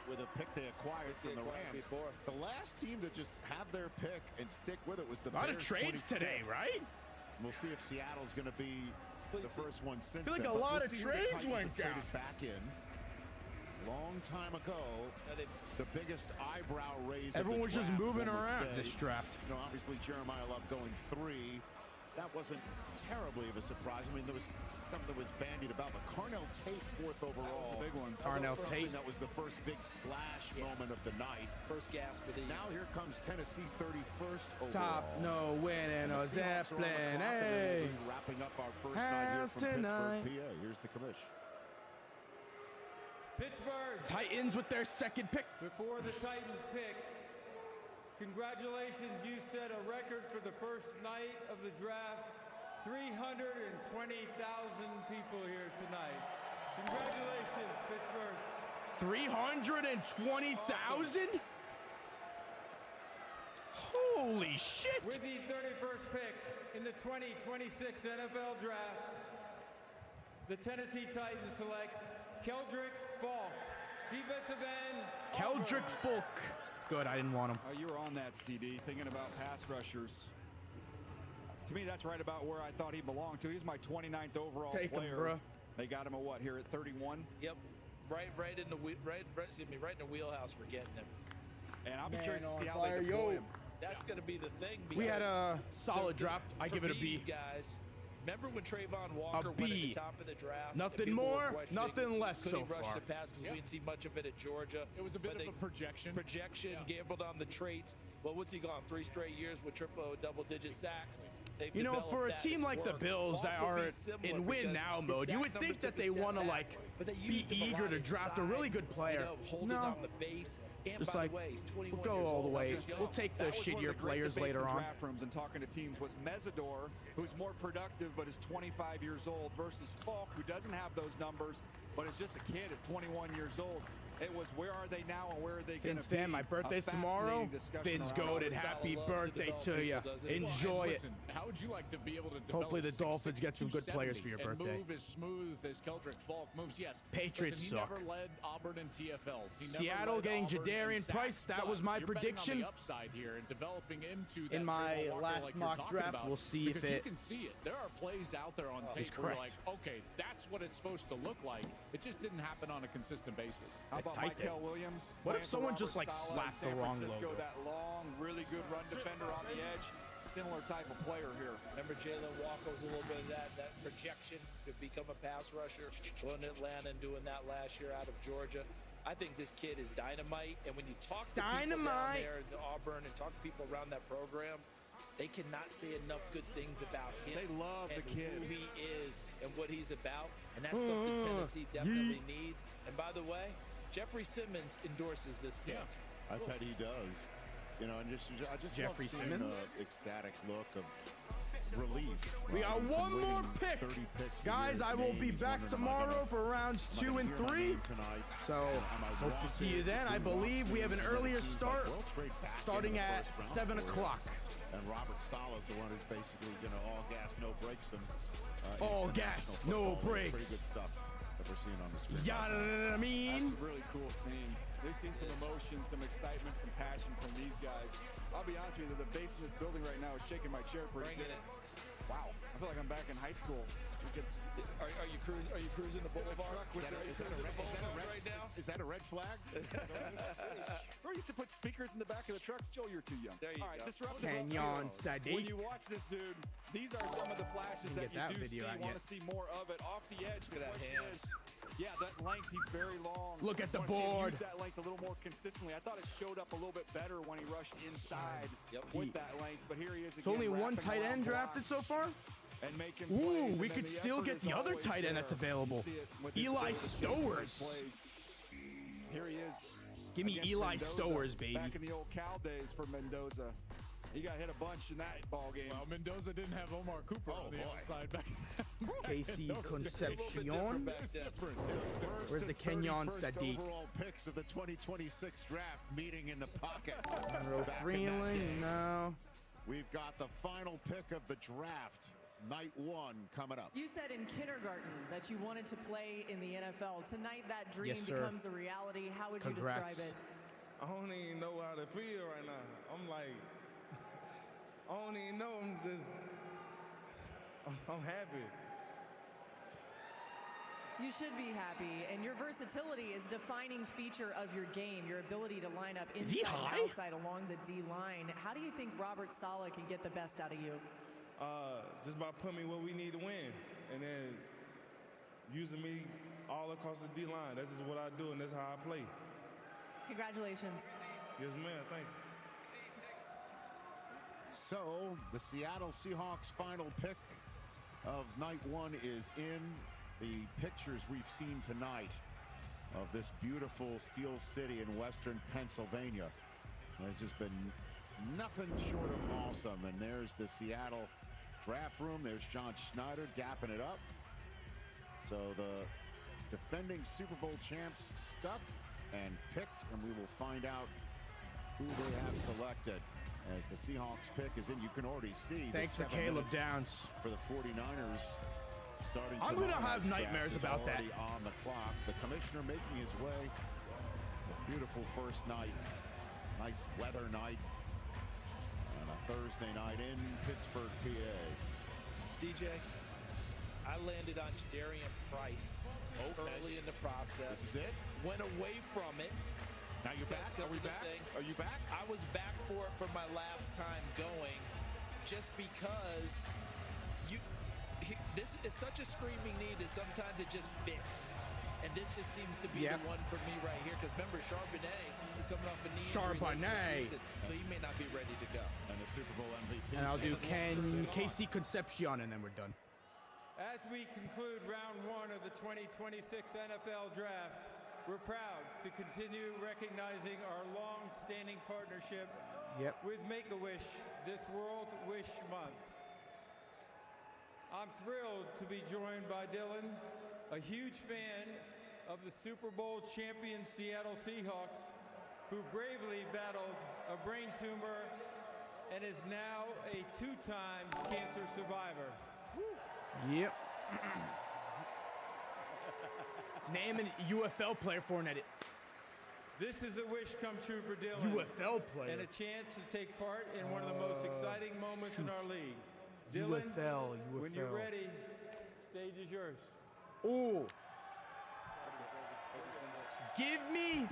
with a pick they acquired from the Rams. The last team to just have their pick and stick with it was the A lot of Bears trades 25th. today, right? We'll see if Seattle's going to be the first one since I feel like then. a But lot we'll of see who the trades Titans went have traded down. back in. Long time ago, the biggest eyebrow raise. Everyone of was the just draft, moving one would around say. this draft. You know, obviously Jeremiah Love going 3. That wasn't terribly of a surprise. I mean, there was something that was bandied about, but Carell Tate 4th overall. Big one. Carell Tate. That was the first big splash moment of the night. First gasp of the Now here comes Tennessee 31st overall. Top no winning The or Seahawks are on the Zeppelin. clock, and then Hey. we'll be wrapping up our first night here House from tonight. Pittsburgh, PA. Here's the commish. Pittsburgh. Titans with their second pick. Before the Titans pick, congratulations, you set a record for the first night of the draft. 320,000 people here tonight. Congratulations, Pittsburgh. 320,000? Holy shit! With the 31st pick in the 2026 NFL Draft, the Tennessee Titans select Kendrick Faulk, defensive end. Kendrick Faulk. Good, I didn't want him. You were on that CD, thinking about pass rushers. To me, that's right about where I thought he belonged to. He's my 29th overall Take player. him, bro. They got him at what here at 31? Yep, right in the wheelhouse for getting him. And I'll be curious to see how fire, they deploy yo. him. That's going to be the thing. We had a solid draft. I give it a B. Guys, remember when Trayvon Walker went at the top of the draft? Nothing more, nothing less so far. Could he rush the pass because we didn't see much of it at Georgia. It was a bit of a projection. Gambled on the traits. Well, what's he gone? 3 straight years with double-digit sacks. You know, for a team like the Bills that are in win-now mode, you would think that they want to, like, be eager to draft a really good player. No. Just like, we'll go all the way. We'll take the shittier players later on. Draft rooms and talking to teams was Meador, who's more productive but is 25 years old, versus Faulk, who doesn't have those numbers but is just a kid at 21 years old. It was where are they now and where are they going to be? Fan, my birthday's tomorrow. Vince Goated, happy birthday to you. Enjoy it. Listen, how would you like to be able to develop Hopefully the Dolphins get some good players for your birthday. And move as smooth as Kendrick Faulk moves? Yes. Patriots Listen, suck. He never led Auburn in TFLs. Seattle getting Jardian Price. That was my prediction. On the upside here and developing into that in my last like mock draft, we'll see if it. You can see it. There are plays out there on tape where you're like, okay, that's what it's supposed to look like. It just didn't happen on a consistent basis. How about Michael Williams? What if someone just like slapped the wrong logo? That long, really good run defender on the edge. Similar type of player here. Remember Jalen Walker was a little bit of that projection to become a pass rusher. Going to Atlanta and doing that last year out of Georgia. I think this kid is dynamite. And when you talk to people down there in Auburn and talk to people around that program, they cannot say enough good things about him. They love the kid. Who he is and what he's about. And that's something Tennessee definitely needs. And by the way, Jeffrey Simmons endorses this pick. I bet he does. You know, and I just Jeffrey love seeing Simmons? the ecstatic look of relief. We got one more pick. Guys, I will be back tomorrow for rounds 2 and 3. So, hope to see you then. I believe we have an earlier start, starting at 7 o'clock. And Robert Saleh's the one who's basically, all gas, no brakes. All gas, no brakes. Pretty good stuff that we're seeing on the screen. You know what I mean? That's a really cool scene. They've seen some emotion, some excitement, some passion from these guys. I'll be honest with you, the base in this building right now is shaking my chair pretty good. Wow, I feel like I'm back in high school. Are you cruising the boulevard? Is that a red flag? We used to put speakers in the back of the trucks. Joel, you're too young. There you go. Disruptive. Kenyon Sad. When you watch this dude, these are some of the flashes that you do see. Want to see more of it off the edge. Look at that hands. Yeah, that length, he's very long. Look at the Use board. that length a little more consistently. I thought it showed up a little bit better when he rushed inside with that length, but here he is again. It's only one tight end drafted so far. And making Ooh, we could still get the other tight end that's available. Eli Stowers. Here he is. Give me Eli Stowers, baby. Back in the old Cal days for Mendoza. He got hit a bunch in that ball game. Well, Mendoza didn't have Omar Cooper on the outside back KC Concepcion. Where's the Kenyon Sad? Overall picks of the 2026 draft meeting in the pocket. Monroe Freing, no. We've got the final pick of the draft. Night 1 coming up. You said in kindergarten that you wanted to play in the NFL. Tonight that dream becomes a reality. How would you describe it? I don't even know how to feel right now. I'm like, I don't even know. I'm happy. You should be happy, and your versatility is a defining feature of your game, your ability to line up inside and outside along the D line. How do you think Robert Saleh can get the best out of you? Just by putting me where we need to win, and then using me all across the D line. This is what I do, and that's how I play. Congratulations. Yes, ma'am. Thank you. So, the Seattle Seahawks final pick of night 1 is in. The pictures we've seen tonight of this beautiful steel city in western Pennsylvania has just been nothing short of awesome. And there's the Seattle draft room. There's John Schneider dapping it up. So the defending Super Bowl champs stuck and picked, and we will find out who they have selected as the Seahawks pick is in. You can already see. Thanks for Caleb Downs. For the 49ers starting. I'm going to have nightmares about that. On the clock. The commissioner making his way. A beautiful first night. Nice weather night. And a Thursday night in Pittsburgh, PA. DJ, I landed on Jardian Price early in the process. This is it? Went away from it. Now you're back? Are we back? Are you back? I was back for it for my last time going, just because this is such a screaming need that sometimes it just fits. And this just seems to be the one for me right here. Because remember, Charbonnet is coming off a knee injury late this season, so he may not be ready to go. And the Super Bowl MVP. And I'll do Casey Concepcion, and then we're done. As we conclude round 1 of the 2026 NFL Draft, we're proud to continue recognizing our long-standing partnership with Make-A-Wish this World Wish Month. I'm thrilled to be joined by Dylan, a huge fan of the Super Bowl champion Seattle Seahawks, who bravely battled a brain tumor and is now a 2-time cancer survivor. Yep. Name an UFL player for an edit. This is a wish come true for Dylan. UFL player. And a chance to take part in one of the most exciting moments in our league. Dylan, UFL. when you're ready, stage is yours. Ooh. Give me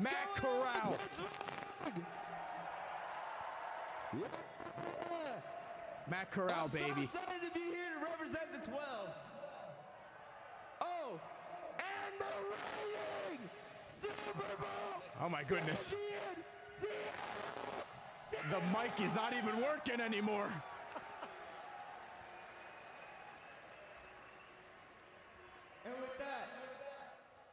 Matt Carell. Matt Carell, baby. I'm so excited to be here to represent the 12s. Oh, and the reigning Super Bowl. Oh my goodness. The mic is not even working anymore. And with that,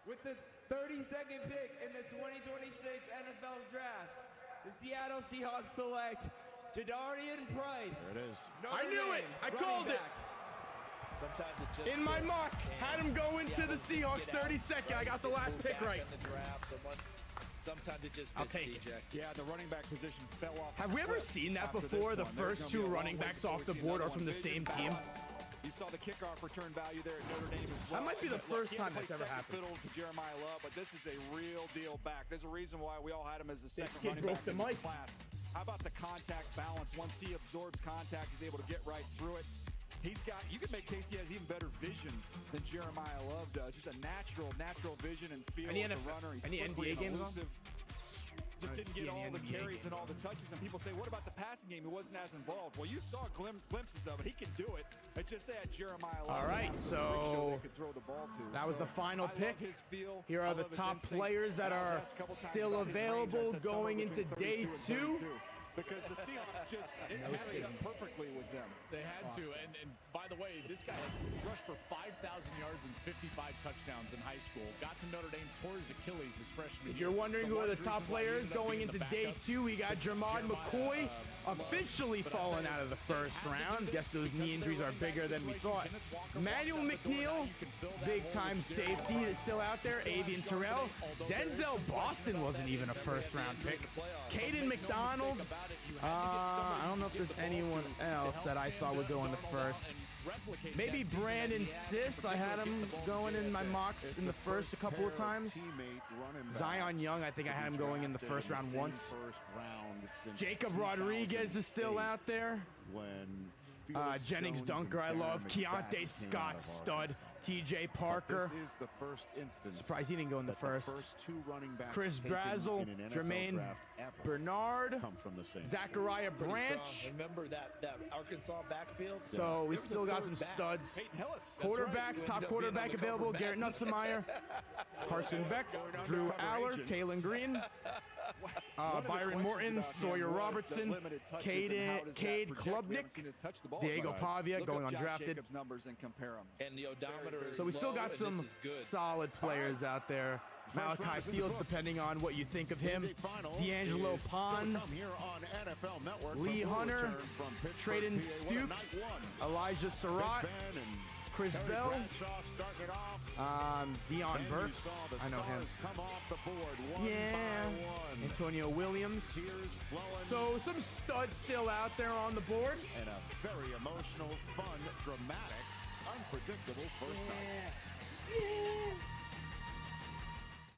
with the 32nd pick in the 2026 NFL Draft, the Seattle Seahawks select Jardian Price. There it is. I knew it. I called it. Sometimes it just in my mock, had him go into the Seahawks 32nd. I got the last pick right. Sometimes it just fits. I'll take it. Yeah, the running back position fell off. Have we ever seen that before? The first 2 running backs off the board are from the same team. You saw the kickoff return value there at Notre Dame as well. That might be the first time that's ever happened. Fiddle to Jeremiah Love, but this is a real deal back. There's a reason why we all had him as the second running back in this class. How about the contact balance? Once he absorbs contact, he's able to get right through it. He's got, you can make case he has even better vision than Jeremiah Love does. Just a natural vision and feel as a runner. He's any NBA games on? Just didn't get all the carries and all the touches. And people say, what about the passing game? He wasn't as involved. Well, you saw glimpses of it. He can do it. It's just that Jeremiah Love. All right, so could throw the ball to. That was the final pick. Here are the top instincts. players that are still available going into day 2. Because the Seahawks just didn't have it perfectly with them. They had to. And by the way, this guy rushed for 5,000 yards and 55 touchdowns in high school. Got to Notre Dame, tore his Achilles his freshman year. If you're wondering who are the top players going into day 2, we got Jermod McCoy officially falling out of the first round. Guess those knee injuries are bigger than we thought. Manuel McNeil, big-time safety, is still out there. Avian Terrell. Denzel Boston wasn't even a first-round pick. Caden McDonald. I don't know if there's anyone else that I thought would go in the first. Maybe Brandon Siss. I had him going in my mocks in the first a couple of times. Zion Young, I think I had him going in the first round once. Jacob Rodriguez is still out there. Jennings Dunker, I love. Keontae Scott, stud. TJ Parker. This is the first instance. Surprised he didn't go in the first. Two running backs Chris Brazel, Jermaine Bernard, Zachariah Branch. Remember that Arkansas backfield? So we still got some studs. Quarterbacks, top quarterback available. Garrett Nussmeier, Carson Beck, Drew Aller, Taylor Green, Byron Morton, Sawyer Robertson, Cade Klubnik, Diego Pavia going undrafted. And the odometer is so we still got some solid players out there. Malachi Fields, depending on what you think of him. D'Angelo Pons, Lee Hunter, Trayden Stoops, Elijah Surratt, Chris Bell, Dion Burks, I know him. Yeah, Antonio Williams. So some studs still out there on the board. And a very emotional, fun, dramatic, unpredictable first night.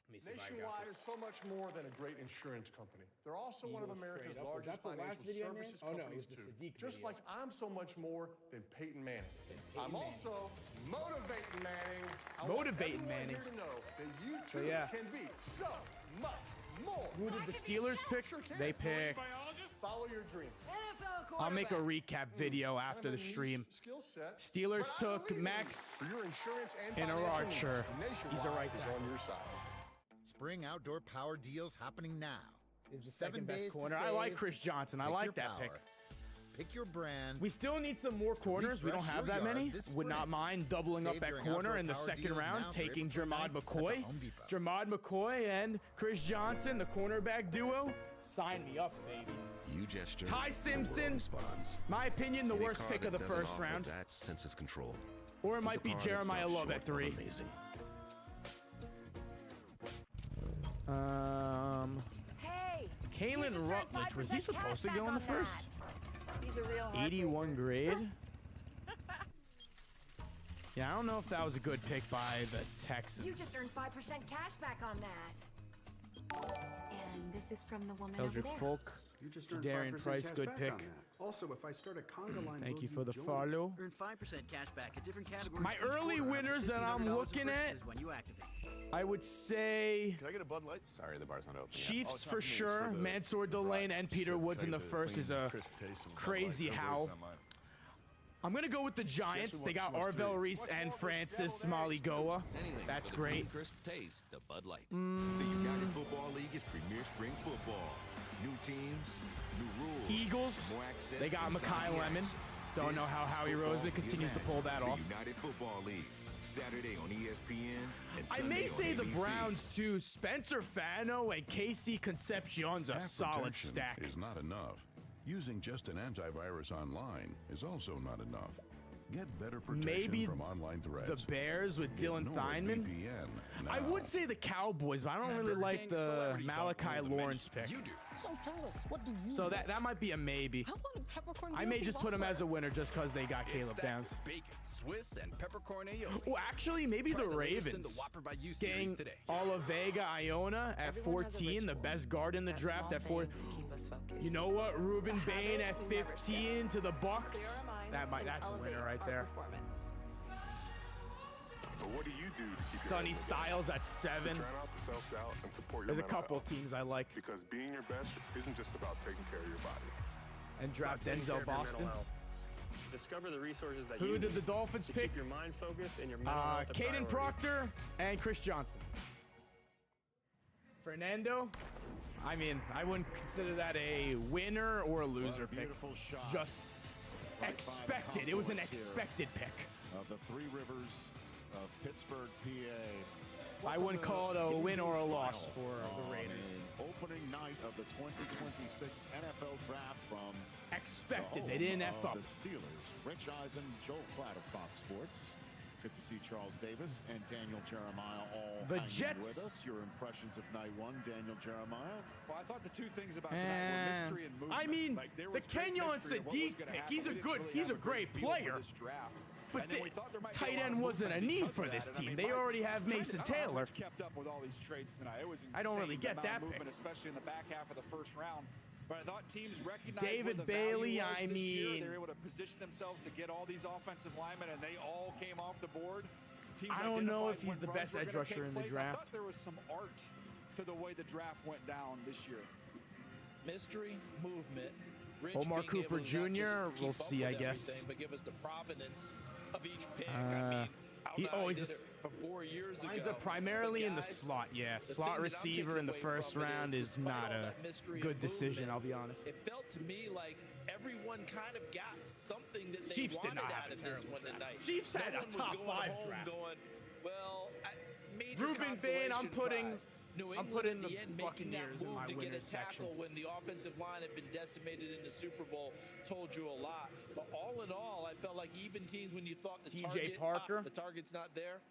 Let me me see if I got Nationwide this. is so much more than a great insurance company. They're also one of Eagles America's trade up. Was largest that the last financial video, man? services Oh, no, it companies was the too. Sadiq Just video. like I'm so much more than Peyton Manning. I'm Manning. also motivating Manning. I Motivating want everyone Manning. here to know that you So, too yeah. can be so much more. Who did the Steelers pick? They picked. Follow your dream. I'll make a recap video after the stream. Skill set. Steelers took Max For your insurance and and financial Archer. needs, He's a right Nationwide is tackle. on your side. Spring outdoor power deals happening now. Is the 7 second best days to corner. I like save. Chris Johnson. I Pick like your that pick. power. Pick your brand. We still need some more corners. We don't refresh have your that yard many. this Would not spring. mind doubling up Save at during corner outdoor in the power second deals round, now taking through April Jermod 9th at the McCoy. Home Depot. Jermod McCoy and Chris Johnson, the cornerback duo. Sign me up, baby. You gesture. Ty Simpson, responds. my opinion, the Any worst card pick of that the doesn't first offer round. That sense of control. Or it is might a be card that Jeremiah stops Love short at of 3. Amazing. Hey! Kalen Rutledge, was he supposed to go in the first? He's a real 81 grade. Yeah, I don't know if that was a good pick by the Texans. You just earned 5% cash back on that. And this is from the woman Eldrick over there. Folk, You just earned Jardian 5% Price, cash good back pick. on that. Also, if I start a conga line, Thank will you for the join? follow. Earn 5% cash back at different categories. My each early quarter, winners that I'm $1,500 in looking at, purchases when you activate. I would say Can I get a Bud Light? Sorry, the bar's not open. Chiefs for sure. Mansour Delane and Peter Woods in the first is a crazy howl. I'm going to go with the Giants. They got Arll Reese and Francis Maui. That's great. Crisp taste, the Bud Light. The United Football League is premier spring football. New teams, new rules. Eagles, more access, they got inside Malachi the Lemon. action. Don't know how This is Howie football Roseman continues to pull that reimagined. off. The United Football League, Saturday on ESPN and I Sunday may on say the ABC. Browns too. Spencer Fano and Casey Concepcion's a Half solid protection stack. is not enough. Using just an antivirus online is also not enough. Get better protection Maybe from online threats. the Bears with Dylan Ignore Theamman. VPN I now. would say the Cowboys, but I don't really like the Malachi Lawrence pick. So tell us, what do you So want? that might be a maybe. I want a peppercorn I may just put him as a winner just because they got Caleb Downs. Bacon, Swiss, and peppercorn aioli. Oh, actually, maybe Try the the latest in Ravens. the Whopper by You Getting series today. Vega Iona at 14, the best guard in the draft at 4. You know what? Ruben Bane at 15 to the Bucks. That's a winner right there. But what do you do to keep your Sonny head up? Styles at 7. Drown out the self-doubt and support your There's a mental couple health. teams I like. Because being your best isn't just about taking care of your body. And draft Taking care Denzel of your mental Boston. health. Discover the resources that Who you did need the Dolphins to pick? keep your mind focused and your mental health a Kaden priority. Proctor and Chris Johnson. Fernando, I mean, I wouldn't consider that a winner or a loser pick. Beautiful shot. Just expected. It was an expected pick. Of the Three Rivers of Pittsburgh, PA. I wouldn't call it a win or a loss for the Raiders. Opening night of the 2026 NFL Draft from Expected. the They didn't home F of up. The Steelers. Rich Eisen, Joe Platt of Fox Sports. Good to see Charles Davis and Daniel Jeremiah all The hanging Jets. with us. Your impressions of night one, Daniel Jeremiah. Well, I thought the two things about tonight were mystery and movement. I mean, Like, there the was great Kenyon mystery of what was Sad gonna pick, happen. he's a We didn't good, really he's a have great feel for player. this draft. But And then the we thought there might be tight a lot end of wasn't a movement need because for of this that. And I team. mean, They already have Mason I don't know how Taylor. much kept up with all these trades tonight. It was I don't really insane, get the amount that of pick. movement, especially in the back half of the first round. But I thought teams recognized David where the value Bailey, was I this year. mean- They were able to position themselves to get all these offensive linemen, and they all came off the board. Teams I don't know identified if he's when the runs best were edge gonna rusher take in the place. I draft. thought there was some art to the way the draft went down this year. Mystery, movement. Rich Omar being Cooper able to not Jr., just keep we'll up see, I with guess. everything, But give us the provenance of each pick. I mean, He how always did is. it from 4 years Lines ago. up primarily But in the guys, slot, yeah. the Slot thing that I'm receiver taking in the away first from it round is despite not all a that mystery good and decision, movement, I'll be honest. It felt to me like everyone kind of got something that they Chiefs did wanted not have out a of this terrible one draft. tonight. Chiefs had no a one was top going 5 home draft. Going, well, major Ruben Bane, I'm consolation putting prize. New I'm England putting in the the end making that Buccaneers in move my to get a winners section. tackle when the offensive line had been decimated in the Super Bowl told you a lot. But all in all, I felt like even teams when you thought the TJ Parker. the target's not there,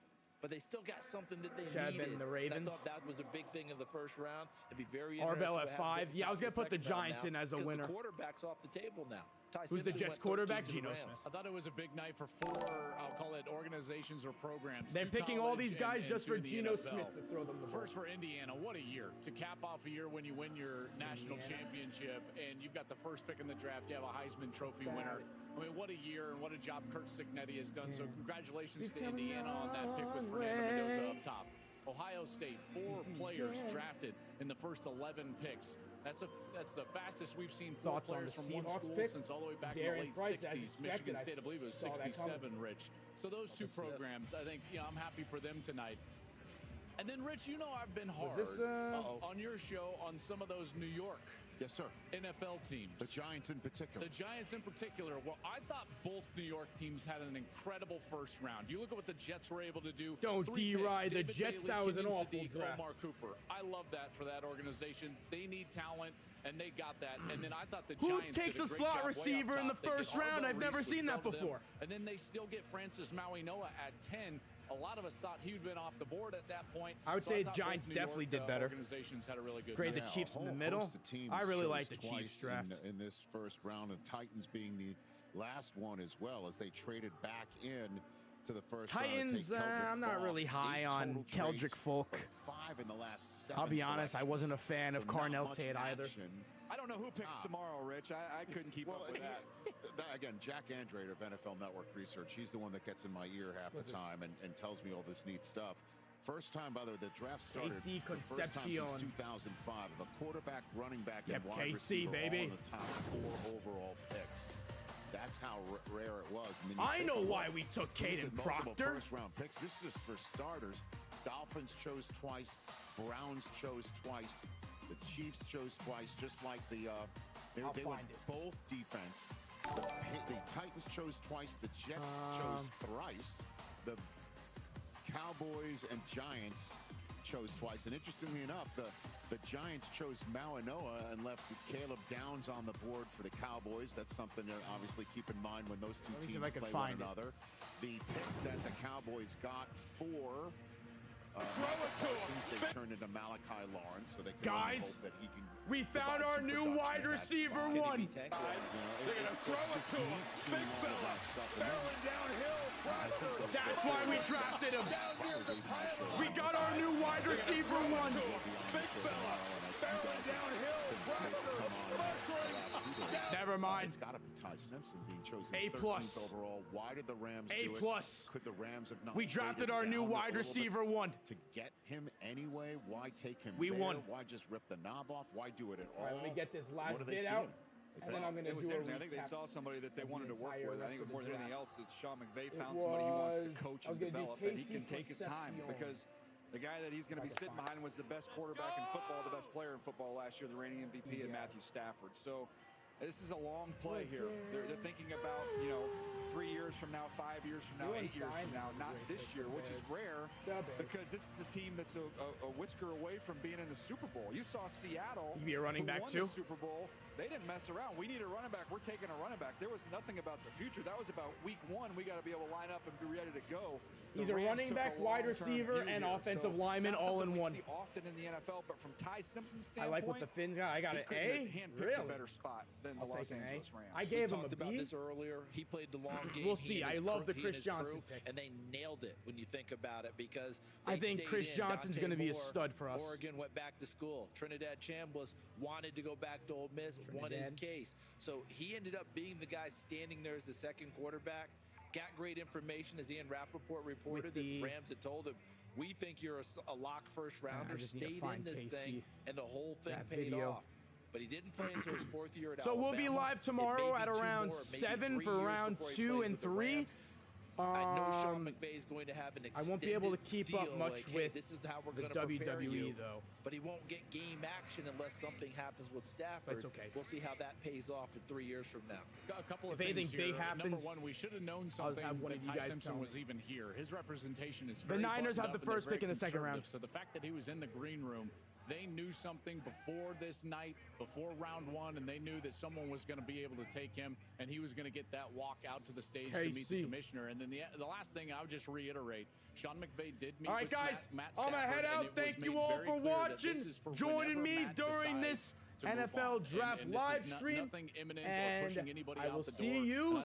but they still got something that they Should have needed. been the And Ravens. I thought that was a big thing in the first round. It'd be very Arvell interesting at what happens 5. the Yeah, I top was of gonna put the second round Giants now, in as a 'cause winner. The quarterback's off the table now. Ty Who's the Simpson Jets went 13 quarterback? to the Geno Rams. Smith. I thought it was a big night for 4, I'll call it organizations or programs. They're to picking all these college guys and just for to the Geno NFL. Smith to throw them the ball. First for Indiana, what a year to cap off a year when you win your national championship and you've got the first pick in the draft. You have a Heisman Trophy winner. I mean, what a year and what a job Kurt Signetti has done. So congratulations to Indiana on that pick with Fernando Mendoza up top. Ohio State, 4 players drafted in the first 11 picks. That's the fastest we've seen 4 Thoughts on players the from one Seahawks school pick? since all the way back in Jardian the late Price, as 60s. expected. Michigan State, I believe it was saw that 67, Rich. So those 2 programs, I think, I'm happy for them tonight. And then, Rich, I've been hard on your show on some of those New York NFL teams. The Giants in particular. The Giants in particular. Well, I thought both New York teams had an incredible first round. You look at what the Jets were able to do. Don't 3 deride the picks, Jets. David That was an Kenyon awful Sad, draft. Omar Cooper. I love that for that organization. They need talent, and they got that. And then I thought the Who Giants takes did a great slot job way receiver up in the top. They get first round? Arll I've never Reese seen was that fell to them. before. And then they still get Francis Maui Noah at 10. A lot of us thought he'd been off the board at that point. I would So say thought Giants both New definitely York, did better. Organizations had a really good Grade the night. Chiefs in the whole middle. host of teams I really chose like the twice Chiefs draft. in this first round, and Titans being the last one as well, as they traded back in to the first Titans, round. I'm not really high on Kendrick Faulk. 5 in the last 7 I'll be honest, I wasn't a fan So of not Carell much Tate either. action. I don't know who picks tomorrow, Rich. I couldn't keep up with that. Again, Jack Andrade of NFL Network Research, he's the one that gets in my ear half the time and tells me all this neat stuff. First time, by the way, the draft started KC the first time since Concepcion. 2005. The quarterback, running back, and Yep, wide KC, receiver baby. all in the top 4 overall picks. That's how rare it was. And then you I take know a look, why we took these Kaden are multiple Proctor. first-round picks. This is just for starters. Dolphins chose twice. Browns chose twice. The Chiefs chose twice, just like the they were both defense. The Titans chose twice. The Jets chose thrice. The Cowboys and Giants chose twice. And interestingly enough, the Giants chose Mauanoa and left Caleb Downs on the board for the Cowboys. That's something to obviously keep in mind when those 2 teams play one another. The pick that the Cowboys got for they turned into Malachi Lawrence, so they can Guys, hope that he can we found our new wide receiver one. They're gonna throw it to him. Big fella. Barreling downhill. That's why we drafted him. We got our new wide receiver one. Big fella. Barreling downhill. Never mind. It's got to be Ty Simpson being chosen A 13th overall. Why did the Rams A do it? plus. Could the Rams have not? We drafted traded our new down wide a little receiver bit one. to get him anyway. Why take him? We there? won. Why just rip the knob off? Why do it at all? All right, let me get this last What are they bit out. seeing? And then I'm going to It was do a interesting. I think they recap saw somebody that they of wanted the to work entire with. I rest think of the more than anything draft. else, it's Sean McVay found somebody he wants to coach I was and gonna do develop, and he KC can take his time Concepcion. because the guy that he's going to be sitting behind was the best quarterback in football, the best player in football last year, the reigning MVP, and Matthew Stafford. So this is a long play here. They're thinking about, 3 years from now, 5 years from now, 8 years from now, not this year, which is rare because this is a team that's a whisker away from being in the Super Bowl. You saw Seattle, You be a running who back won too? the Super Bowl. They didn't mess around. We need a running back. We're taking a running back. There was nothing about the future. That was about week 1. We got to be able to line up and be ready to go. He's a running back, wide receiver, and offensive lineman all in one. See often in the NFL, but from Ty Simpson's I standpoint, like what the Fins got. I got he an couldn't A. have handpicked Really? a better spot than the I'll Los take an A. Angeles Rams. I gave him talked a about B. this earlier. He played the long game. We'll He see. and I his love the he and Chris his Johnson crew, pick. and they nailed it when you think about it because I they think stayed Chris in. Johnson's Dante going to be a Moore, stud for us. Oregon went back to school. Trinidad Chambliss wanted to go back to Ole Miss, won his case. So he ended up being the guy standing there as the second quarterback. Got great information, as Ian Rappaport reported, that the Rams had told him, we think you're a lock first rounder, stayed in this thing, and the whole thing paid off. But he didn't play until his 4th year at So Alabama. we'll be live tomorrow at around 7 for round 2 and 3. I know Sean McVay is going to have an extended I won't be able to keep up deal, much like, hey, with this is how we're the going to prepare WWE you. though. But he won't get game action unless something happens with Stafford. That's okay. We'll see how that pays off in 3 years from now. A couple of If anything things here. big happens, Number one, we should have known I'll something have one that of you Ty guys Simpson tell was me. even here. His representation is The very Niners buttoned have the up and they're first pick very in the second round. conservative. So the fact that he was in the green room, they knew something before this night, before round 1, and they knew that someone was going to be able to take him, and he was going to get that walk out to the stage to meet the commissioner. And then the last thing I would just reiterate, Sean McVay did meet All right, with guys, Matt I'm going to head Stafford, and out. it was Thank you made all very for clear that watching, this is for joining whenever me Matt during decides this to move NFL on. draft And live this is stream. nothing imminent or pushing anybody And out I will the see door. you